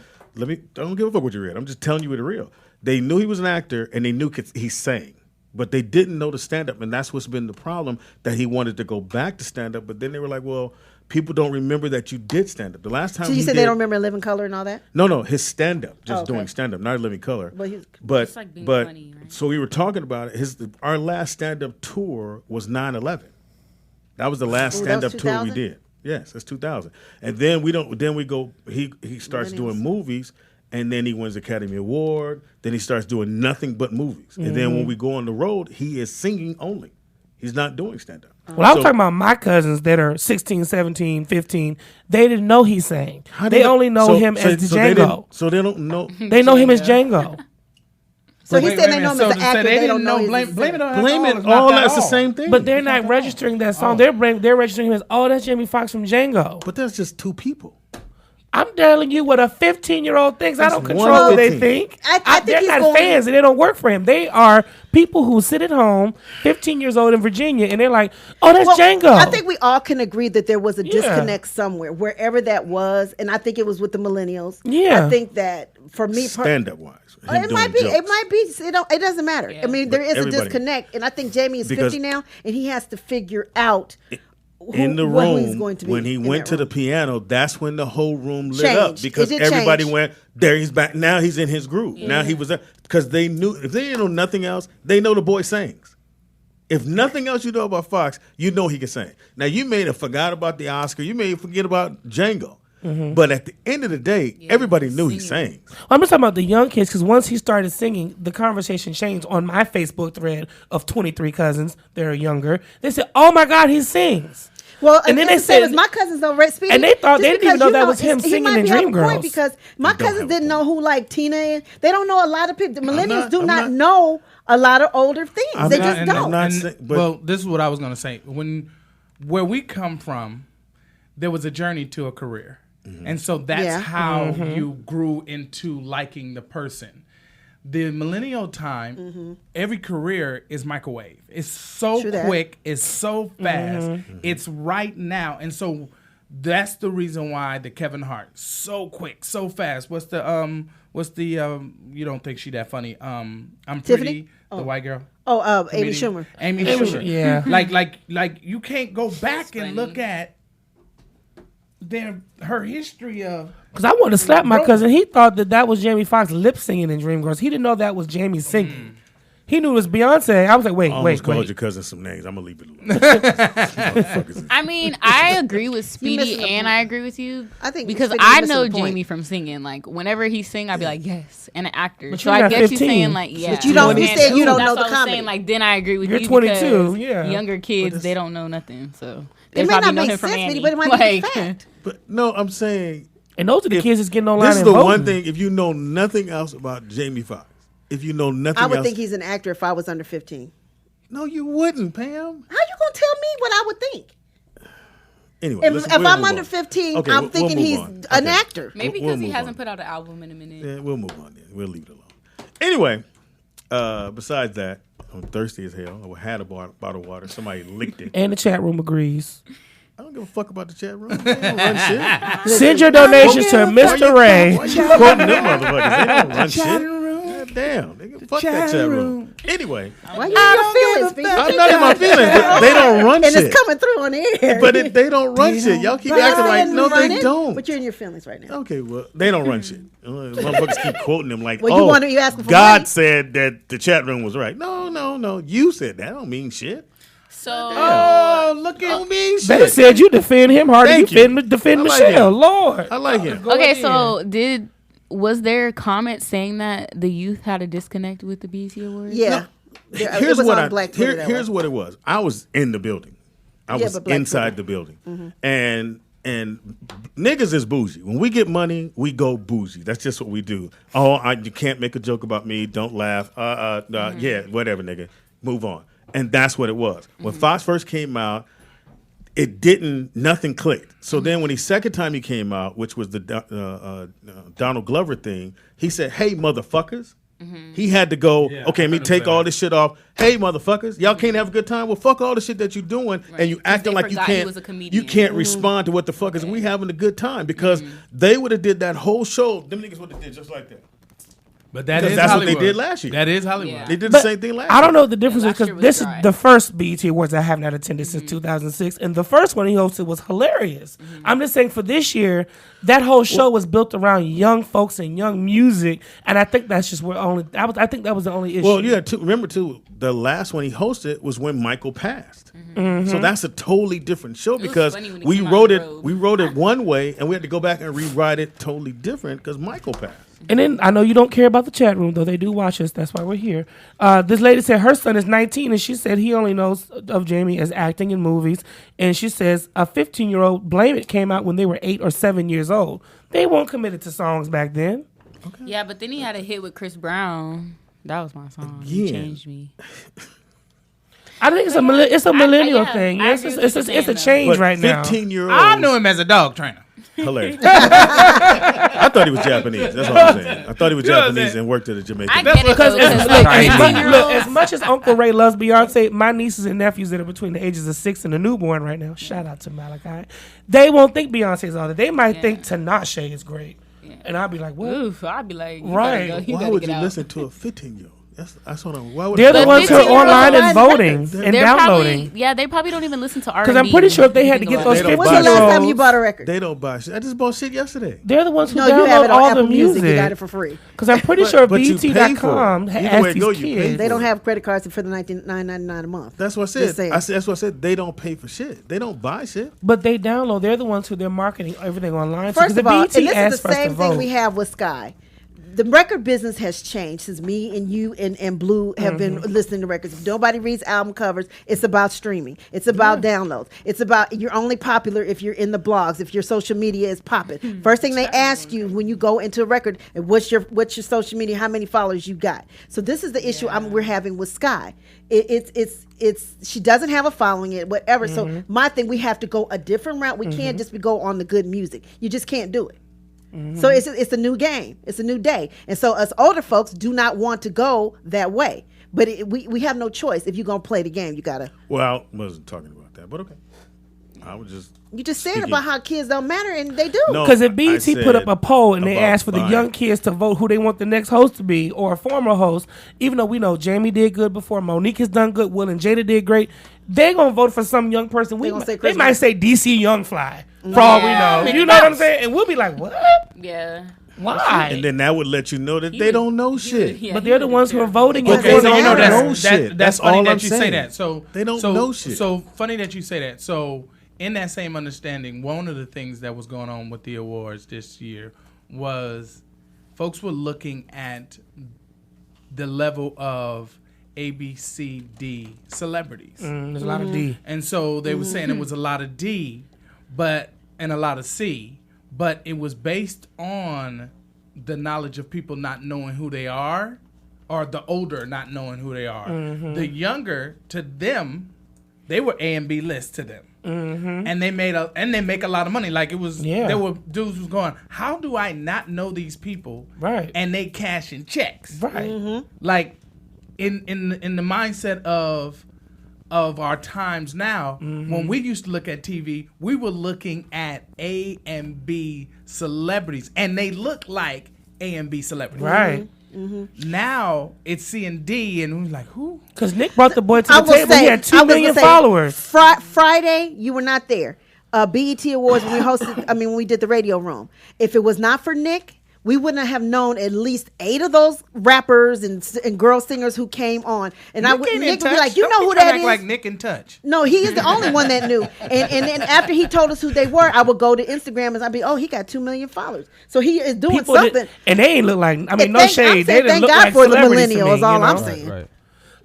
read. I don't give a fuck what you read. I'm just telling you the real. They knew he was an actor and they knew he sang. But they didn't know the stand-up, and that's what's been the problem, that he wanted to go back to stand-up, but then they were like, well, people don't remember that you did stand-up. The last time So you said they don't remember Living Color and all that? No, his stand-up, just okay. doing stand-up, not Living Color. But he's- But Just like being but funny, right? so we were talking about it. Our last stand-up tour was 9/11. That was the last Ooh, that was stand-up tour we 2000? did. Yes, it's 2000. And then we go. He starts doing movies, and then he wins Academy Award. Then he starts doing nothing but movies. And then when we go on the road, he is singing only. He's not doing stand-up. Well, I was talking about my cousins that are 16, 17, 15. They didn't know he sang. How They did only know him as Django. So they don't know. They know him as Django. So he said they know him as an actor. They don't know. Blame it on Blame it alcohol. all. That's the same thing. But they're not registering that song. They're registering him as, oh, that's Jamie Foxx from Django. But that's just two people. I'm telling you what a 15-year-old thinks. I don't That's control one what they 15. think. I think they're he's not going- fans and they don't work for him. They are people who sit at home, 15 years old in Virginia, and they're like, oh, that's Well, Django. I think we all can agree that there was a Yeah. disconnect somewhere, wherever that was, and I think it was with the millennials. Yeah. I think that for me, Stand-up wise. it might be. It might be. It doesn't matter. I mean, there is a everybody- disconnect, and I think Jamie is Because 50 now, and he has to figure out In the what he's room, going to be when he in went that to the room. piano, that's when the whole room lit up Changed. because It did everybody change. went, there he's back. Now he's in his groove. Now he was there. Because they knew, if they didn't know nothing else, they know the boy sings. If nothing else you know about Fox, you know he can sing. Now, you may have forgot about the Oscar. You may forget about Django. But at the end of the day, everybody knew he sang. I'm just talking about the young kids because once he started singing, the conversation changed on my Facebook thread of 23 cousins that are younger. They said, oh my God, he sings. Well, And then they it's the same said- as my cousins don't rate Speedy. and they thought- Just they didn't because even know you that was him he singing might in be having a point Dreamgirls. because my cousins didn't know who like Tina is. They don't know a lot of people. The millennials do I'm not not- know a lot of older things. They just don't. Well, this is what I was going to say. Where we come from, there was a journey to a career. And so that's Yeah. how you grew into liking the person. The millennial time, every career is microwave. It's so True that. quick, it's so fast, it's right now. And so that's the reason why the Kevin Hart, so quick, so fast. What's the you don't think she that funny? I'm Tiffany? Pretty, the white girl. Oh, Amy Comedian. Schumer. Amy Schumer. Yeah. Like you can't go back and look at her history of. Because I wanted to slap my cousin. He thought that was Jamie Foxx lip singing in Dreamgirls. He didn't know that was Jamie singing. He knew it was Beyonce. I was like, wait. Almost called your cousin some names. I'm going to leave it alone. I mean, I agree with missing Speedy the and point. I agree with you. I think because Speedy, I you're missing know the point. Jamie from singing. Like whenever he sing, I'd be like, yes, and an actor. But So you're I not get 15. you saying like, yeah. But you don't- you And said you don't that's know what the I was comedy. saying, like then I agree with You're you 22, because yeah. younger kids they don't know nothing. So they It may probably not know make him from sense, Annie. but it might be Like, fact. But no, I'm saying And those are the kids that's getting online this is and the voting. one thing. If you know nothing else about Jamie Foxx, if you know nothing I would else, think he's an actor if I was under 15. no, you wouldn't, Pam. How you gonna tell me what I would think? Anyway, If, listen, if we'll I'm move under on. 15, Okay, I'm we'll thinking move he's on. an Okay. actor. maybe We'll because he move hasn't on. put out an album in a minute. Yeah, we'll move on then. We'll leave it alone. Anyway, besides that, I'm thirsty as hell. I had a bottle of water. Somebody licked it. And the chat room agrees. I don't give a fuck about the chat room. They don't run shit. Send your donations to Mr. Ray. Why you quoting them motherfuckers? They don't run shit. Damn, nigga, fuck that chat room. Anyway, why you in your feelings, B? I'm not in my feelings. But they don't run and shit. it's coming through on the air. But they don't run shit. Y'all keep acting like no, they don't. But you're in your feelings right now. Okay, well, they don't run shit. Motherfuckers keep quoting them like, Well, you asking for God money? said that the chat room was right. No. You said that. Don't mean shit. So, look at me. They said you defend him harder. Thank You defend I like Michelle. him. Lord. I like him. okay, so was there a comment saying that the youth had a disconnect with the BET Awards? Yeah. Here's what it was. I was in the building. I was inside the building. Mm-hmm. And niggas is bougie. When we get money, we go bougie. That's just what we do. You can't make a joke about me. Don't laugh. Yeah, whatever, nigga. Move on. And that's what it was. When Fox first came out, nothing clicked. So then when the second time he came out, which was the Donald Glover thing, he said, hey, motherfuckers. He had to go, okay, me take all this shit off. Hey, motherfuckers, y'all can't have a good time? Well, fuck all the shit that you're doing, and you acting like you can't respond to what the fuck is. We having a good time because they would have did that whole show. Them niggas would have did just like that. But that's what they did last year. That is Hollywood. Yeah. They did the same thing last year. I don't know what the difference is because this is the first BET Awards I haven't had attended since 2006, and the first one he hosted was hilarious. I'm just saying for this year, that whole show was built around young folks and young music, and I think that's just I think that was the only issue. Well, yeah. Remember too, the last one he hosted was when Michael passed. So that's a totally different show because we wrote it one way, and we had to go back and rewrite it totally different because Michael passed. And then I know you don't care about the chat room, though they do watch us. That's why we're here. This lady said her son is 19, and she said he only knows of Jamie as acting in movies. And she says a 15-year-old, Blame It, came out when they were 8 or 7 years old. They weren't committed to songs back then. Okay. Yeah, but then he had a hit with Chris Brown. That was my song. He changed me. I think it's a millennial thing. It's a change right now. 15-year-old. I knew him as a dog trainer. Hilarious. I thought he was Japanese. That's what I'm saying. I thought he was Japanese and worked at a Jamaican. I get it because as much as Uncle Ray loves Beyonce, my nieces and nephews that are between the ages of 6 and a newborn right now, shout out to Malachi, they won't think Beyonce's all that. They might think Tinashe is great. Yeah. And I'll be like, what? Oof, I'll be like, right. Why would you listen to a 15-year-old? That's what I'm. They're the ones who are online and voting and downloading. They probably don't even listen to R&B. Because I'm pretty sure if they had to get those 15-year-olds. When's the last time you bought a record? They don't buy shit. I just bought shit yesterday. They're the ones who you have download it on all Apple the music. You got it for free. Because I'm pretty sure but BT.com asked these kids. They don't have credit cards for the $9.99 a month. That's what I said. That's what I said. They don't pay for shit. They don't buy shit. But they download. They're the ones who they're marketing everything online. First of all, and this is the same thing vote. we have with Sky. The record business has changed since me and you and Blue have been listening to records. If nobody reads album covers, it's about streaming. It's about downloads. It's about you're only popular if you're in the blogs, if your social media is popping. First thing they ask you when you go into a record, what's your social media, how many followers you got. So this is the issue we're having with Sky. It's she doesn't have a following it, whatever. So my thing, we have to go a different route. We can't just go on the good music. You just can't do it. So it's a new game. It's a new day. And so us older folks do not want to go that way. But we have no choice. If you're going to play the game, you got to. Well, I wasn't talking about that, but okay. I was just. You just said about how kids don't matter, and they do. Because if BET put up a poll and they asked for the young kids to vote who they want the next host to be or a former host, even though we know Jamie did good before, Monique has done good, Will and Jada did great, they're going to vote for some young person. They might say DC Young Fly, for all we know. You know what I'm saying? And we'll be like, what? Yeah. Why? And then that would let you know that they don't know shit. But they're the ones who are voting. Okay, so you know that's funny all that I'm you saying. say that. So they don't know shit. So funny that you say that. So in that same understanding, one of the things that was going on with the awards this year was folks were looking at the level of A, B, C, D celebrities. There's a lot of D. And so they were saying it was a lot of D, and a lot of C, but it was based on the knowledge of people not knowing who they are, or the older not knowing who they are. The younger, to them, they were A and B lists to them. And they make a lot of money. Like it was, there were dudes who was going, how do I not know these people? Right. And they cashing checks. Right. Like in the mindset of our times now, when we used to look at TV, we were looking at A and B celebrities, and they look like A and B celebrities. Right. Now it's C&D, and we're like, who? Because Nick brought the boy to I the will table. He had 2 million followers. Friday, you were not there. BET Awards when we hosted. When we did the radio room. If it was not for Nick, we wouldn't have known at least 8 of those rappers and girl singers who came on. And Nick would be like, you know who that is? Like Nick in Touch. No, he is the only one that knew. And then after he told us who they were, I would go to Instagram and I'd be, he got 2 million followers. So he is doing something. And they ain't look like, no shade. They didn't thank look God like for the celebrities millennials, to me, all I'm saying. Right.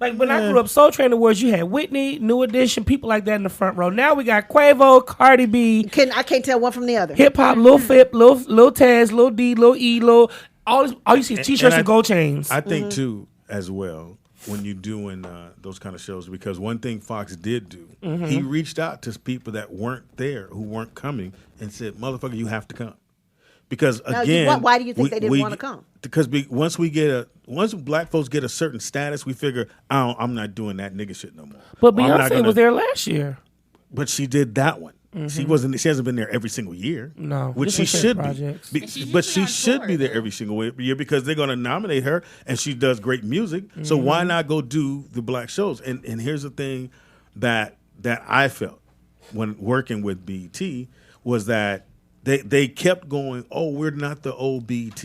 Like when I grew up, Soul Train Awards, you had Whitney, New Edition, people like that in the front row. Now we got Quavo, Cardi B. I can't tell one from the other. Hip hop, Lil Flip, Lil Taz, Lil D, Lil E, all you see is t-shirts and gold chains. I think too, as well, when you're doing those kind of shows, because one thing Fox did do, he reached out to people that weren't there, who weren't coming, and said, "Motherfucker, you have to come." Because again, why do you think they didn't want to come? Because once black folks get a certain status, we figure, I'm not doing that nigga shit no more. But Beyonce was there last year. But she did that one. She hasn't been there every single year. No, which she should be. But she should be there too. every single year because they're going to nominate her, and she does great music. So why not go do the black shows? And here's the thing that I felt when working with BET was that they kept going, we're not the old BET.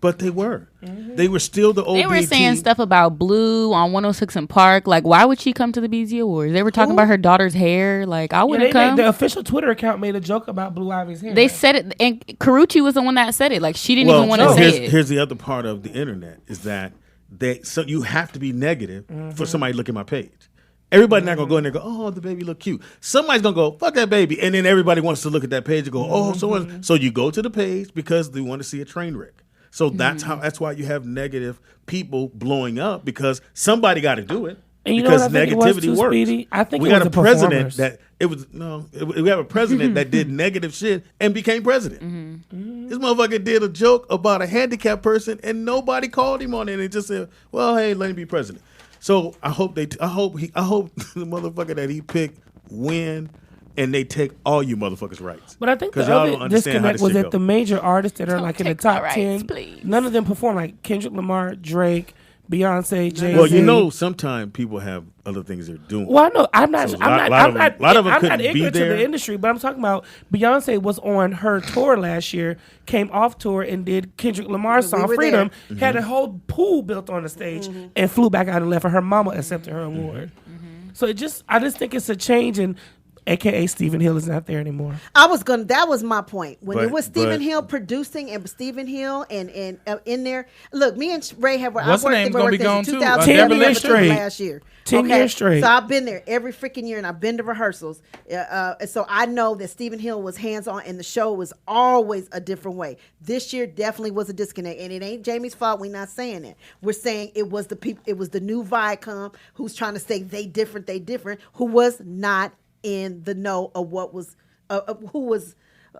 But they were. They were still the old They were BET. saying stuff about Blue on 106 and Park. Like, why would she come to the BET Awards? They were talking about her daughter's hair. Like, I wouldn't come. The official Twitter account made a joke about Blue Ivy's hair. They said it, and Karrueche was the one that said it. Like, she didn't even want to say it. Here's the other part of the internet is that so you have to be negative for somebody to look at my page. Everybody's not gonna go in there and go, the baby look cute. Somebody's gonna go, fuck that baby, and then everybody wants to look at that page and go, so you go to the page because they want to see a train wreck. So that's why you have negative people blowing up because somebody got to do it. And you because know what I think negativity it was too, works. Speedy? I think we it got was a the president performers. we have a president that did negative shit and became president. This motherfucker did a joke about a handicapped person and nobody called him on it. And they just said, "Well, hey, let him be president." So I hope the motherfucker that he picked win. And they take all you motherfuckers' rights. But I think the other disconnect was that the major artists that are like in the top 10, none of them perform. Like Kendrick Lamar, Drake, Beyonce, Jay-Z. Well, sometimes people have other things they're doing. Well, I know I'm not ignorant be to the industry, but I'm talking about Beyonce was on her tour last year, came off tour and did Kendrick Lamar's song Freedom, had a whole pool built on the stage and flew back out and left, and her mama accepted her award. So I just think it's a change in. AKA Stephen Hill is not there anymore. That was my point. When it was Stephen Hill producing and Stephen Hill and in there. Look, me and Ray have what's the name gonna be gone too? 10 years straight last year. 10 years straight. So I've been there every freaking year and I've been to rehearsals. So I know that Stephen Hill was hands on and the show was always a different way. This year definitely was a disconnect, and it ain't Jamie's fault. We're not saying that. We're saying it was the people. It was the new Viacom who's trying to say they different, who was not in the know of what was who was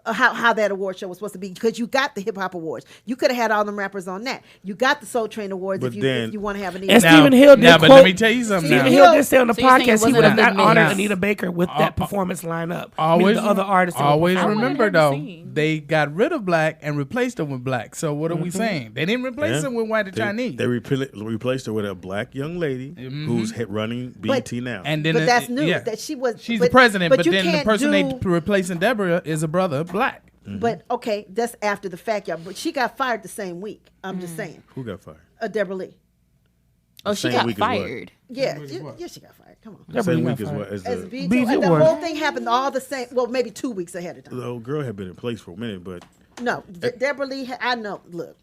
how that award show was supposed to be, because you got the hip hop awards. You could have had all them rappers on that. You got the Soul Train awards if you want to have an. And Stephen Hill did but let me tell you something. Stephen Hill did say on the podcast he would have not honored Anita Baker with that performance lineup. Always the other artists. Always remember though, they got rid of black and replaced them with black. So what are we saying? They didn't replace them with white and Chinese. They replaced her with a black young lady who's rerunning BET now. And then but that's new. That she's the president. But then the person they replacing Deborah is a brother black. But okay, that's after the fact, y'all. But she got fired the same week. I'm just saying. Who got fired? Deborah Lee. Oh, she got fired. Yeah, she got fired. Come on. Same week as what? The whole thing happened all the same. Well, maybe 2 weeks ahead of time. The old girl had been in place for a minute, but no, Deborah Lee. I know. Look,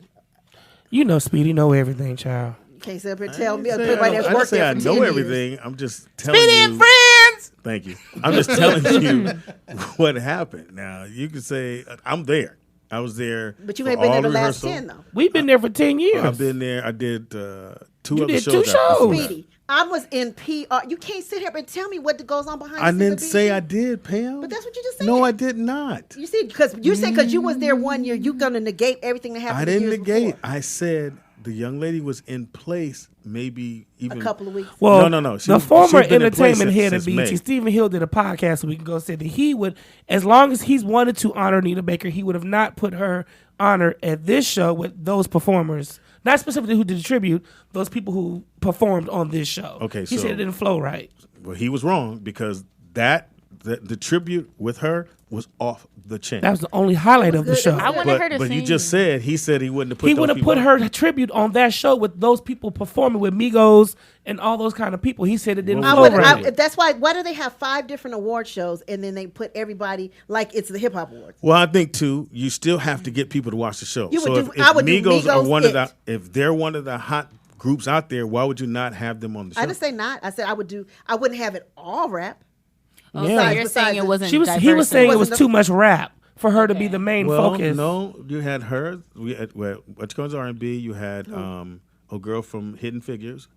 you know, Speedy know everything, child. You can't sit up here and tell me everybody that's worked there for 10 years. I know everything. I'm just telling you. Speedy and friends. Thank you. I'm just telling you what happened. Now you can say I'm there. I was there. But you ain't been there the last 10 though. We've been there for 10 years. I've been there. I did two other shows. 2 shows. Speedy, I was in PR. You can't sit here and tell me what goes on behind. I didn't say I did, Pam. But that's what you just said. No, I did not. You see, because you was there 1 year, you're gonna negate everything that happened. I didn't negate. I said the young lady was in place maybe even a couple of weeks. Well, no. The former entertainment head of BET, Stephen Hill, did a podcast a week ago, said that he would, as long as he's wanted to honor Anita Baker, he would have not put her honor at this show with those performers. Not specifically who did the tribute, those people who performed on this show. Okay, he said it didn't flow right. Well, he was wrong because the tribute with her was off the chain. That was the only highlight of the show. I wanted her to sing. But you just said he said he wouldn't have put. He would have put her tribute on that show with those people performing with Migos and all those kind of people. He said it didn't flow right. That's why do they have 5 different award shows and then they put everybody like it's the hip hop awards? Well, I think too, you still have to get people to watch the show. You would so do- I would do Migos are Migos one it. of if they're one of the hot groups out there, why would you not have them on the show? I didn't say not. I said I wouldn't have it all rap. Oh, so you're saying it wasn't He was saying it was too much rap for her to be the main focus. No, you had her. What's going on R&B? You had a girl from Hidden Figures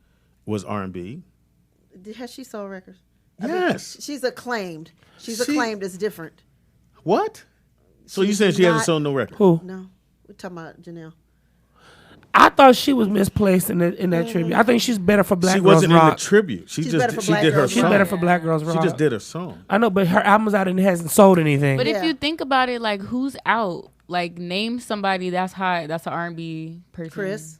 was R&B. Has she sold records? Yes. She's acclaimed. She's acclaimed as different. What? So you saying she hasn't sold no record? Who? No. We're talking about Janelle. I thought she was misplaced in that tribute. I think she's better for Black She Girls wasn't Rock. in the tribute. She She's just better for she Black did her Girls song. She's better for Black Girls Rock. She just did her song. I know, but her album's out and it hasn't sold anything. But if you think about it, like who's out? Like name somebody that's hot. That's an R&B person. Chris.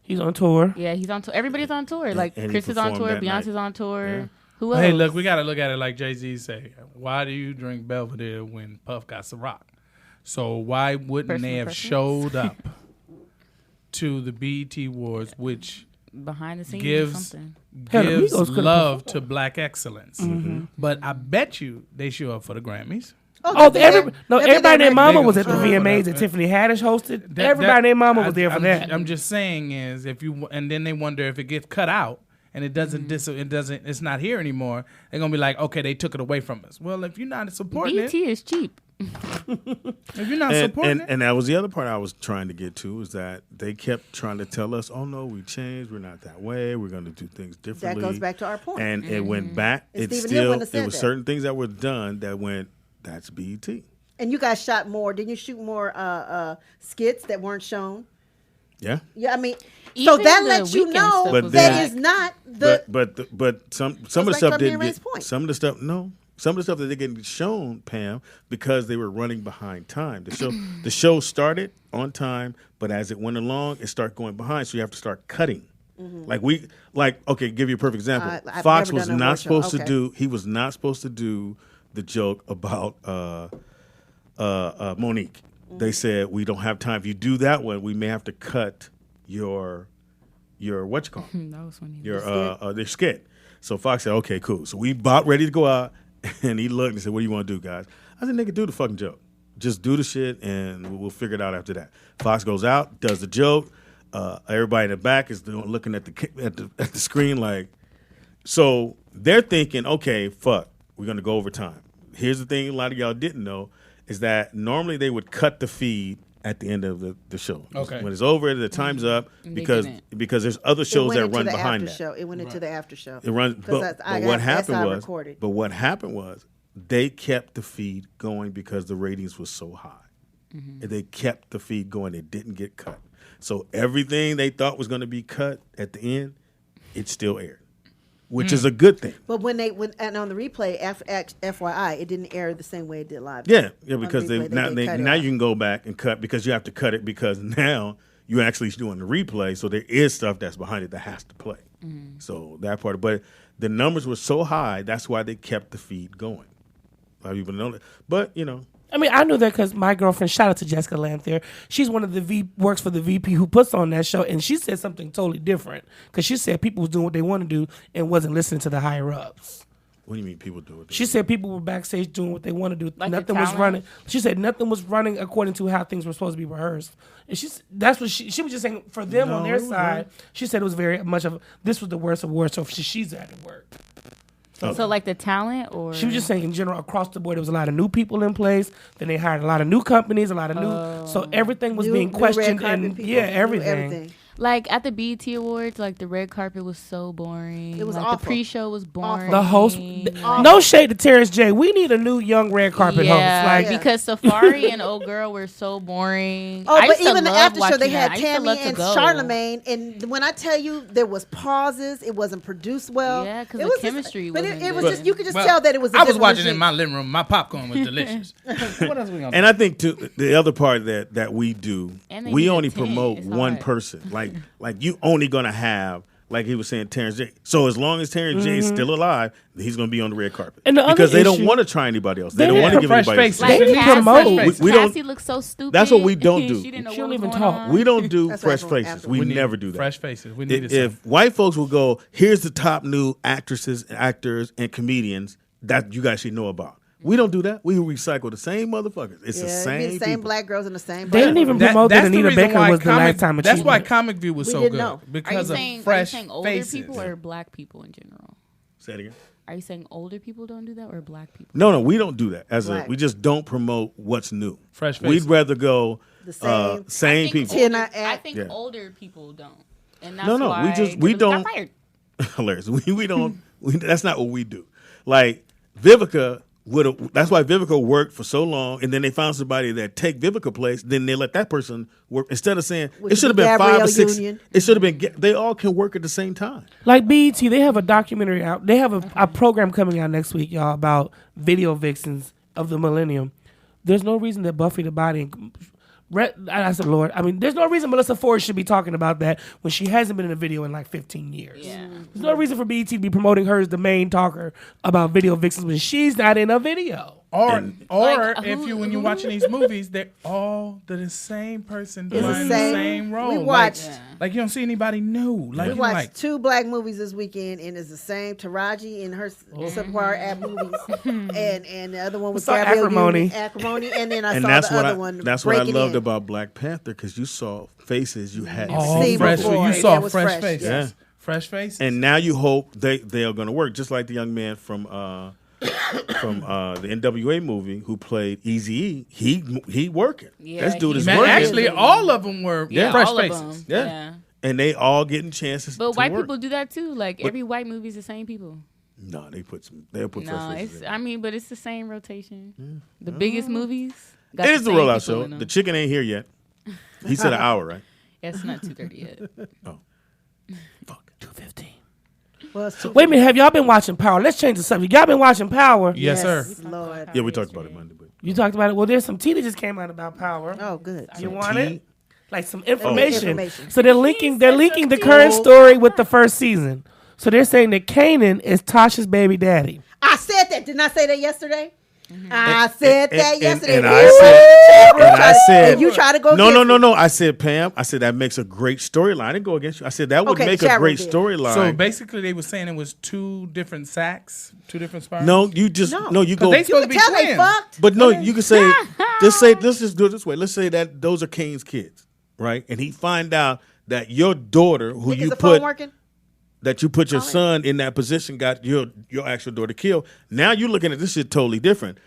He's on tour. Yeah, he's on tour. Everybody's on tour. Like and he Chris is on performed tour. that Beyonce's night. on tour. Yeah. Who else? Hey, look, we got to look at it like Jay-Z say. Why do you drink Belvedere when Puff got Ciroc? So why wouldn't they have showed up to the BET Awards, which behind the scenes gives something. love to black excellence? But I bet you they show up for the Grammys. Everybody and their mama was at the VMAs that Tiffany Haddish hosted. Everybody and their mama was there for that. I'm just saying is and then they wonder if it gets cut out and it doesn't it's not here anymore. They're gonna be like, okay, they took it away from us. Well, if you're not supporting BET is cheap. If you're not supporting it, and that was the other part I was trying to get to is that they kept trying to tell us, oh no, we changed, we're not that way, we're going to do things differently. That goes back to our point. And it went back. And It Stephen Hill still wouldn't have said it was that. certain things that were done that went. That's BET. And you guys shot more. Didn't you shoot more skits that weren't shown? Yeah. Yeah, I mean, so Even that the lets you Weeknd know stuff was that back. is not the. But some of the back stuff to didn't Ray's get point. some of the stuff. No, some of the stuff that they get shown, Pam, because they were running behind time. The show started on time, but as it went along, it started going behind. So you have to start cutting. Okay, give you a perfect example. I've Fox never was done a not award show. supposed to Okay. do. He was not supposed to do the joke about Monique. They said we don't have time. If you do that one, we may have to cut your what you call it? That was funny. Their skit. So Fox said, okay, cool. So we about ready to go out, and he looked and said, what do you want to do, guys? I said, nigga, do the fucking joke. Just do the shit, and we'll figure it out after that. Fox goes out, does the joke. Everybody in the back is looking at the screen like. So they're thinking, okay, fuck, we're gonna go over time. Here's the thing: a lot of y'all didn't know is that normally they would cut the feed at the end of the show. Okay. When it's over, the time's up because there's other shows that run behind that. It went into the after show. It runs, but what happened was they kept the feed going because the ratings was so high. And they kept the feed going. It didn't get cut. So everything they thought was going to be cut at the end, it still aired, which is a good thing. But and on the replay, FYI, it didn't air the same way it did live. Yeah, because On the replay, they cut it now off. you can go back and cut because you have to cut it because now you're actually doing the replay. So there is stuff that's behind it that has to play. So that part, but the numbers were so high, that's why they kept the feed going. A lot of people know that, but I mean, I knew that because my girlfriend, shout out to Jessica Lanthier, she's one of the works for the VP who puts on that show, and she said something totally different because she said people was doing what they want to do and wasn't listening to the higher ups. What do you mean people do it? She said people were backstage doing what they want to do. Like nothing the was talent? running. She said nothing was running according to how things were supposed to be rehearsed. And that's what she was just saying for them on their side. She said it was very much of this was the worst of worst. So she's at it work. So like the talent, or She was just saying in general across the board there was a lot of new people in place. Then they hired a lot of new companies, a lot of new. So everything was being New red questioned carpet and people, yeah, new everything. Like at the BET Awards, like the red carpet was so boring. It was like awful. The pre-show was boring. The host, no shade to Terrence J. We need a new young red carpet host. Like because Safari and Old Girl were so boring. Oh, I but used to even the love after show, they watching had that. I used to Tammy love to and go. Charlemagne, and when I tell you there was pauses, it wasn't produced well. Yeah, because It the was chemistry But wasn't it was good. just you could just Well, tell that it was. A I was different watching in regime. my living room. My popcorn was delicious. What else we gonna do? And I think too, the other part that we do, And they we need only a tent. promote It's one hard. person. Like you only gonna have, like he was saying, Terrence J. So as long as Terrence J is still alive, he's gonna be on the red carpet. And the other because they don't issue- want to try anybody else. They They don't want to give fresh anybody else. faces. Like They didn't Cassie, promote. We don't- Cassie looks so stupid. That's what we don't do. She didn't know She don't what was even going talk. on. We don't do That's fresh right, faces. absolutely. We never do that. Fresh faces. We need If white folks will go, here's the top new actresses, actors, and comedians that you guys should know about. We don't do that. We recycle the same motherfuckers. It's the Yeah, it'd same be the same people. black girls and the same. They black didn't even boys. promote that that's the Anita reason Baker why was the lifetime That's why achievement. Comic View was We so didn't good know. Are you because of saying fresh older faces. people or black people in general? Say it again. Are you saying older people don't do that or black people? No, we don't do that. Right. We just don't promote what's new. Fresh We'd faces. rather go The same. same I think people. Older- Older, I think Yeah. older people don't. And that's No, why we Gillis got don't. fired. Hilarious. We don't. That's not what we do. Like Vivica that's why Vivica worked for so long, and then they found somebody that take Vivica place. Then they let that person work instead of saying Which it should have would be been 5 or Gabrielle 6. Union. It should have been. They all can work at the same time. Like BET, they have a documentary out. They have a program coming out next week, y'all, about video vixens of the millennium. There's no reason that Buffy the Body I said, Lord, I mean, there's no reason Melissa Ford should be talking about that when she hasn't been in a video in like 15 years. Yeah. There's no reason for BET to be promoting her as the main talker about video vixens when she's not in a video. Or Like, if when you're watching these movies, they're the same person It's doing the the same- same role. we watched- like you don't see anybody new. Like We you watched like 2 black movies this weekend, and it's the same Taraji in her subpar ab movies, and the other one was saw Gabrielle Acrimony. Union, Acrimony, and then I And saw that's the what other one. that's what I Breaking loved In. about Black Panther, because you saw faces you hadn't oh, See seen. fresh. before. You Yeah, saw it was fresh fresh, faces. yeah. Fresh faces. And now you hope they are going to work, just like the young man from the NWA movie who played Eazy-E. He working. Yeah, this dude is Man, working. actually, all of them were Yeah, fresh all of faces. them. Yeah. And they all getting chances. But to white work. people do that too. Like every white movie is the same people. No, they'll put No, fresh faces. it's. in. I mean, but it's the same rotation. The biggest movies. It is the same rollout people show. in them. The chicken ain't here yet. He said an hour, right? Yeah, it's not 2:30 yet. Oh, fuck. 2:15. Well, it's Wait a minute, have y'all been watching Power? Let's change the subject. Y'all been watching Power? Yes, sir. Lord. Yeah, we talked about it Monday, but You talked about it. Well, there's some tea that just came out about Power. Oh, good. You want tea? it? Like some information. Information. So they're linking the current story with the first season. So they're saying that Kanan is Tasha's baby daddy. I said that. Didn't I say that yesterday? I said that yesterday. And We I were said, in the chat room and I said, and you try to go. no. against me. I said, Pam. I said that makes a great storyline. I didn't go against you. I said that would Okay, make the a chat great room did. storyline. So basically, they were saying it was 2 different sacks, 2 different sperms. no, you just No. you go. they You supposed can to be tell they twins. fucked. But no, you can say let's just do it this way. Let's say that those are Kane's kids, right? And he find out that your daughter, who Nick, is you the phone put working? that you put your son in that position, got your actual daughter killed. Now you're looking at this shit totally different.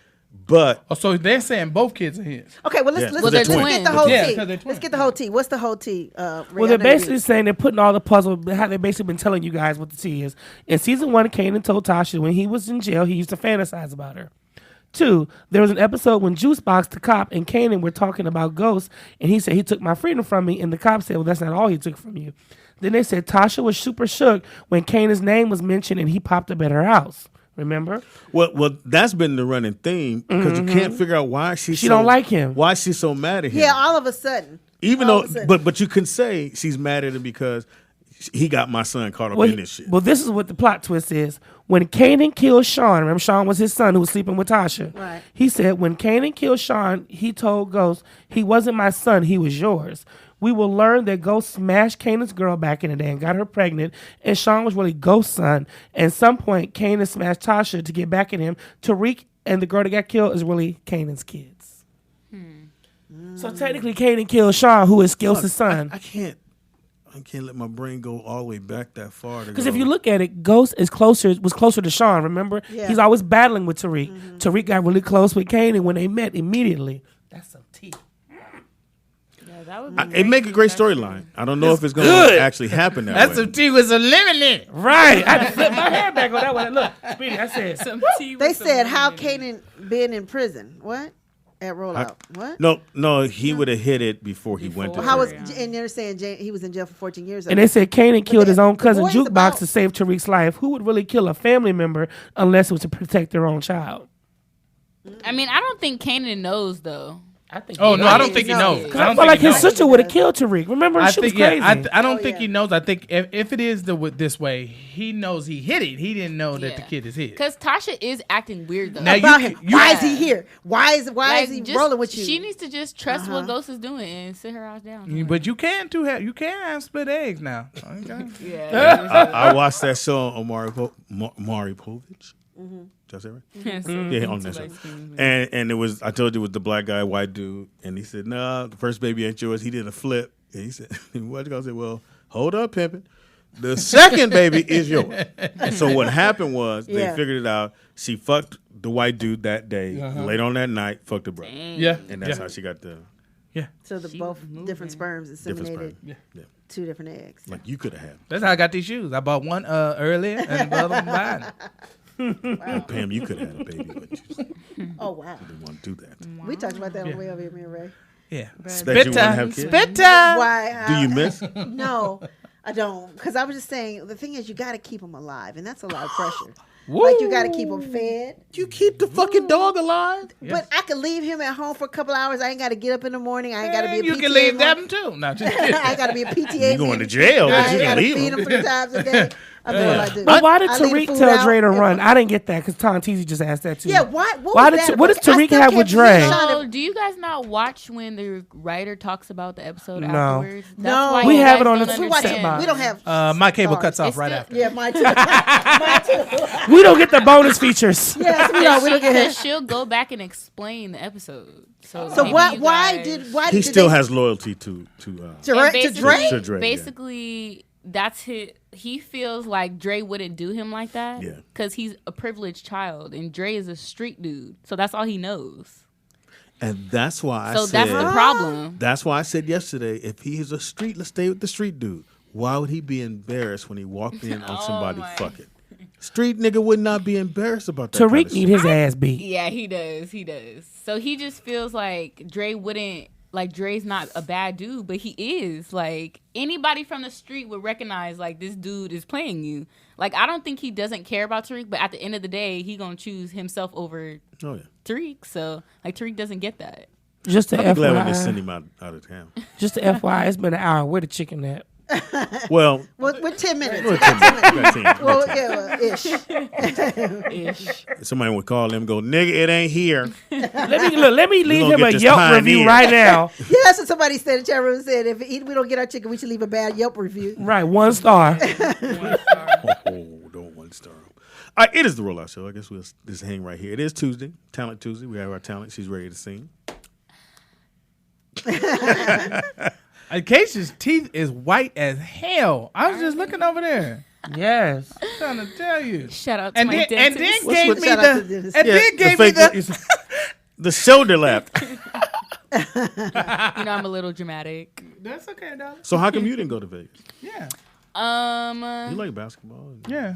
But Oh, so they're saying both kids are his. Okay, well Yeah. let's Well, they're get the twins. whole Yeah, tea. 'cause they're Let's twins. get the whole tea. What's the whole tea? Well, they're basically saying they're putting all the puzzle. How they've basically been telling you guys what the tea is. In season 1, Kanan told Tasha when he was in jail, he used to fantasize about her. 2, there was an episode when Juicebox, the cop, and Kanan were talking about ghosts, and he said he took my freedom from me, and the cop said, well, that's not all he took from you. Then they said Tasha was super shook when Kanan's name was mentioned, and he popped up at her house. Remember? well, that's been the running theme because you can't figure out why She don't like him. Why she's so mad at him? Yeah, all of a sudden. Even all though, of a sudden. but you can say she's mad at him because he got my son caught up in this shit. Well, this is what the plot twist is. When Kanan killed Sean, remember Sean was his son who was sleeping with Tasha. Right. He said when Kanan killed Sean, he told Ghost, he wasn't my son, he was yours. We will learn that Ghost smashed Kanan's girl back in the day and got her pregnant, and Sean was really Ghost's son. At some point, Kanan smashed Tasha to get back at him. Tariq and the girl that got killed is really Kanan's kids. So technically, Kanan killed Sean, who is Ghost's son. I can't let my brain go all the way back that far. Because if you look at it, Ghost was closer to Sean, remember? Yeah. He's always battling with Tariq. Tariq got really close with Kanan when they met immediately. That's some tea. that would be It make a great storyline. I don't know if it's going good. to actually happen that That's way. some tea with some lemon in it. Right. I just flipped my hair back on that one. Look, Speedy, I said some tea. They with some said how lemon in it. Kanan been in prison. What? At rollout. What? No, he would have hit it before he went to How was? prison. And they're saying he was in jail for 14 years. And they said Kanan killed his own cousin boy's Jukebox about- to save Tariq's life. Who would really kill a family member unless it was to protect their own child? I mean, I don't think Kanan knows though. I think. Oh no, I don't think he knows. I feel like his sister would have killed Tariq. Remember, I she was think crazy. I don't think he knows. I think if it is this way, he knows he hit it. He didn't know that the kid is hit. Because Tasha is acting weird though. Now About him. Why is he here? Why is Like, he just- rolling with you? She needs to just trust what Ghost is doing and sit her ass down. But you can have split eggs now. Okay. Yeah. I watched that show on Maury Povich. Mm-hmm. Did I say it right? Yes. Yeah, on that show. And it was, I told you, it was the black guy, white dude. And he said, nah, the first baby ain't yours. He did a flip. And he said, what you gonna say? Well, hold up, pimpin'. The second baby is yours. And so what happened was they figured it out. She fucked the white dude that day. Later on that night, fucked the brother. Yeah. And that's how she got the So the both different sperms different inseminated sperm. Yeah. 2 different eggs. Like you could have had. That's how I got these shoes. I bought one earlier and the other one mine. Wow. Pam, you could have had a baby, but you Oh wow. didn't want to do that. We talked about that on the way over here, me and Ray. Yeah. That you Spit wouldn't time. have kids? Spit time. Why? Do you miss? No, I don't. Because I was just saying, the thing is, you got to keep them alive, and that's a lot of pressure. Like you got to keep them fed. You keep the fucking dog alive. But I could leave him at home for a couple hours. I ain't got to get up in the morning. I ain't got to be a You PTA. can leave mom. them too. No, just kidding. I got to be a PTA. You going man. to jail, but I you can gotta leave feed him. him 3 times a day. I feel like this. But why did I leave the Tariq food tell out. Dre to run? I didn't get that because Tom Teasy just asked that too. Yeah, why? What What does Tariq have with Dre? So, do you guys not watch when the writer talks about the episode No. afterwards? No. why We you have guys it on don't the We watch understand. it. We don't have. My cable stars. cuts off It's right still- after. Yeah, mine too. Mine too. We don't get the bonus features. Yes, we don't. We don't get Because hit. she'll go back and explain the episode. So maybe why? you Why guys- did? He still has loyalty to And to basically, Dre? To Dre, yeah. basically, that's his. He feels like Dre wouldn't do him like that. Yeah. Because he's a privileged child, and Dre is a street dude. So that's all he knows. And that's why I So said. that's the problem. That's why I said yesterday, if he is a street, let's stay with the street dude. Why would he be embarrassed when he walked in on somebody fucking? Street nigga would not be embarrassed about that. Tariq kind of need shit. his ass beat. Yeah, he does. He does. So he just feels like Dre wouldn't. Like Dre's not a bad dude, but he is. Like anybody from the street would recognize like this dude is playing you. Like I don't think he doesn't care about Tariq, but at the end of the day, he gonna choose himself over Oh yeah. Tariq. So like Tariq doesn't get that. Just to I'm glad when they send FYI. him out of town. Just to FYI, it's been an hour. Where the chicken at? Well, We're 10 minutes. we're 10 minutes. We're 10. Well, yeah, well, ish. Somebody would call him, and go, nigga, it ain't here. Let me leave gonna him get a this Yelp pioneer. review right now. Yeah, that's what somebody said in the chat room. Said if we don't get our chicken, we should leave a bad Yelp review. Right, 1 star. Oh, don't 1 star. All right, it is the Rollout Show. I guess we'll just hang right here. It is Tuesday, Talent Tuesday. We have our talent. She's ready to sing. Keisha's teeth is white as hell. I was just looking over there. Yes. I'm trying to tell you. Shout out to And my then dentist. gave me shout out to the dentist. and then gave me the the shoulder lap. You know I'm a little dramatic. That's okay, though. So how come you didn't go to Vegas? Yeah. You like basketball? Yeah.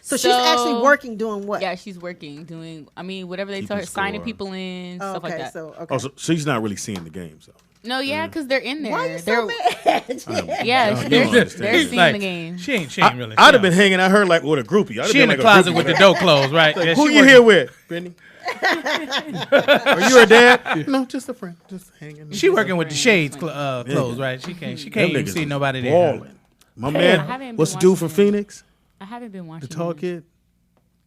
So she's actually working, doing what? Yeah, she's working, doing. I mean, whatever they Keeping tell her, signing score. people in, Oh, stuff okay, like that. so okay. Oh, so she's not really seeing the games, though. No, yeah, because they're in there. Why are you they're, so mad? Yeah, You they're, don't they're understand. seeing Like, the game. She ain't really. I'd have been hanging out her like with a groupie. I'd have She been in the like a closet groupie. with the door closed, right? Yeah, Who she you working- here with, Brittany? Are you her dad? No, just a friend. Just hanging. She working with the shades closed, right? She can't Them even niggas see is nobody there. balling. My haven't man, been what's the dude from watching it. Phoenix? I haven't been watching. The tall it. kid?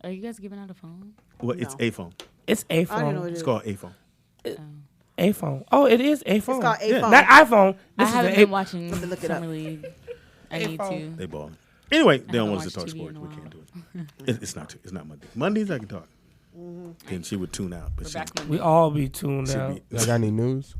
Are you guys giving out a phone? Well, it's a phone. It's a I don't know what phone. it It's is. called a phone. A phone. Oh, it is a phone. It's called a Yeah. phone. Not iPhone. I This is haven't the been A- watching Let me look it up. Summer League. I need to. They balling. Anyway, they don't haven't want us to talk watched TV sports. in a We while. can't do it. It's not Monday. Mondays I can talk. Then she would tune out. But she, We all be tuned she'd out. be, Y'all got any news?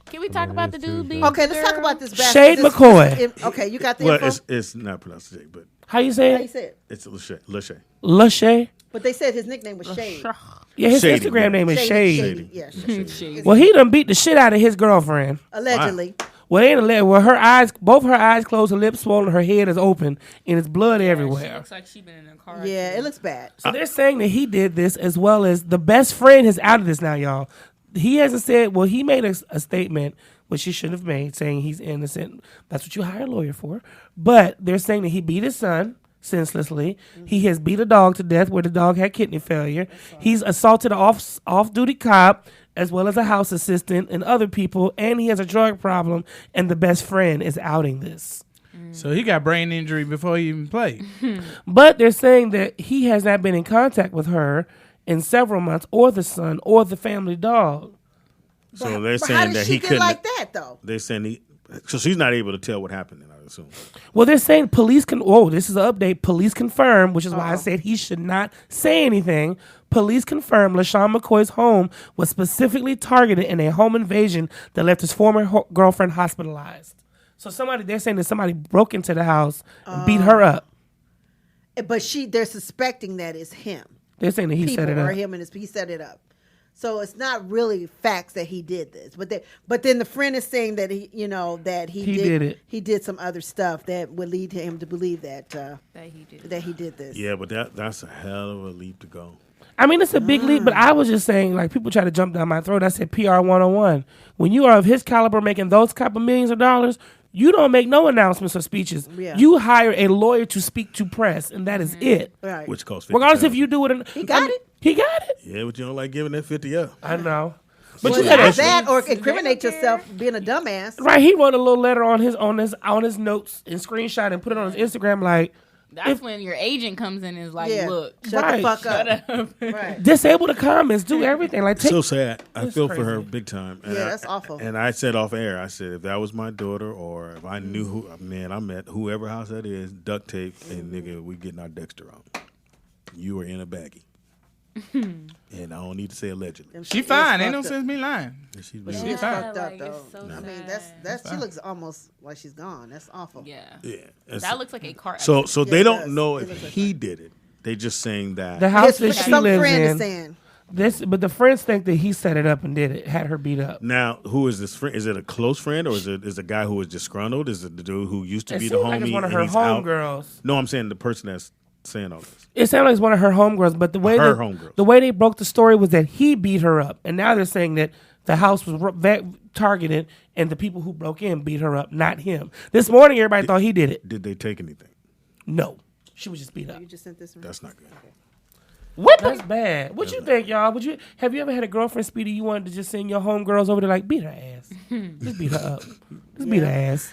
Can we talk about the dude being Okay, a let's talk girl? about this. Shade McCoy. Okay, you got the well, info. it's not pronounced today, but How you say How you it? say it? it's Lachey. Lachey? But they said his nickname was Shade. Yeah, his Shady, Instagram yeah. name is Shade. Shady. Yeah, Shade. Well, he done beat the shit out of his girlfriend. allegedly. Well, ain't a leg. Well, her eyes, both her eyes closed, her lips swollen, her head is open, and it's blood She everywhere. looks like she been in a car. Yeah, accident. it looks bad. So they're saying that he did this, as well as the best friend is out of this now, y'all. He hasn't said. Well, he made a statement which he shouldn't have made, saying he's innocent. That's what you hire a lawyer for. But they're saying that he beat his son senselessly. He has beat a dog to death where the dog had kidney failure. He's assaulted an off-duty cop as well as a house assistant and other people, and he has a drug problem, and the best friend is outing this. So he got brain injury before he even played. But they're saying that he has not been in contact with her in several months, or the son, or the family dog. So they're But how saying did that she he get couldn't. like that though? They're saying so she's not able to tell what happened. Then I assume. Well, they're saying police can. Oh, this is an update. Police confirm, which is why I said he should not say anything. Police confirm LaShawn McCoy's home was specifically targeted in a home invasion that left his former girlfriend hospitalized. So they're saying that somebody broke into the house and beat her up. But they're suspecting that it's him. They're saying that he set it Or up. him and he set it up. So it's not really facts that he did this, but then the friend is saying that he did it. He did some other stuff that would lead him to believe that he did this. Yeah, but that's a hell of a leap to go. I mean, it's a big leap, but I was just saying, like, people try to jump down my throat. I said PR 101. When you are of his caliber making those type of millions of dollars, you don't make no announcements or speeches. Yeah. You hire a lawyer to speak to press, and that is it. Right. Which costs Regardless $50,000. if you do it. He got it. He got it. Yeah, but you don't like giving that 50 up. I know. But But you you got gotta that or incriminate yourself being a dumbass. right. He wrote a little letter on his notes and screenshot and put it on his Instagram. Like, That's when your agent comes in and is like, Yeah. look, Shut Right. the fuck up. shut up. Right. disable the comments, do everything. Like, take, So sad. I It's feel for crazy. her big time. And Yeah, that's awful. And I said off air, I said if that was my daughter or if I knew who, man, I'm at whoever house that is, duct tape and nigga, we getting our Dexter out. You are in a baggie. And I don't need to say allegedly. She fine. Ain't no sense me lying. She's But been- she is Yeah, fucked up like, though. it's so I mean, sad. that's she looks almost like she's gone. That's awful. Yeah. yeah. It's- That looks like a car So accident. so Yeah, they it don't does. know It if looks like he did it. They just saying that the house that His, she some lives friend in. is saying. But the friends think that he set it up and did it, had her beat up. Now, who is this friend? Is it a close friend, or is it a guy who is disgruntled? Is it the dude who used to It be the seems homie? like it's one of and her he's out? homegirls. No, I'm saying the person that's saying all this. It sounded like it's one of her homegirls, but the way Her that- homegirls. the way they broke the story was that he beat her up, and now they're saying that the house was targeted and the people who broke in beat her up, not him. This morning, everybody thought he did it. Did they take anything? No, she was just beat up. You just sent this. That's not good. What? That's bad. What you think, y'all? Have you ever had a girlfriend, Speedy, you wanted to just send your homegirls over there like beat her ass, just beat her up, just beat her ass?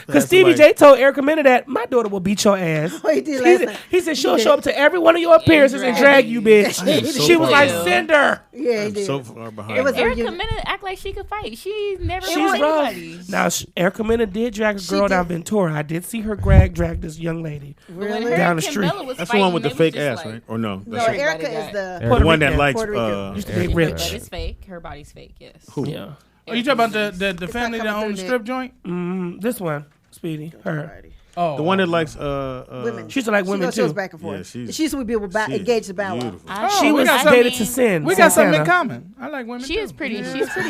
Because Stevie J told Erica Mena that my daughter will beat your ass. Oh, he did last night. He said she'll show up to every one of your appearances and drag you, bitch. I am so She was far like, behind. send her. Yeah, he I'm did. so far behind. It was a Erica reunion. Mena act like she could fight. She's never She's fought rough. anybody. Now, Erica Mena did drag a She girl down did. Ventura. I did see her drag this young lady. But when Really? her Down and the Kim street. Bella was That's the one fighting, with the they was fake just ass, like- right? Or no? No, That's Erica Everybody is the Puerto the one that Rican. likes. Puerto Rican. Used to be But rich. it's fake. Her body's fake, yes. Who? Yeah. Oh, you talking about the family that coming owns the through strip joint? This one, Speedy, her. Oh, The one that likes women. She used to like women She goes too. back and forth. Yeah, she used to be engaged to Bow Wow. beautiful. I- She we was got dated something- to sin. We got something in Santana. common. I like women. She too. is pretty. Yeah. She's pretty.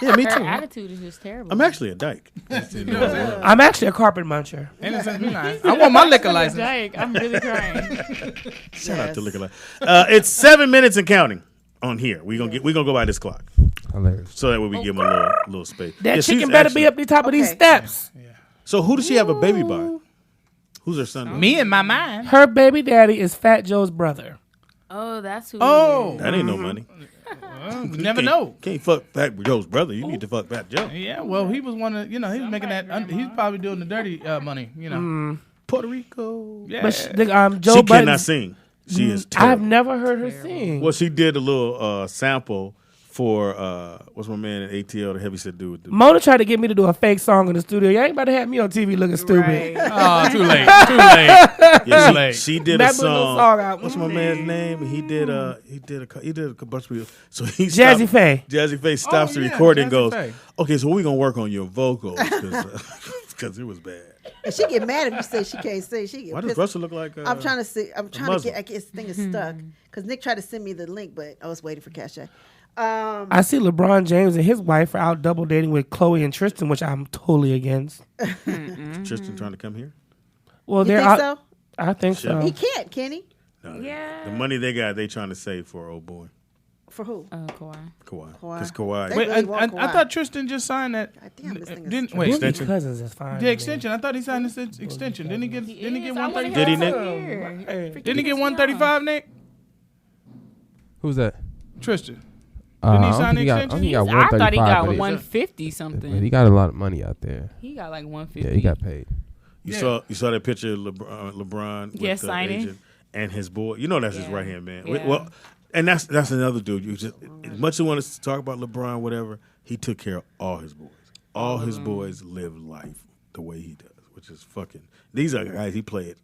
Yeah, me Her too. attitude is just terrible. I'm actually a dyke. I'm actually a carpet muncher. Ain't no sense me lying. I want my liquor license. Dyke, I'm really crying. Shout out to Liquor Life. It's 7 minutes and counting on here. We gonna go by this clock, Hilarious. so that way we give them a little space. That Yeah, she's chicken better actually- be up the top of these Okay. steps. So who does she have a baby by? Who's her son? Me in my mind. Her baby daddy is Fat Joe's brother. Oh, that's who. Oh, That ain't no money. well, you never Can't- know. Can't fuck Fat Joe's brother. You need to fuck Fat Joe. Yeah, well, he was one of he was making that. He's probably doing the dirty money. Puerto Rico. Yeah. But Joe She Budden's- cannot sing. She is I've terrible. never heard her sing. Well, she did a little sample for what's my man at ATL, the heavyset dude. With the, Mona tried to get me to do a fake song in the studio. You ain't about to have me on TV looking stupid. Oh, too late. Too late. yeah, Too late. she did a That was a little song. song out. What's my man's name? He did a bunch of. So he Jazzy stopped- Faye. Jazzy Faye stops Oh, the yeah, recording and Jazzy goes, Faye. "Okay, so we're gonna work on your vocals because it was bad." And she get mad if you say she can't sing. She get Why does pissed. Russell look like? I'm trying to see. I'm trying to Muslim? get. I guess this thing is stuck because Nick tried to send me the link, but I was waiting for Cash App. I see LeBron James and his wife are out double dating with Chloe and Tristan, which I'm totally against. Tristan trying to come here? Well, You they're think out. so? I think so. He can't, can he? No, Yeah. The money they got, they trying to save for old boy. For who? Kawhi. Kawhi. Kawhi. Because Kawhi. They Wait, really want I Kawhi. thought Tristan just signed that. I think I'm listening to Didn't Tristan. wait? Boogie Extension? Cousins is fine. The extension. I thought he signed this extension. Didn't he get? Didn't he get 135? Did he, Nick? Didn't he get 135, Nick? Who's that? Tristan. I Didn't he don't sign think the he got- I extension? think he got I thought he 135, got but 150 But something. he got a lot of money out there. He got like 150. Yeah, he got paid. You Yeah. saw that picture of LeBron with Yeah, the signing. agent and his boy. You know that's his Yeah. right hand man. Yeah. Well, and that's another dude. You just as much as you want to talk about LeBron, whatever. He took care of all his boys. All his boys live life the way he does, which is fucking. These are guys he played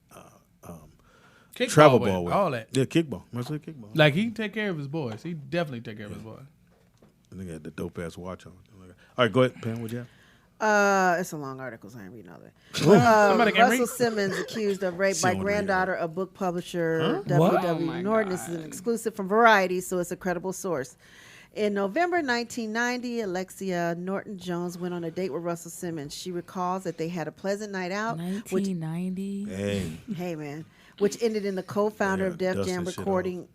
Kickball travel with, ball with. all that. Yeah, kickball. Mostly kickball. Like he take care of his boys. He definitely take care of his boys. And they got the dope ass watch on. All right, go ahead, Pam. What you have? It's a long article, so I ain't reading all that. Somebody can Russell read. Simmons accused of rape She by don't read granddaughter of book publisher What? W.W. Oh my Norton. This is an exclusive from Variety, so it's a credible source. In November 1990, Alexia Norton-Jones went on a date with Russell Simmons. She recalls that they had a pleasant night out, which 1990. hey man, which ended in the co-founder Yeah, of Def dusting Jam shit recording,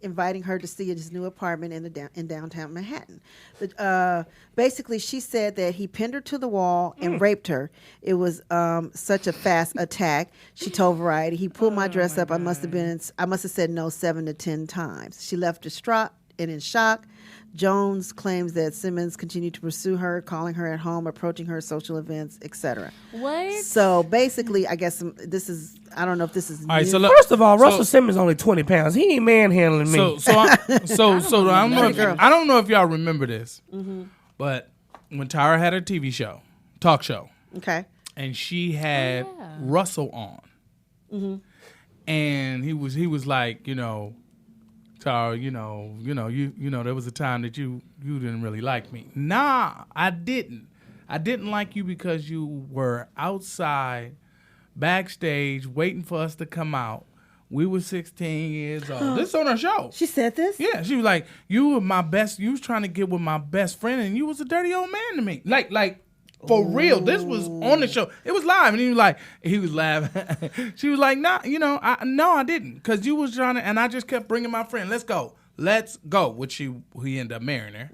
inviting her to see his new apartment in downtown Manhattan. Basically, she said that he pinned her to the wall and raped her. It was such a fast attack. She told Variety, "He pulled my dress up. I must have said no 7 to 10 times." She left distraught and in shock. Jones claims that Simmons continued to pursue her, calling her at home, approaching her at social events, etc. What? So basically, I guess this is. I don't know if this is. All right, new. so look, First of all, Russell Simmons only 20 pounds. He ain't manhandling me. So I don't know if y'all remember this, Mm-hmm. but when Tyra had her TV show, talk show, Okay. and she had Russell on, and he was like, Tyra, there was a time that you didn't really like me. Nah, I didn't. I didn't like you because you were outside, backstage, waiting for us to come out. We were 16 years old. This is on her show. She said this? Yeah, she was like, you were my best. You was trying to get with my best friend, and you was a dirty old man to me. Like for real. This was on the show. It was live, and he was laughing. She was like, nah, I didn't, because you was trying to, and I just kept bringing my friend. Let's go. Which he ended up marrying her,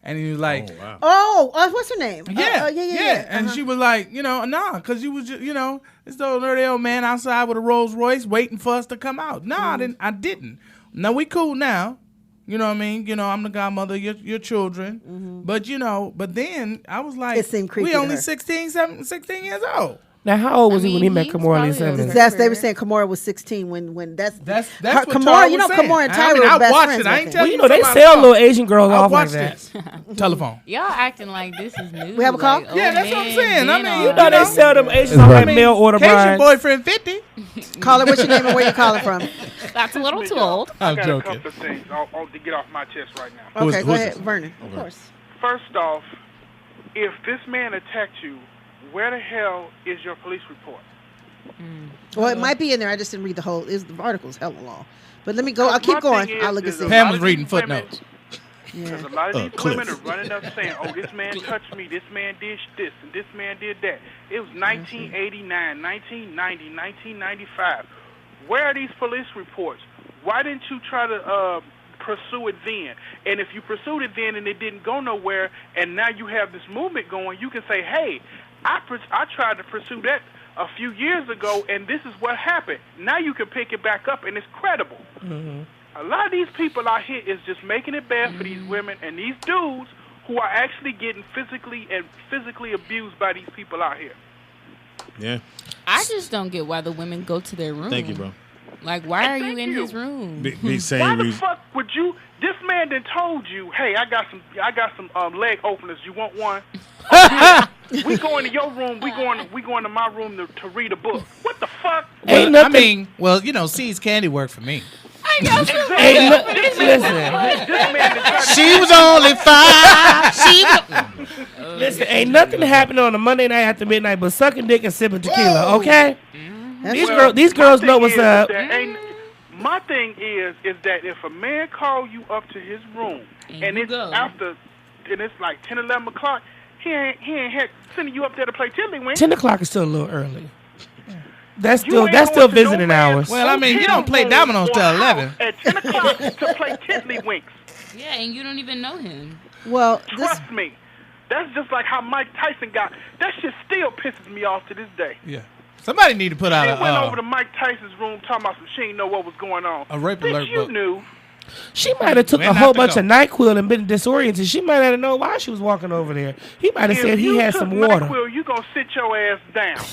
and he was like, what's her name? Yeah. And she was like, nah, because you was just, this old dirty old man outside with a Rolls Royce waiting for us to come out. Nah, I didn't. Now we cool now. You know what I mean? I'm the godmother of your children. But then I was like, It seemed creepy we to only her. 16 years old. Now, how old was he when he met he was Kimora Lee probably Simmons? They were saying Kimora was 16 when that's That's her, what Kimora. Tyra You know, was saying. Kimora and I Tyra mean, were I best watched friends. it. I ain't think. tell Well, you they something sell I little Asian girls I off like watched that. it. Telephone. Y'all acting like this is new. We have a call? Like, Yeah, old that's what I'm man saying. I been mean, on- you No, they sell them Asians It's off right. like mail order Cajun brides. boyfriend 50. Caller, what's your name and where you calling from? That's a little too old. I I'm got joking. a couple of things to get off my chest right now. Who's- Okay, go who's ahead, this? Vernon. Of course. First off, if this man attacked you, where the hell is your police report? Well, it might be in there. I just didn't read the whole. The article's hella long. But let me go. I'll keep My going. thing is, I'll look and is see. a Pam lot was of reading these women- footnotes. Because a lot of these Cliff. women are running up saying, oh, this man touched me, this man did this, and this man did that. It was 1989, 1990, 1995. Where are these police reports? Why didn't you try to pursue it then? And if you pursued it then and it didn't go nowhere, and now you have this movement going, you can say, hey, I tried to pursue that a few years ago, and this is what happened. Now you can pick it back up, and it's credible. A lot of these people out here is just making it bad for these women and these dudes who are actually getting physically abused by these people out here. Yeah. I just don't get why the women go to their room. Thank you, bro. Like, why are you Thank in you. his room? Big same Why the reason. fuck would you? This man done told you, hey, I got some leg openers. You want one? We going to your room. We going to my room to read a book. What the fuck? Ain't Well, nothing. C's Candy worked for me. Ain't listen. This man done tried to- She was only 5. Listen, ain't nothing happening on a Monday night after midnight but sucking dick and sipping tequila, okay? These girls know what's up. My thing is that if a man call you up to his room and it's after, and it's like 10, 11 o'clock, he ain't sending you up there to play tiddlywinks. 10 o'clock is still a little early. That's still visiting hours. Well, I mean, you don't play dominoes till 11. At 10 o'clock to play tiddlywinks. Yeah, and you don't even know him. Well, trust me. That's just like how Mike Tyson got. That shit still pisses me off to this day. Yeah. Somebody need to put out She went over to Mike Tyson's room talking about some she ain't know what was going on. A rape Bitch, alert you book. knew. She might have took a whole bunch of NyQuil and been disoriented. She might not have known why she was walking over there. He might have said he had some water. NyQuil, you gonna sit your ass down.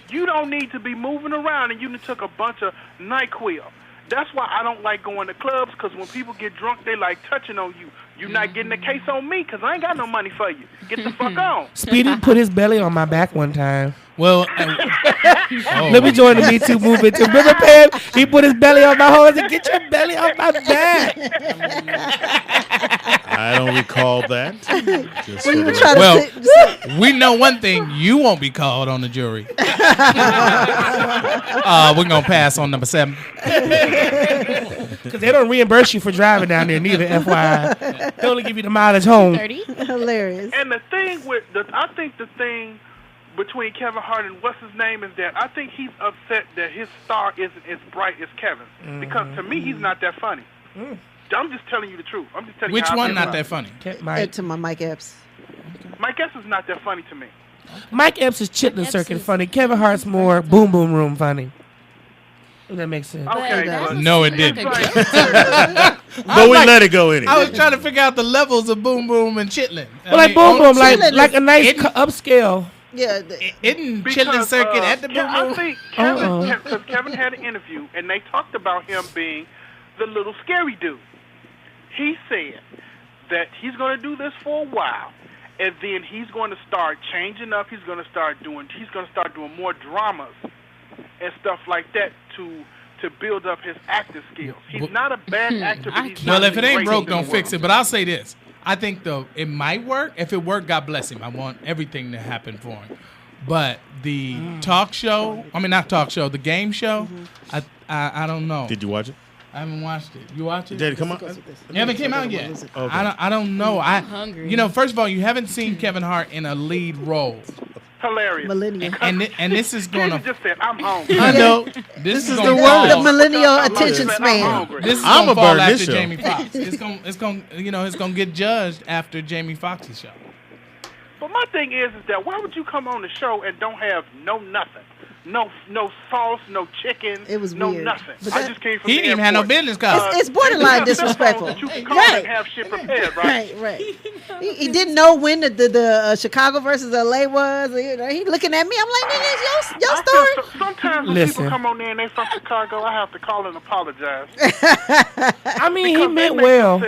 You don't need to be moving around, and you done took a bunch of NyQuil. That's why I don't like going to clubs, because when people get drunk, they like touching on you. You're not getting a case on me, because I ain't got no money for you. Get the fuck on. Speedy put his belly on my back one time. Well, let me join the Me Too movement too. Remember, Pam? He put his belly on my hole and said, "Get your belly off my back." I don't recall that. Just Well, you were for trying the- to we know one thing: you won't be called on the jury. We're gonna pass on number 7 because they don't reimburse you for driving down there. Neither, FYI, they only give you the mileage home. Hilarious. And the thing I think the thing between Kevin Hart and what's his name is that I think he's upset that his star isn't as bright as Kevin's. Because to me, he's not that funny. I'm just telling you the truth. I'm just telling Which you how one I not feel. that funny? To my Mike Epps. Mike Epps is not that funny to me. Mike Epps is Chitlin Circuit funny. Kevin Hart's more Boom Boom Room funny. If that makes sense. Okay, No, it didn't. But we let it go anyway. I was trying to figure out the levels of Boom Boom and Chitlin. Well, like Boom Boom, like a nice upscale. Yeah. Isn't Chitlin Circuit at the Boom I Boom? think Kevin, because Kevin had an interview and they talked about him being the little scary dude. He said that he's going to do this for a while, and then he's going to start changing up. He's going to start doing more dramas and stuff like that to build up his acting skills. He's not a bad actor, but he's not Well, if it ain't great broke, in the don't fix world. it. But I'll say this. I think, though, it might work. If it worked, God bless him. I want everything to happen for him. But the talk show, the game show, I don't know. Did you watch it? I haven't watched it. You watch it? Did it come out? It haven't came out yet. Okay. I don't know. I'm hungry. First of all, you haven't seen Kevin Hart in a lead role. Hilarious. Millennial. And this is going Jesus to... just said, I'm hungry. I know. This is gonna the fall- word. The millennial I'm attention hungry. span. I'm hungry. This is I'm gonna a fall burn after this show. Jamie Foxx. It's gonna get judged after Jamie Foxx's show. But my thing is that why would you come on the show and don't have nothing? No sauce, no chicken, It was no weird. nothing. But I that- just came from He the didn't even have no airport. business card. It's borderline disrespectful. That you can call Right. and have shit prepared, right? Right. He didn't know when the Chicago versus LA was. He looking at me. I'm like, nigga, it's your I story. feel sometimes when Listen. people come on there and they from Chicago, I have to call and apologize. I mean, he Because meant they well.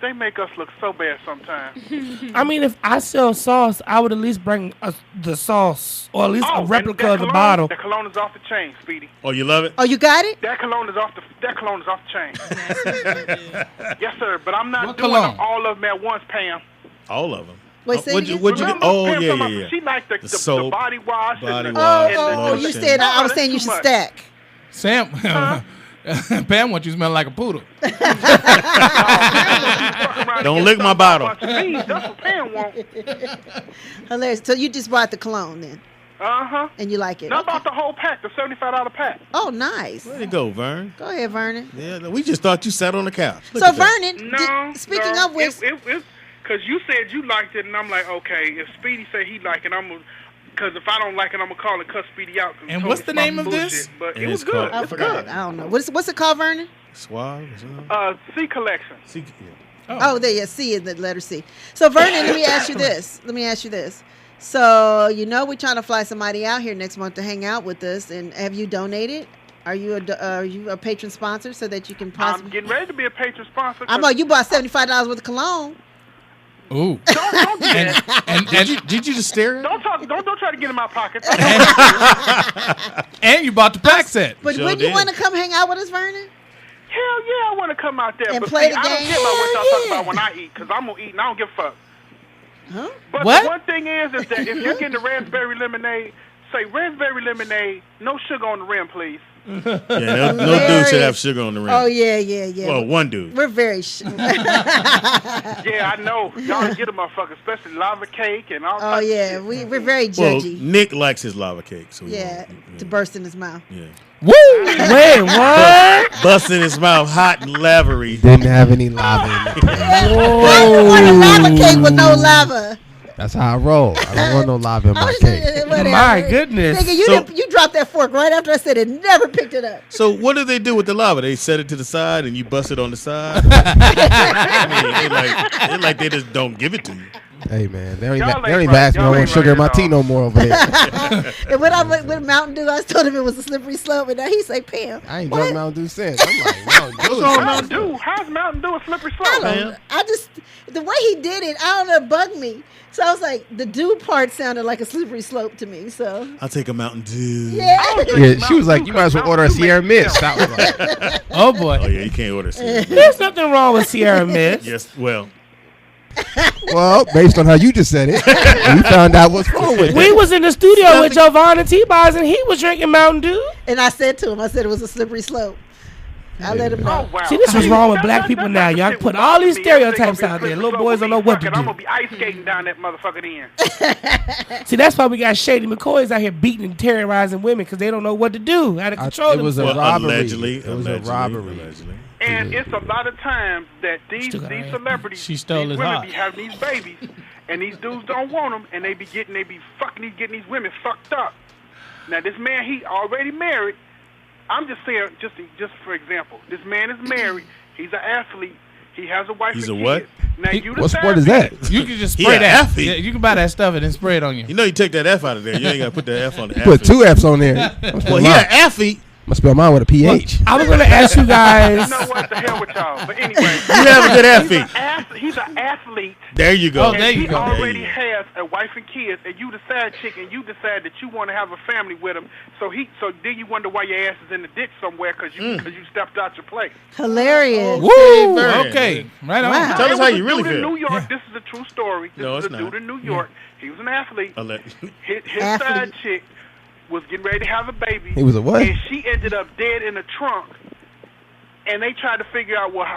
they make us look so bad sometimes. I mean, if I sell sauce, I would at least bring the sauce, or at least a and replica that of the cologne- bottle. That cologne is off the chain, Speedy. Oh, you love it? Oh, you got it? That cologne is off the chain. Yes, sir. But I'm not What doing cologne? all of them at once, Pam. All of them. Wait, say it again? What'd you get? Remember, Oh, Pam yeah, talking yeah, about- yeah. She liked the soap, body wash. body and wash, Oh, you lotion. said I was Oh, saying you that's should too much. stack. Sam, Pam wants you to smell like a poodle. Don't lick my bottle. That's what Pam want. Hilarious. So you just bought the cologne then, Uh-huh. and you like it? Not Okay. about the whole pack, the $75 pack. Oh, nice. Where'd it go, Vern? Go ahead, Vernon. Yeah, we just thought you sat on the couch. Look So at that. Vernon, No. speaking no, of which, because you said you liked it, and I'm like, okay, if Speedy say he like it, because if I don't like it, I'm going to call and cuss Speedy out. 'cause he And told what's me the some name of bullshit, this? But And it was it's called- good. I forgot. I don't know. What's it called, Vernon? Suave? Is it? C Collection. See, Oh, there, yeah, C is the letter C. So Vernon, let me ask you this. So we're trying to fly somebody out here next month to hang out with us, and have you donated? Are you a patron sponsor so that you can I'm possibly? getting ready to be a patron sponsor. I know you bought $75 worth of cologne. Ooh. Don't do that. And did you just stare at Don't try to get in my pocket. and you bought the pack set. But Sure wouldn't you did. want to come hang out with us, Vernon? Hell yeah, I want to come out there And but play see, the I don't game? care about what y'all Hell talk yeah. about when I eat, because I'm gonna eat and I don't give a fuck. Huh? But What? the one thing is that if you're getting the raspberry lemonade, say raspberry lemonade, no sugar on the rim, please. Yeah, no dude should have sugar on the rim. Oh yeah. Well, one dude. We're very. Yeah, I know. Y'all get a motherfucker, especially lava cake and all. Oh types of yeah, shit. we're very Well, judgy. Nick likes his lava cake, so To burst in his mouth. yeah. Woo! Wait, what? Bust in his mouth, hot and lavery. Didn't have any lava in it. I don't want a lava cake with no lava. That's how I roll. I don't want no lava in my cake. My goodness. Nigga, you dropped that fork right after I said it. Never picked it up. So what do they do with the lava? They set it to the side and you bust it on the side? I mean, they like they just don't give it to you. Hey man, they don't Y'all even ain't ask me. I right. want Y'all sugar in my ain't tea no more over there. And when I went with Mountain Dew, I told him it was a slippery slope, and now he say, "Pam, I ain't what?" drunk Mountain Dew since. I'm like, Mountain Dew. Mountain Dew? How's Mountain Dew a slippery slope? I just the way he did it, I don't know, it bugged me. So I was like, the Dew part sounded like a slippery slope to me. So I'll take a Mountain Dew. Yeah, she was like, you might as well order a Sierra Mist. I was like, oh boy. Oh yeah, you can't order Sierra. There's nothing wrong with Sierra Mist. Yes, well. well, based on how you just said it, we found out what's wrong with We it. was in the studio with Giovanna T-Boz and he was drinking Mountain Dew. And I said to him, I said it was a slippery slope. I let him know. Oh, wow. See, this is wrong with black people now. Y'all put all these stereotypes out there. Little boys don't know what to I'm gonna do. be ice skating down that motherfucker then. See, that's why we got Shady McCoys out here beating and terrorizing women because they don't know what to do, how to control it was a themselves. robbery. Allegedly. It was a robbery. And it's a lot of times that these celebrities, She stole these his women heart. be having these babies, and these dudes don't want them, and they be getting these women fucked up. Now this man, he already married. I'm just saying, just for example, this man is married. He's an athlete. He has a wife. He's and a what? kids. Now you What sport is that? You can just He spray an that. athlete. Yeah, you can buy that stuff and then spray it on you. You know you take that F out of there. You ain't gotta put the F on the You put athlete. two F's on there. Well, he an athlete. I'm gonna spell mine with a PH. I was going to ask you guys. You know what? The hell with y'all. But anyway, You have a good athlete. He's an athlete. There you go. Oh, there you He go. already has a wife and kids, and you the side chick, and you decide that you want to have a family with him. So then you wonder why your ass is in the ditch somewhere because you stepped out your place. Hilarious. Woo! Okay, right on. Wow. Tell us how It was you a really dude in feel. New York. This is a true story. This No, is it's a dude not. in New York. He was an athlete. Allegedly. His Athlete. side chick was getting ready to have a baby. He was a what? And she ended up dead in the trunk. And they tried to figure out what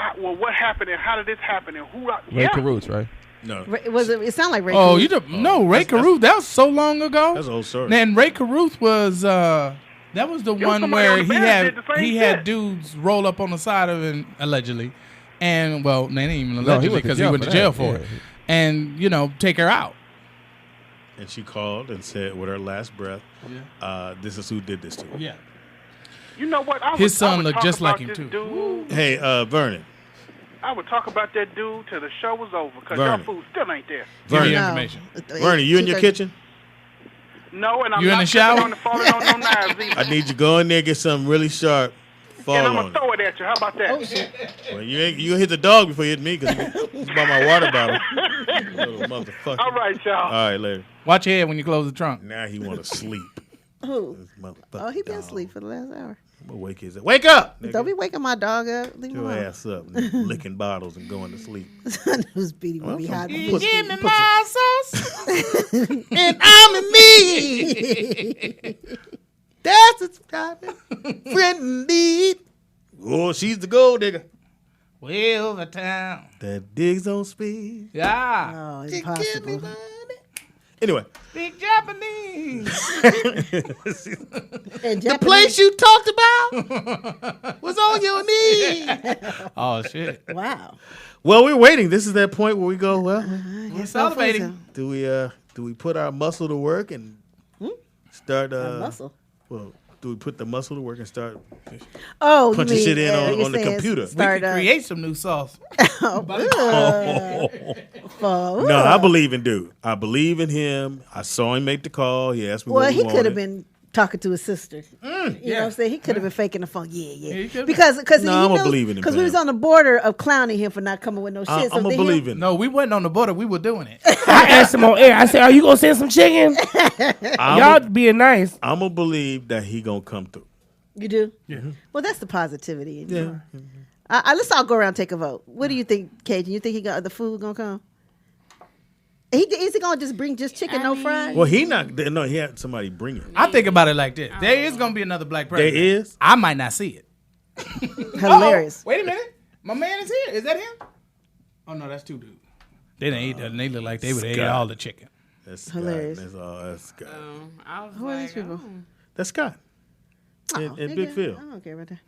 happened and how did this happen and who. Ray Carruthers, right? No. It sounded like Ray. Oh, Cruz. you don't no Ray Caruth. That was so long ago. That's an old story. And Ray Caruth was that was the was one somebody where on the he band had did the same he had shit. dudes roll up on the side of him allegedly, and well, they didn't even No, he allegedly went to because jail he went for to jail that, for yeah. it, and take her out. And she called and said with her last breath, this is who did this to her. Yeah, You know what? His son I would looked talk just like about him, this too. Dude, Hey, Vernon. I would talk about that dude till the show was over because Vernon. your food still ain't there. give me Vernon. information. Vernon, you in your kitchen? No, and I'm You in not the shower? on the falling on no knives either. I need you to go in there and get something really sharp. Fall And I'm on gonna it. throw it at you. How about that? Well, you hit the dog before you hit me because it's by my water bottle. Little motherfucker. All right, y'all. All right, later. Watch your head when you close the trunk. Now he want to sleep. Who? This motherfucker. Oh, he been dog. asleep for the last hour. I'm gonna wake his ass. Wake up! Nigga. Don't be waking my dog up. Leave him Your alone. ass up, nigga. Licking bottles and going to sleep. Who's beating Well, me some- behind the put- bush? me my sauce. And I'm me. That's what's happening. Friend indeed. Oh, she's the gold digger. Way over town. That digs on speed. Yeah. Oh, impossible. Anyway, Big Japanese. the place you talked about was on your knee. Oh shit. Wow. Well, we're waiting. This is that point where we go, well, We're celebrating. do we put our muscle to work and start muscle. Well, do we put the muscle to work and start Oh, punching you shit mean, in you're on the saying computer? We Start, could create some new sauce. No, I believe in dude. I believe in him. I saw him make the call. He asked me Well, what he we could have wanted. been talking to his sister. You know what I'm saying? He could have been faking the phone. he Yeah. could've Because No, I'm gonna believe in him, because we was Pam. on the border of clowning him for not coming with no shit. I'm so gonna then believe in him. No, we wasn't on the border. We were doing it. I asked him on air. I said, "Are you gonna send some chicken?" Y'all being nice. I'm gonna believe that he gonna come through. You do? Yeah. Well, that's the positivity. Yeah. Let's all go around and take a vote. What do you think, Cajun? You think the food gonna come? Is he gonna just bring just chicken, no fries? Well, he had somebody bring it. I think about it like this: there is gonna be another black president. There is. I might not see it. Hilarious. Wait a minute, my man is here. Is that him? Oh no, that's two dudes. They didn't eat that. And they look like they would have ate all the chicken. That's hilarious. That's Scott. Who are these people? That's Scott. In Big Phil. I don't care about that.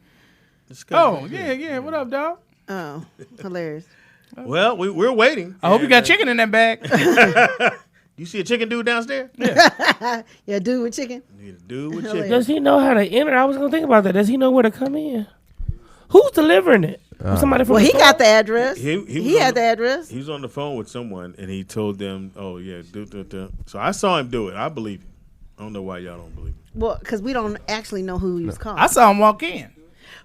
Oh yeah. What up, dog? Oh, hilarious. Well, we're waiting. I hope you got chicken in that bag. You see a chicken dude downstairs? Yeah, dude with chicken. Dude with chicken. Does he know how to enter? I was gonna think about that. Does he know where to come in? Who's delivering it? Somebody from Well, the he store? got the address. He had the address. He was on the phone with someone, and he told them, "Oh yeah, do." So I saw him do it. I believe him. I don't know why y'all don't believe him. Well, because we don't actually know who he was calling. I saw him walk in.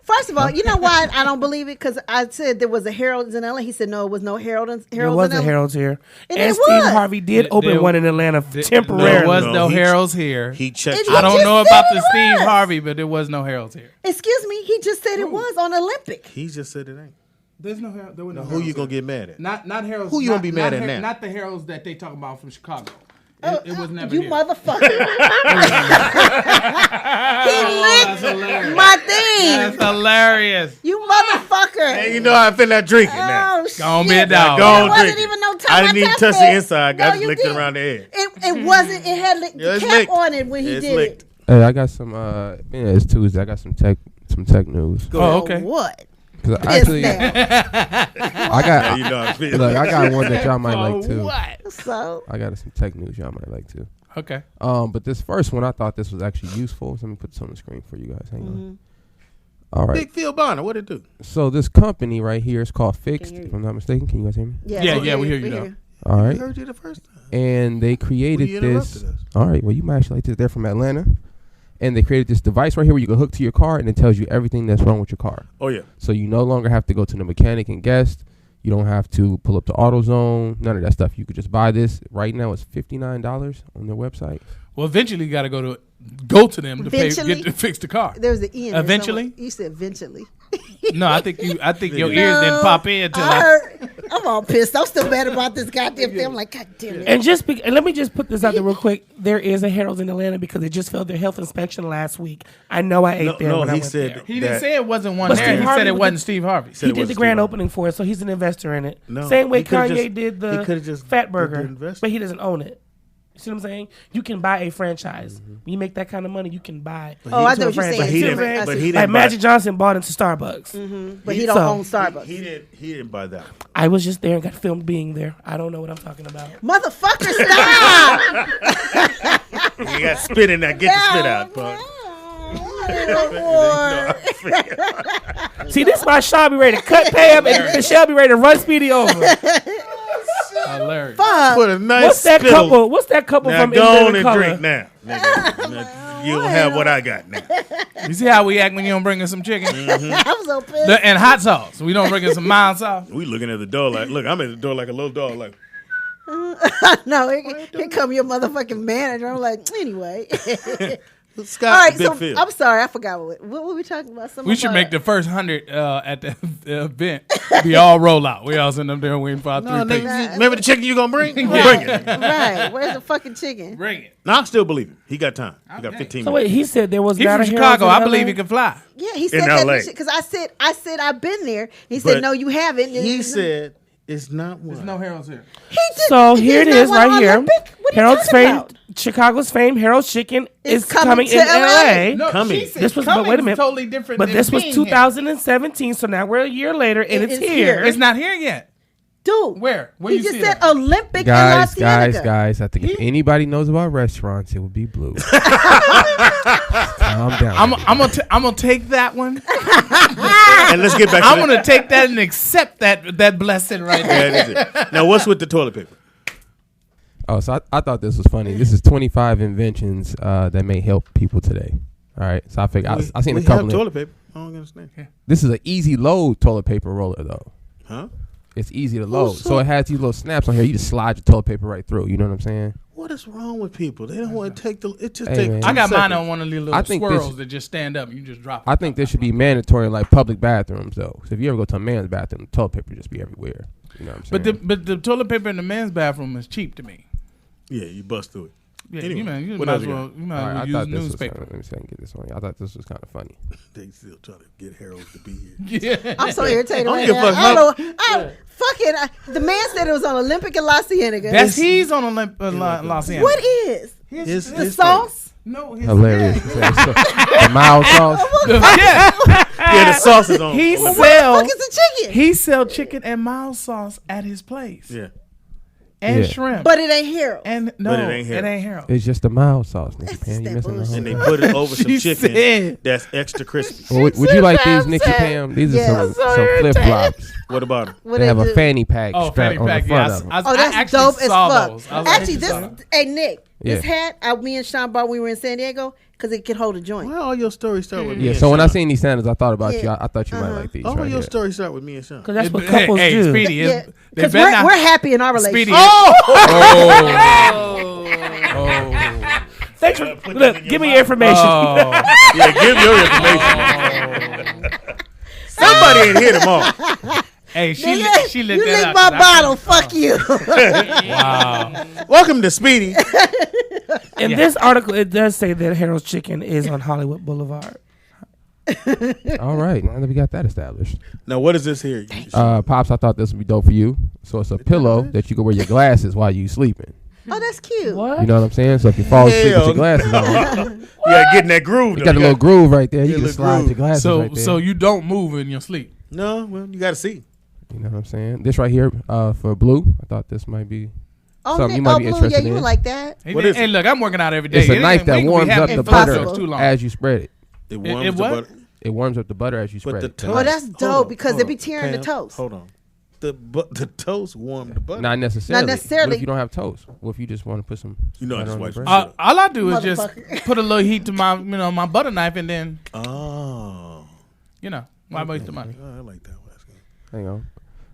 First of all, you know why I don't believe it? Because I said there was a Harold's in LA. He said no, it was no Harold's. There was a Harold's here, And and it Steve was. Harvey did open one in Atlanta temporarily. There was no Harold's here. He checked. I don't just know said about it the Steve was. Harvey, but there was no Harold's here. Excuse me, he just said it was on Olympic. He just said it ain't. There's no Harold. There was no Who you gonna get mad at? Not Harold's. Who you gonna be mad at now? Not the Harold's that they talk about from Chicago. It was never You here. motherfucker. He licked my thing. That's hilarious. You motherfucker. Hey, you know how I feel like drinking now. Oh, Go on, be a dog. Go on, It wasn't drink it. even no time. I didn't even touch the inside. I just you licked it didn't. around the edge. It wasn't. It had Yeah, the it's cap licked. on it when he It's did licked. Hey, I got some. It's Tuesday. I got some tech news. it. Oh, okay. What? Cause Piss actually, now. I got. Yeah, you know how I feel. Look, I got one that y'all might like too. What? So I got some tech news y'all might like too. Okay. But this first one, I thought this was actually useful. So let me put this on the screen for you guys. Hang on. All right. Big Phil Bonner, what it do? So this company right here is called Fixed. hear you. If I'm not mistaken, can you guys hear me? Yeah, we hear you though. All I right. heard you the first time. And they created you this. interrupted us. All right. Well, you might actually like this. They're from Atlanta. And they created this device right here where you can hook to your car and it tells you everything that's wrong with your car. Oh yeah. So you no longer have to go to the mechanic and guest. You don't have to pull up the AutoZone. None of that stuff. You could just buy this. Right now it's $59 on their website. Well, eventually you got to go to them to Eventually? to fix the car. there was an E in there Eventually? somewhere. You said eventually. No, I think your ears didn't pop in until I heard. I'm all pissed. I'm still mad about this goddamn thing. I'm like, God damn it. And and let me just put this out there real quick. There is a Harold's in Atlanta because they just failed their health inspection last week. I know I ate there when I he went said there. He didn't say it wasn't one But there. Steve He Harvey said it was wasn't the- Steve Harvey. Said He it did wasn't the Steve grand Harvey. opening for it, so he's an investor in it. No, Same way he could've Kanye just- did he the could've just Fat did the Burger, investment. but he doesn't own it. You see what I'm saying? You can buy a franchise. When you make that kind of money, you can buy. Oh, I into know a what you're saying. franchise. But he You see didn't. what I'm saying? But he Like didn't. Magic Johnson bought into Starbucks. But he don't So- own Starbucks. He didn't buy that. I was just there and got filmed being there. I don't know what I'm talking about. Motherfucker, stop! You got spit in that. Get the spit out, punk. See, this is why Sean be ready to cut Pam and Michelle be ready to run Speedy over. Hilarious. Fuck. Put a nice What's that spittle. couple? What's that couple Now from go In on Living and Color? drink now, nigga. You'll have what I got now. You see how we act when you don't bring us some chicken? I'm so pissed. And hot sauce. We don't bring us some mild sauce. We looking at the door like, look, I'm at the door like a little dog. Like, No, here come your motherfucking manager. I'm like, anyway. Scott, All right, Big so Phil. I'm sorry, I forgot what were we talking about? We should make the first 100 at the event be all roll out. We all sitting up there waiting for our No, three nigga, pieces. remember the chicken you gonna bring? Yeah. Bring it. right. Where's the fucking chicken? Bring it. No, I still believe him. He got time. He got 15 So minutes. wait, he said there was He's not from a Harold's Chicago. in I LA? believe he can fly. Yeah, he said In LA. that because I said I've been there. He said But no, you haven't. He said it's not one. There's no Harold's here. He did, So here it he's not is one right on here. Olympic? What are you Harold's talking fame, about? Chicago's fame, Harold's Chicken is It's coming coming to in LA. LA. No, Coming. she said This was, but coming wait a is minute. totally different. But than this was being here. 2017, so now we're a year later and It it's is here. here. It's not here yet. Dude, Where? Where he you just see said that? Olympic Guys, in La Cienega. guys. I think if anybody knows about restaurants, it would be Blue. Calm down. I'm gonna take that one. And let's get back to I'm that. gonna take that and accept that blessing right there. Yeah, that is it. Now, what's with the toilet paper? Oh, so I thought this was funny. This is 25 inventions that may help people today. All right. So I figured I seen a we couple. have toilet paper. I don't understand. This is an easy load toilet paper roller though. Huh? It's easy to load. So it has these little snaps on here. You just slide your toilet paper right through. You know what I'm saying? What is wrong with people? They don't want to take the. It just Hey, takes. man. 2 I got mine seconds. on one of these I little think swirls this- that just stand up and you just drop it. I think this should be mandatory in like public bathrooms though. So if you ever go to a man's bathroom, toilet paper just be everywhere. You know what I'm saying? But the toilet paper in the men's bathroom is cheap to me. Yeah, you bust through it. Yeah, Anyway, you what might else as you well, got? you might as Alright, well I use thought this was newspaper. kinda, let me see if I can get this on. I thought this was kind of funny. They still trying to get Harold to be here. Yeah. I'm so irritated I right don't now. give a I don't know. Fuck it. The man said it was on Olympic and La Cienega. He's on Los Angeles. What is? The sauce? No, Hilarious. The mild sauce. Yeah, the sauce is on. He What the fuck is the chicken? He sell chicken and mild sauce at his place. Yeah. And Yeah. shrimp. But it ain't Harold. And no, But it ain't Harold. It's just the mild sauce, Nikki That's Pam. just You that missing the whole And they thing. put it over some She chicken said- that's extra crispy. Well, would you like these, I'm Nikki saying. Pam? These Yeah. are some flip flops. What about them? What They have a do? fanny pack Oh, strapped fanny on pack. the front Yeah, of them. Oh, that's actually dope as saw fuck. those. I was Actually, saw this, hey Nick, this Yeah. hat me and Sean bought when we were in San Diego because it could hold a joint. Why all your stories start with me Yeah, and so when I Sean? seen these sandals, I thought about you. Yeah. I thought you might like these. All right your here. stories start with me and Sean. Because that's what couples hey, do. Speedy, Yeah, they because better not- we're happy in our relationship. Speedy. Oh. Thanks for, look, give me your information. Oh. Yeah, give your information. Somebody ain't hit them all. Hey, she Nigga, she lit you that licked up, my 'cause I bottle. couldn't- Fuck you. Wow. Welcome to Speedy. In this article, it does say that Harold's Chicken is on Hollywood Boulevard. All right, now that we got that established. Now, what is this here? Pops, I thought this would be dope for you. So it's a pillow that you can wear your glasses while you sleeping. Oh, that's cute. What? You know what I'm saying? So if you fall asleep with Hell your glasses on, Yeah, get in that groove. you though. got a little groove right there. You Yeah, can little slide groove. your glasses So right there. so you don't move in your sleep. No, well, you got to see. You know what I'm saying? This right here for Blue. I thought this might be Oh, something you Nick, might oh, be Blue, interested yeah, you in. would like that. Hey, What is hey, it? look, I'm working out every day. It's a It knife ain't- that we can be warms up having the fun butter for too long. as you spread it. It warms it the what? butter. It warms up the butter as you spread But the it. toast. Oh, that's Hold dope on, because hold they be on. tearing the Pam, toast. Hold on. The toast warm the butter. Not necessarily. Not necessarily. What if you don't have toast? What if you just want to put some? You know, I butter just on wipe your some bread? All I do is just Motherfucker. put a little heat to my my butter knife and then Oh. my waste of money. I like that one. That's good. Hang on.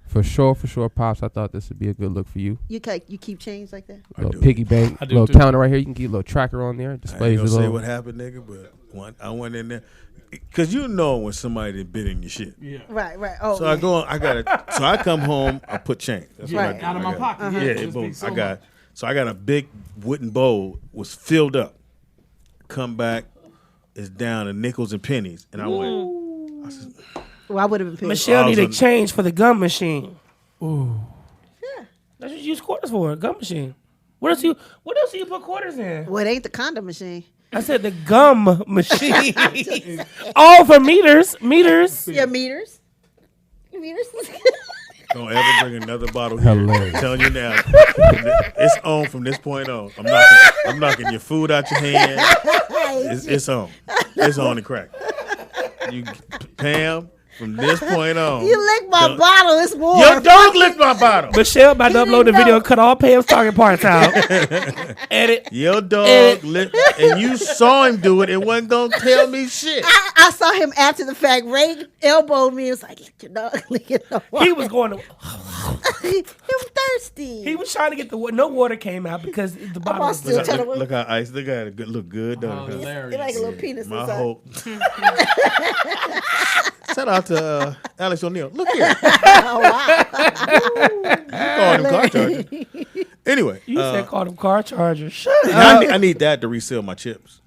For sure, Pops. I thought this would be a good look for you. You keep change like that? Little do. piggy bank, I do little too. counter right here. You can get a little tracker on there. I ain't Displays gonna a say little. what happened, nigga, but I went in there. Because you know when somebody been in your shit. Yeah. Right. Oh, So I go on, so I come home, I put change. That's what I Right. do. Out of I my got- pocket. Yeah, Just boom. be so I got a big wooden bowl, was filled up. Come back, it's down to nickels and pennies. And I went, well, I would have been pissed. Michelle I was needed on- change for the gum machine. Ooh. That's what you use quarters for, a gum machine. What else do you put quarters in? Well, it ain't the condom machine. I said the gum machine. Oh, for meters. Yeah, meters. Meters. don't ever bring another bottle here. Hilarious. I'm telling you now, it's on from this point on. I'm knocking your food out your hand. It's on. It's on the crack. You, Pam, from this point on. You licked my bottle. It's warm. Your dog licked my bottle. Michelle about to upload the video, cut all Pam's talking parts out. Edit. Your dog licked, and you saw him do it. It wasn't gonna tell me shit. I saw him after the fact. Ray elbowed me. It was like, lick your dog. Lick your dog. He was going to. He was thirsty. He was trying to get the water. No water came out because the bottle all was still Look, trying to look how ice. Look how it look good. Oh, Don't it? hilarious. It's like a little penis My inside. whole. Shout out to Alex O'Neal. Look here. Oh, wow. You called him car charger. Anyway, You said call them car chargers. Shut I need that to reseal my chips.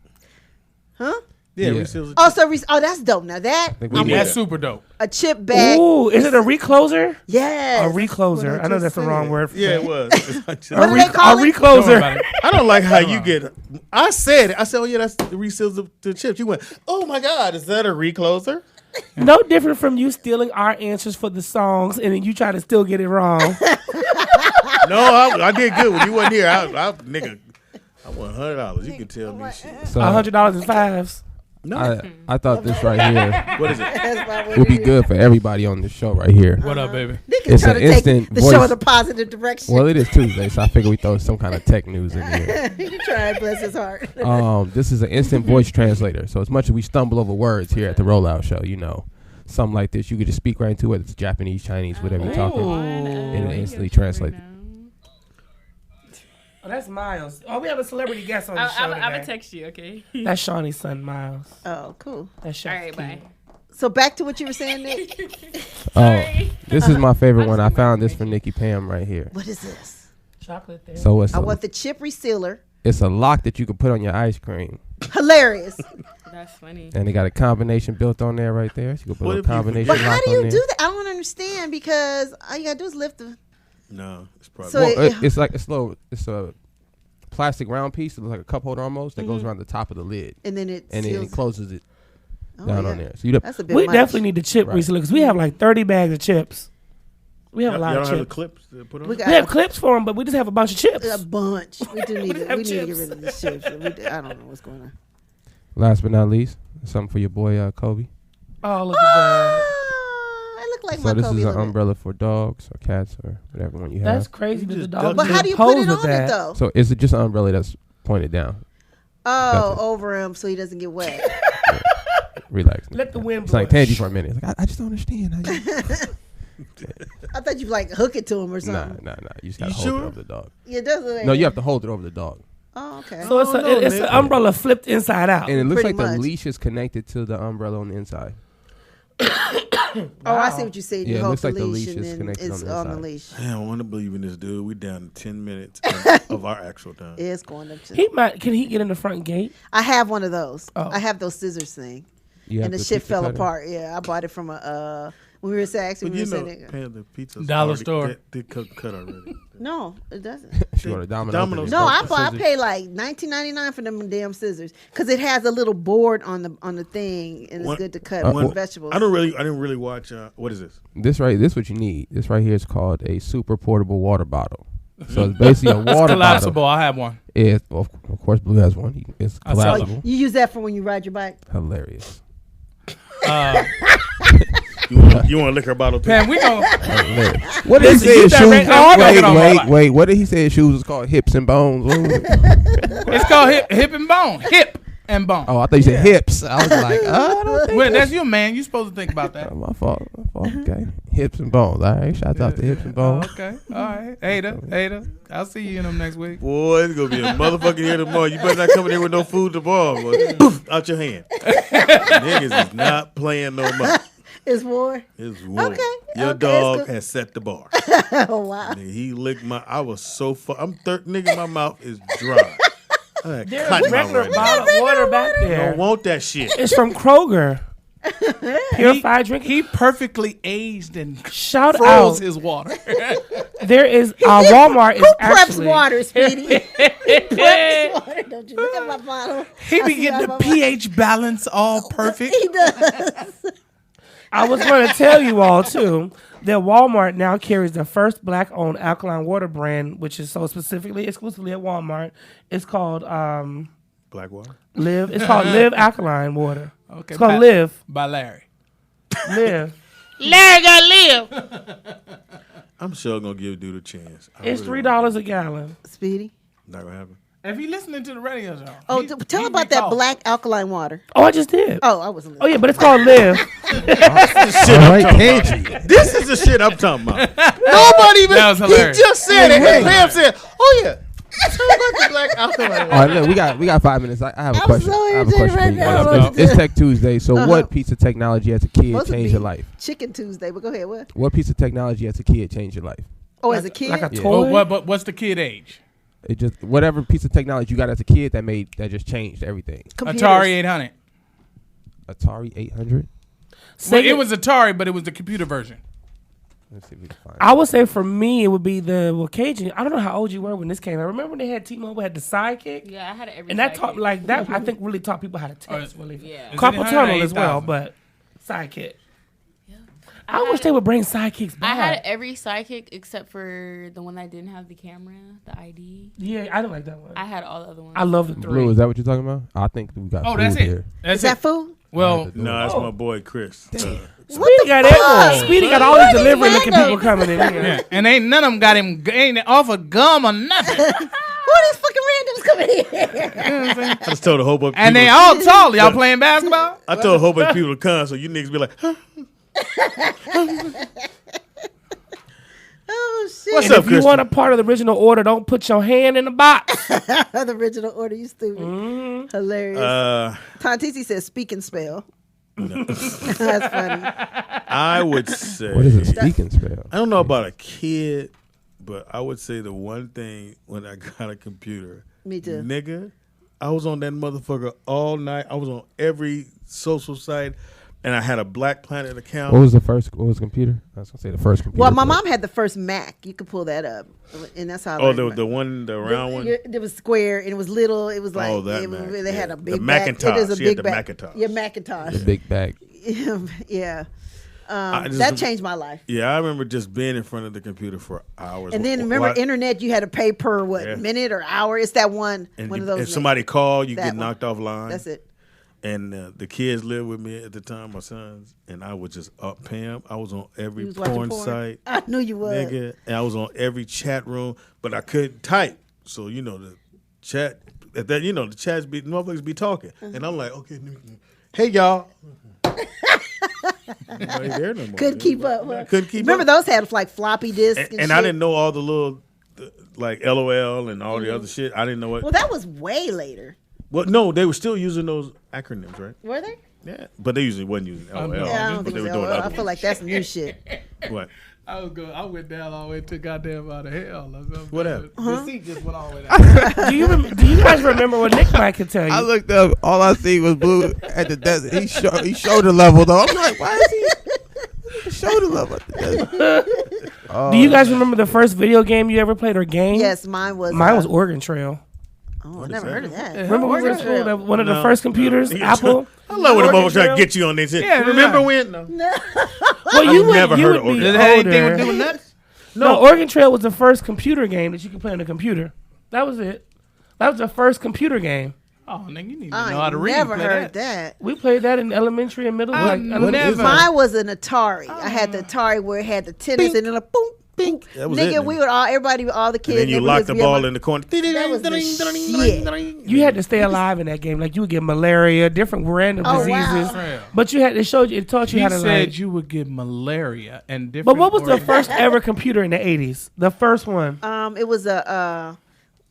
Huh? Yeah, Yeah. reseals. Oh, so that's dope. Now that think we I'm need with That's that. super dope. a chip bag. Ooh, is it a recloser? Yes. A recloser. I know that's the wrong word. For Yeah, that. it was. What do they call a it? Don't worry recloser. about it. I don't like how you get. I said it. I said, "Oh yeah, that's the reseals of the chips." You went, "Oh my God, is that a recloser?" No different from you stealing our answers for the songs and then you try to still get it wrong. No, I did good when you wasn't here. I nigga, I won $100. You can tell me shit. So $100 in fives. No, I thought this right here what is it? That's my word. would be good for everybody on the show right here. What up, baby? Nick is It's trying an to take instant the show voice- in a positive direction. Well, it is Tuesday, so I figure we throw some kind of tech news in here. He tried, bless his heart. This is an instant voice translator. So as much as we stumble over words here at the Rollout Show, you know, something like this, you could just speak right into it. It's Japanese, Chinese, whatever you're talking, and it instantly translates. Oh, that's Miles. Oh, we have a celebrity guest on the show I'm gonna today. text you, okay? That's Shawnee's son, Miles. Oh, cool. That's All Chef right, Key. bye. So back to what you were saying, Nick. Oh, this is my favorite one. I found this for Nikki Pam right here. What is this? Chocolate there. So it's I want the chip resealer. it's a lock that you can put on your ice cream, Hilarious. That's funny. and they got a combination built on there right there. So you can What put a if you combination But lock how do on you there. do that? I don't understand because all you gotta do is lift the. No, it's probably. So Well, it- it's like it's a plastic round piece that looks like a cup holder almost that Mm-hmm. goes around the top of the lid, and then it and then seals. it closes it Oh, down yeah. on there. So you That's a bit We much. definitely need the chip Right. resealer because we have like 30 bags of chips. We have a lot Y'all of don't have the chips. clips to put on? We We got have clips for them, but we just have a bunch of chips. a bunch. We do need to. have We need to get chips. rid of the chips. I don't know what's going on. Last but not least, something for your boy Kobe. Oh, look at that. I look like So my this Kobe is a an little bit. umbrella for dogs or cats or whatever one you That's have. crazy that the just dog duck But didn't how do you put pose it with on it that. though? So it's just an umbrella that's pointed down. Oh, That's it. over him so he doesn't get wet. Relax. Let the wind It's blow. like Tangy for a minute. It's like I just don't understand. How you... I thought you'd like hook it to him or nah. something. You just gotta You hold sure? it over the dog. Yeah, it does look like No, that. you have to hold it over the dog. Oh, okay. So it's no, it's Nick. an umbrella flipped inside out. And it looks Pretty like much. the leash is connected to the umbrella on the inside. Oh, I see what you said. You Yeah, it hold looks the like the leash leash and is then connected it's on the on the inside. leash. I don't want to believe in this, dude. We down to 10 minutes of our actual time. It's going up to. Can he get in the front gate? I have one of those. Oh. I have those scissors thing, You have and the the shit pizza fell cutter? apart. Yeah, I bought it from a. When we were Saks, But we you were know, saying, Pam, the pizza's Dollar already store. cut already. no, it doesn't. She ordered Domino's. Domino's. No, I Scissors. paid like $19.99 for them damn scissors because it has a little board on the thing and it's What- good to cut When- vegetables. I didn't really watch. What is this? This what you need. This right here is called a super portable water bottle. So it's basically a water Collapsible. bottle. I have one. It's, of course, Blue has one. It's I saw that. collapsible. You use that for when you ride your bike. Hilarious. You want to lick her bottle too? Pam, we don't. Hilarious. What did he Listen, say? you His shoes? direct all that on my life. Wait. What did he say? His shoes was called hips and bones. What was it? It's called hip and bone. Hip and bone. Oh, I thought you said hips. I was like, oh, I don't think Well, that's you, man. You supposed to think about that. my fault. Okay. Hips and bones. All right. Shout out to hips and bones. Okay. All right. Ada. I'll see you in them next week. Boy, it's gonna be a motherfucking here tomorrow. You better not come in here with no food tomorrow. Boy. Poof, out your hand. Niggas is not playing no more. It's war. It's war. Okay, Your okay, dog it's good. has set the bar. Oh wow. Nigga, he licked my. I was so I'm nigga. My mouth is dry. I had There's cotton mouth regular right now. bottle of water back I there. don't want that shit. It's from Kroger. Purified drinking. He perfectly aged and Shout froze out. his water. There is Walmart is Who preps actually water, Speedy? Preps water. Don't you look at my bottle. He I be see getting out the my pH balance all perfect. He does. I was going to tell you all too that Walmart now carries the first black-owned alkaline water brand, which is sold exclusively at Walmart. It's called Blackwater. Live. It's called Live Alkaline Water. Okay, It's called by- Live. By Larry. Live. Larry gotta live. I'm sure gonna give dude a chance. I It's really $3 a gallon. Speedy. Not gonna happen. If he listening to the radio show. Oh, he- tell he about that recall. black alkaline water. Oh, I just did. Oh, I wasn't Oh listening. yeah, but it's called Live. All right, Tangy. This is the shit I'm talking about. Nobody even. That was hilarious. He just said it. And Pam said, "Oh yeah." Tell about the black alkaline. All right, look, we got 5 minutes. I have a I'm question. so I have a irritated question for you right now. guys. What It's to do? Tech Tuesday. So, what piece of technology as a kid Supposed to changed be your life? Chicken Tuesday, but go ahead. What? What piece of technology as a kid changed your life? Oh, as a kid? Like a Yeah. toy. What's the kid age? It just whatever piece of technology you got as a kid that just changed everything. Computers. Atari 800. Atari 800. Well, Sega- it was Atari, but it was the computer version. Let's see if we can find. I would say for me it would be the Cajun. I don't know how old you were when this came out. Remember when they had T-Mobile had the Sidekick? Yeah, I had it every. And that sidekick. taught like that. I think really taught people how to text. Oh, Really, yeah. Is Carpal it tunnel as well, 8,000? but Sidekick. I I wish had- they would bring sidekicks I back. had every sidekick except for the one that didn't have the camera, the ID. Yeah, I didn't like that one. I had all the other ones. I love the three. Blue, is that what you're talking about? I think we got. Oh, food that's it. here. That's Is that it. food? Well, No, that's my boy Chris. Speedy got everyone. Speedy got all these delivery looking people coming in here. yeah, and ain't none of them got him ain't offered gum or nothing. Who are these fucking randoms coming in? I just told a whole bunch of And people. they all tall. Y'all playing basketball? I told a whole bunch of people to come, so you niggas be like, huh? Oh shit! What's And up, if you Kristen? want a part of the original order, don't put your hand in the box. The original order, you stupid. Mm-hmm. Hilarious. Tontisi says speak and spell. That's funny. I would say. What does a speaking spell? I don't know about a kid, but I would say the one thing when I got a computer. Me too. Nigga, I was on that motherfucker all night. I was on every social site, and I had a Black Planet account. What was the computer? I was gonna say the first computer. Well, my but- mom had the first Mac. You could pull that up, and that's how. I Oh, learned the round one. It was square and it was little. It was like that Mac, they had yeah. a big The back. Macintosh. It is a She had big the back. Macintosh. Yeah, Macintosh. The big bag. Yeah. I just- That changed my life. Yeah, I remember just being in front of the computer for hours. And then remember, internet, you had to pay per minute or hour. It's that one And of those. if somebody called, you That get one. knocked off line. That's it. And the kids lived with me at the time, my sons, and I was just up Pam. I was on every You was watching porn porn? site. I knew you was. Nigga, and I was on every chat room, but I couldn't type. So, the chat, the chats motherfuckers be talking. And I'm like, okay, hey, y'all. Nobody there no more. Couldn't keep up. Huh? Couldn't keep Remember up. those had like floppy disks and And shit? I didn't know all the little, like LOL and all the other shit. I didn't know what. Well, that was way later. Well, no, they were still using those acronyms, right? Were they? Yeah, but they usually wasn't using LOL. Yeah, I don't but think they it were was doing LOL. other I feel ones. like that's new shit. What? I went down all the way to goddamn out of hell. Or something. What happened? The seat just went all the way down. Do you guys remember what Nick Mike could tell you? I looked up. All I see was Blue at the desert. He shoulder level though. I'm like, why is he shoulder level at the desert? Do you guys remember the first video game you ever played or game? Yes, mine was. Mine was Oregon Trail. Oh, I never heard of that. Remember when we were in school, Trail. one of the No. first computers, No. Apple? I love when the Oregon motherfuckers try to Trail? get you on this shit. Yeah, Remember yeah. when? No. Well, you I've would, never you heard would of be Oregon Does Trail. it have anything to older. do with nuts? No, Oregon Trail was the first computer game that you could play on a computer. That was it. That was the first computer game. Oh, nigga, you need to I know how to read. never Play heard that. We played that in elementary and middle. I elementary. Mine was an Atari. I had the Atari where it had the tennis and then a boom, bing. That was Nigga, it, we nigga. would all the And kids. then you neighborhoods lock the be ball able- in the corner. That was the shit. You had to stay alive in that game. Like you would get malaria, different random Oh, diseases. wow. But it taught you He how to said like. you would get malaria and different. But what was the organs. first ever computer in the 80s? The first one. It was a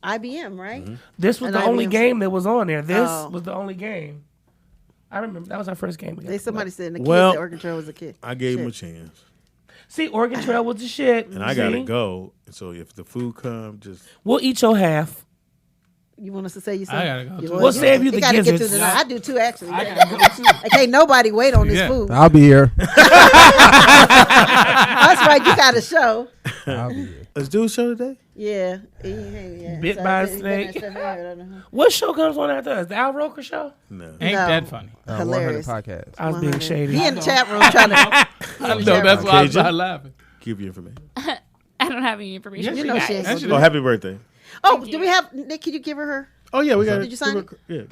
IBM, right? This was An the only IBM. game that was on there. This Oh. was the only game. I remember that was our first game. Somebody said in the kids Well, that Oregon Trail was a kid. I gave him a Shit. chance. See, Oregon Trail was the shit. And I got to See? go. So if the food comes, just. We'll eat your half. You want us to say you I gotta go, too. We'll save you the gotta get through gizzards. the night. I do too, actually. I gotta go too. Like, ain't nobody wait on this Yeah. food. I'll be here. That's right. You got a show. I'll be here. Let's do a show today. Yeah. Bit So, by a you got snake. that stuff here, I don't know. What show comes on after us? The Al Roker show? No. Ain't No. that funny? 100 Hilarious. podcast. I was being 100. shady. He in the chat room trying to. I know that's why I Cajun? started laughing. Give you information. I don't have any information. You for know guys. she ain't That's gonna do Oh, it. happy birthday. Oh, do we have Nick? Can you give her? Oh, yeah, we got Did you sign it? Yeah.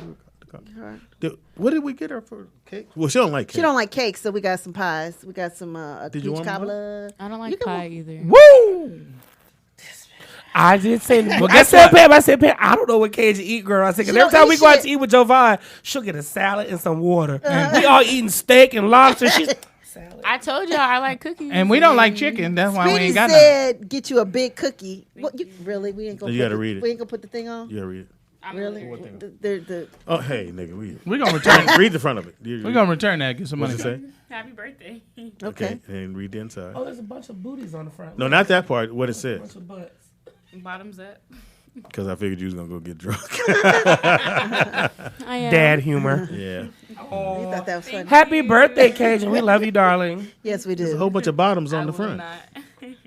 What did we get her for cake? Well, she don't like cake. She don't like cake, so we got some pies. We got some a Did you peach want one? cobbler. I don't You like can pie want- either. Woo! I did say, well, I said, Pam, I don't know what Cajun eat, girl. I said, 'cause She every don't time eat we go out shit. to eat with Jovan, she'll get a salad and some water. We all eating steak and lobster. She's salad. I told y'all I like cookies. And we don't like chicken. That's why we Speedy ain't got none. said, "Get you a big cookie." What? You, really? We ain't gonna. You put gotta the- read it. We ain't gonna put the thing on. You gotta read it. Really? The Oh, hey, nigga, We gonna return. read the front of it. We gonna return that. Get some money. What's it say? Happy birthday. okay. And read the inside. Oh, there's a bunch of booties on the front. No, not that part. What it A says. bunch of butts. Bottoms up. Because I figured you was gonna go get drunk. I am. Dad humor. Yeah. You thought that was funny? Happy birthday, Cajun. We love you, darling. Yes, we There's a do. whole bunch of bottoms I on the will front. not.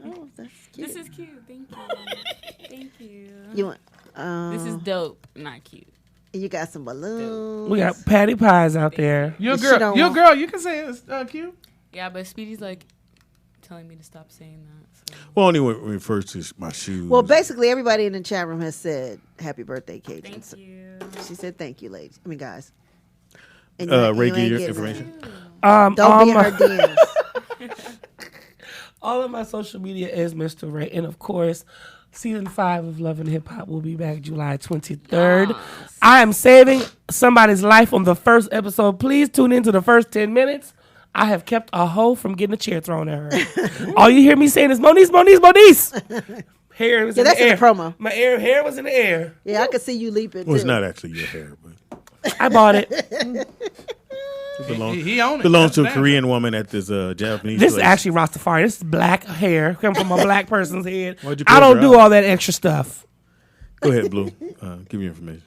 Oh, that's cute. This is cute. Thank you. Thank you. You want? This is dope, not cute. You got some balloons. We got patty pies out there. You're a She girl. don't You're a want- girl. You can say it's cute. Yeah, but Speedy's like telling me to stop saying that. So. Well, only when it refers to my shoes. Well, basically, everybody in the chat room has said "Happy birthday, Cajun." Thank So- you. She said, "Thank you, ladies. I mean, guys." And Ray, you give ain't your getting information. it. Don't be in her DMs. All of my social media is Mr. Ray. And of course, season 5 of Love and Hip Hop will be back July 23rd. I am saving somebody's life on the first episode. Please tune into the first 10 minutes. I have kept a hoe from getting a chair thrown at her. All you hear me saying is Moniece, Moniece, Moniece. Hair was Yeah, in that's the in air. the promo. My hair was in the air. Yeah, I could see you leaping Well, it's too. not actually your hair, but I bought it. He own it. Belongs to a That's Korean woman at this Japanese This place. is actually Rastafari. This is black hair coming from a black person's head. Why'd you I close don't your do eyes? all that extra stuff. Go ahead, Blue. Give me information.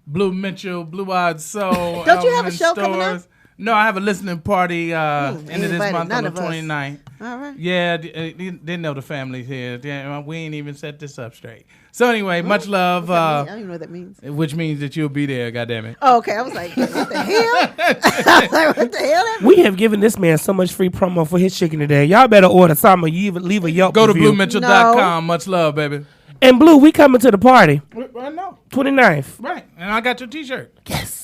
Blue Mitchell, Blue Eyed Soul. Don't you have a Elvin show coming up? Stores. No, I have a listening party end of this invited month none on the of us. 29th. All right. Yeah, didn't know the family's here. Yeah, we ain't even set this up straight. So anyway, much love. I don't even know what that means. Which means that you'll be there. Goddammit. Oh, okay. I was like, what the hell? I was like, what the hell? We have given this man so much free promo for his chicken today. Y'all better order something or you even leave a Yelp Go to review. BlueMitchell.com. Much love, baby. And Blue, we coming to the party. I know. 29th. Right. And I got your T-shirt. Yes.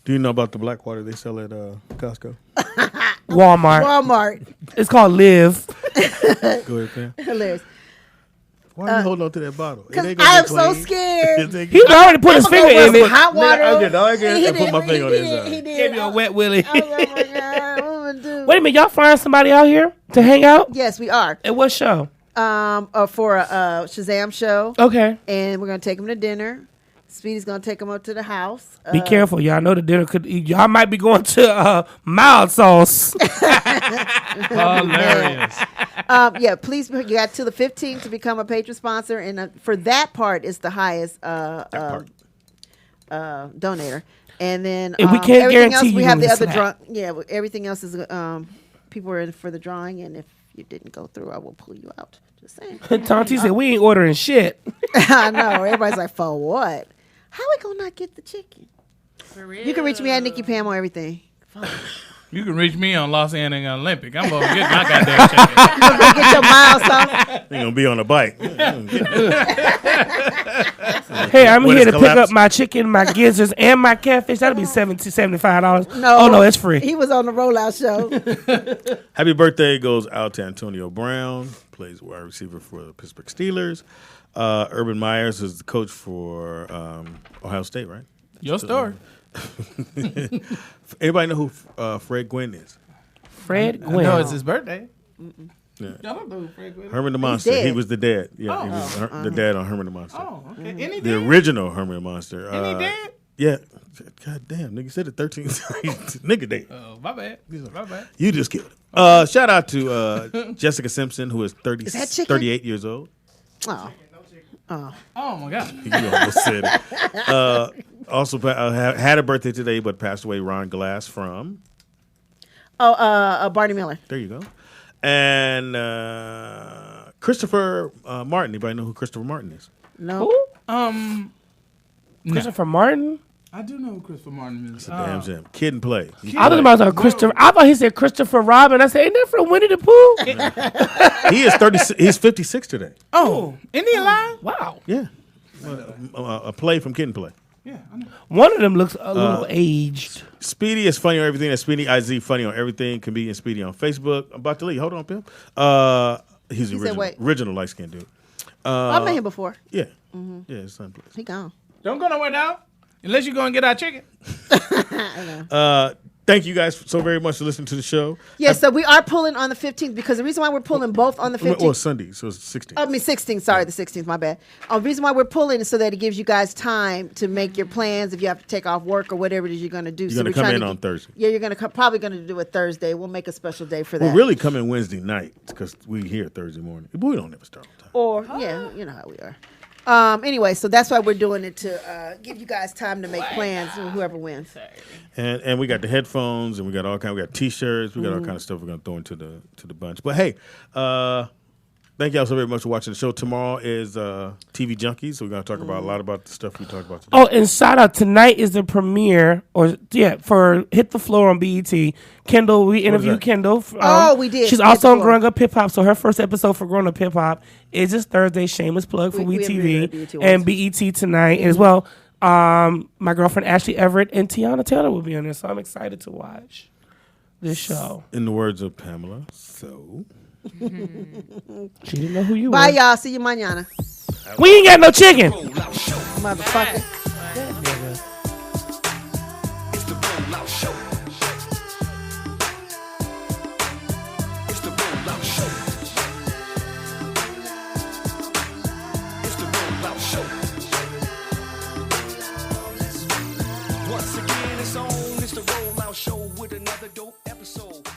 Do you know about the black water they sell at Costco? Walmart. It's called Live. Go ahead, Pam. Hilarious. Why are you holding on to that bottle? It Because ain't gonna I am get so clean. scared. He already put his finger in it. Hot water. I did. I did. He I put my did. finger on He the did. inside. He did. Give you a wet willy. I was like, oh my God, what am I do? Wait a minute, y'all flying somebody out here to hang out? Yes, we are. At what show? For a Shazam show. Okay. And we're gonna take him to dinner. Speedy's gonna take him up to the house. Be careful, y'all know the dinner could. Y'all might be going to mild sauce. Hilarious. Yeah, please. You got to the 15th to become a patron sponsor, and for that part, it's the highest donator. And then And we can't everything guarantee else, we you have the will other slap. everything else is people are in for the drawing, and if you didn't go through, I will pull you out. Just saying. Tonti said we ain't ordering shit. I know. Everybody's like, for what? How we gonna not get the chicken? For real. You can reach me at Nikki Pam on everything. You can reach me on Los Angeles Olympic. I'm going to get my goddamn chicken. You gonna get your miles off? Ain't gonna be on a bike. Hey, I'm When here it's to pick collapsed. up my chicken, my gizzards, and my catfish. That'll be $75. No. Oh no, it's free. He was on the rollout show. Happy birthday goes out to Antonio Brown, plays wide receiver for the Pittsburgh Steelers. Urban Myers is the coach for Ohio State, right? Your story. Anybody know who Fred Gwynn is? Fred I Gwynn. know it's his birthday. Yeah. I don't know who Fred Gwynn is. Herman the Monster. dead. He was the dad. Yeah, Oh. he was the dad on Herman the Monster. Oh, okay. Any The dead? original Herman the Monster. Any dead? Yeah. God damn, nigga said it 13 times. Nigga dead. Oh, my bad. My bad. You just killed him. Shout out to Jessica Simpson, who is Is that chicken? 38 years old. Oh. Oh, my God. You almost said it. Also had a birthday today, but passed away. Ron Glass from. Barney Miller. There you go. And Christopher Martin. Anybody know who Christopher Martin is? No. No. Christopher Martin. I do know who Christopher Martin is. It's a damn shame. Kid and Play. I thought about Christopher. I thought he said Christopher Robin. I said, ain't that from Winnie the Pooh? He is 36. He's 56 today. Oh, isn't he alive? Wow. Yeah. A play from Kid and Play. Yeah, I know. One of them looks a little aged. Speedy is funny on everything. That's Speedy IZ funny on everything. Comedian Speedy on Facebook. I'm about to leave. Hold on, Pim. He's the He said wait. original light skinned dude. I met him before. Yeah. Yeah, his son plays. He gone. Don't go nowhere now. Unless you go and get our chicken. Thank you guys so very much for listening to the show. Yeah, so we are pulling on the 15th because the reason why we're pulling both on the 15th. Well, Sunday, so it's 16th. I mean, 16th. Sorry, the 16th. My bad. The reason why we're pulling is so that it gives you guys time to make your plans if you have to take off work or whatever it is you're going to do. You're So gonna we're come trying in to on Thursday. Yeah, you're going to probably going to do it Thursday. We'll make a special day for that. We'll really come in Wednesday night because we here Thursday morning. But we don't ever start on time. Or yeah, you know how we are. Anyway, so that's why we're doing it to give you guys time to make plans. Whoever wins. And we got the headphones and we got all kind. We got T-shirts. We got all kind of stuff we're gonna throw into the bunch. But hey, thank y'all so very much for watching the show. Tomorrow is TV Junkies, so we're gonna talk about a lot about the stuff we talked about today. Oh, and shout out, tonight is the premiere, for Hit the Floor on BET. Kendall, we interviewed that? Kendall. We did. She's Hit also the on Floor. Growing Up Hip Hop, so her first episode for Growing Up Hip Hop is this Thursday. Shameless plug for We WeTV interviewed her and at BET tonight as well. My girlfriend Ashley Everett and Tiana Taylor will be on there, so I'm excited to watch this show. In the words of Pamela, so She didn't know who you Bye, were. y'all. See you mañana. We ain't got no chicken. Motherfucker. It's the rollout show. It's the rollout show. It's the rollout show. on. It's the Rollout Show with another dope episode.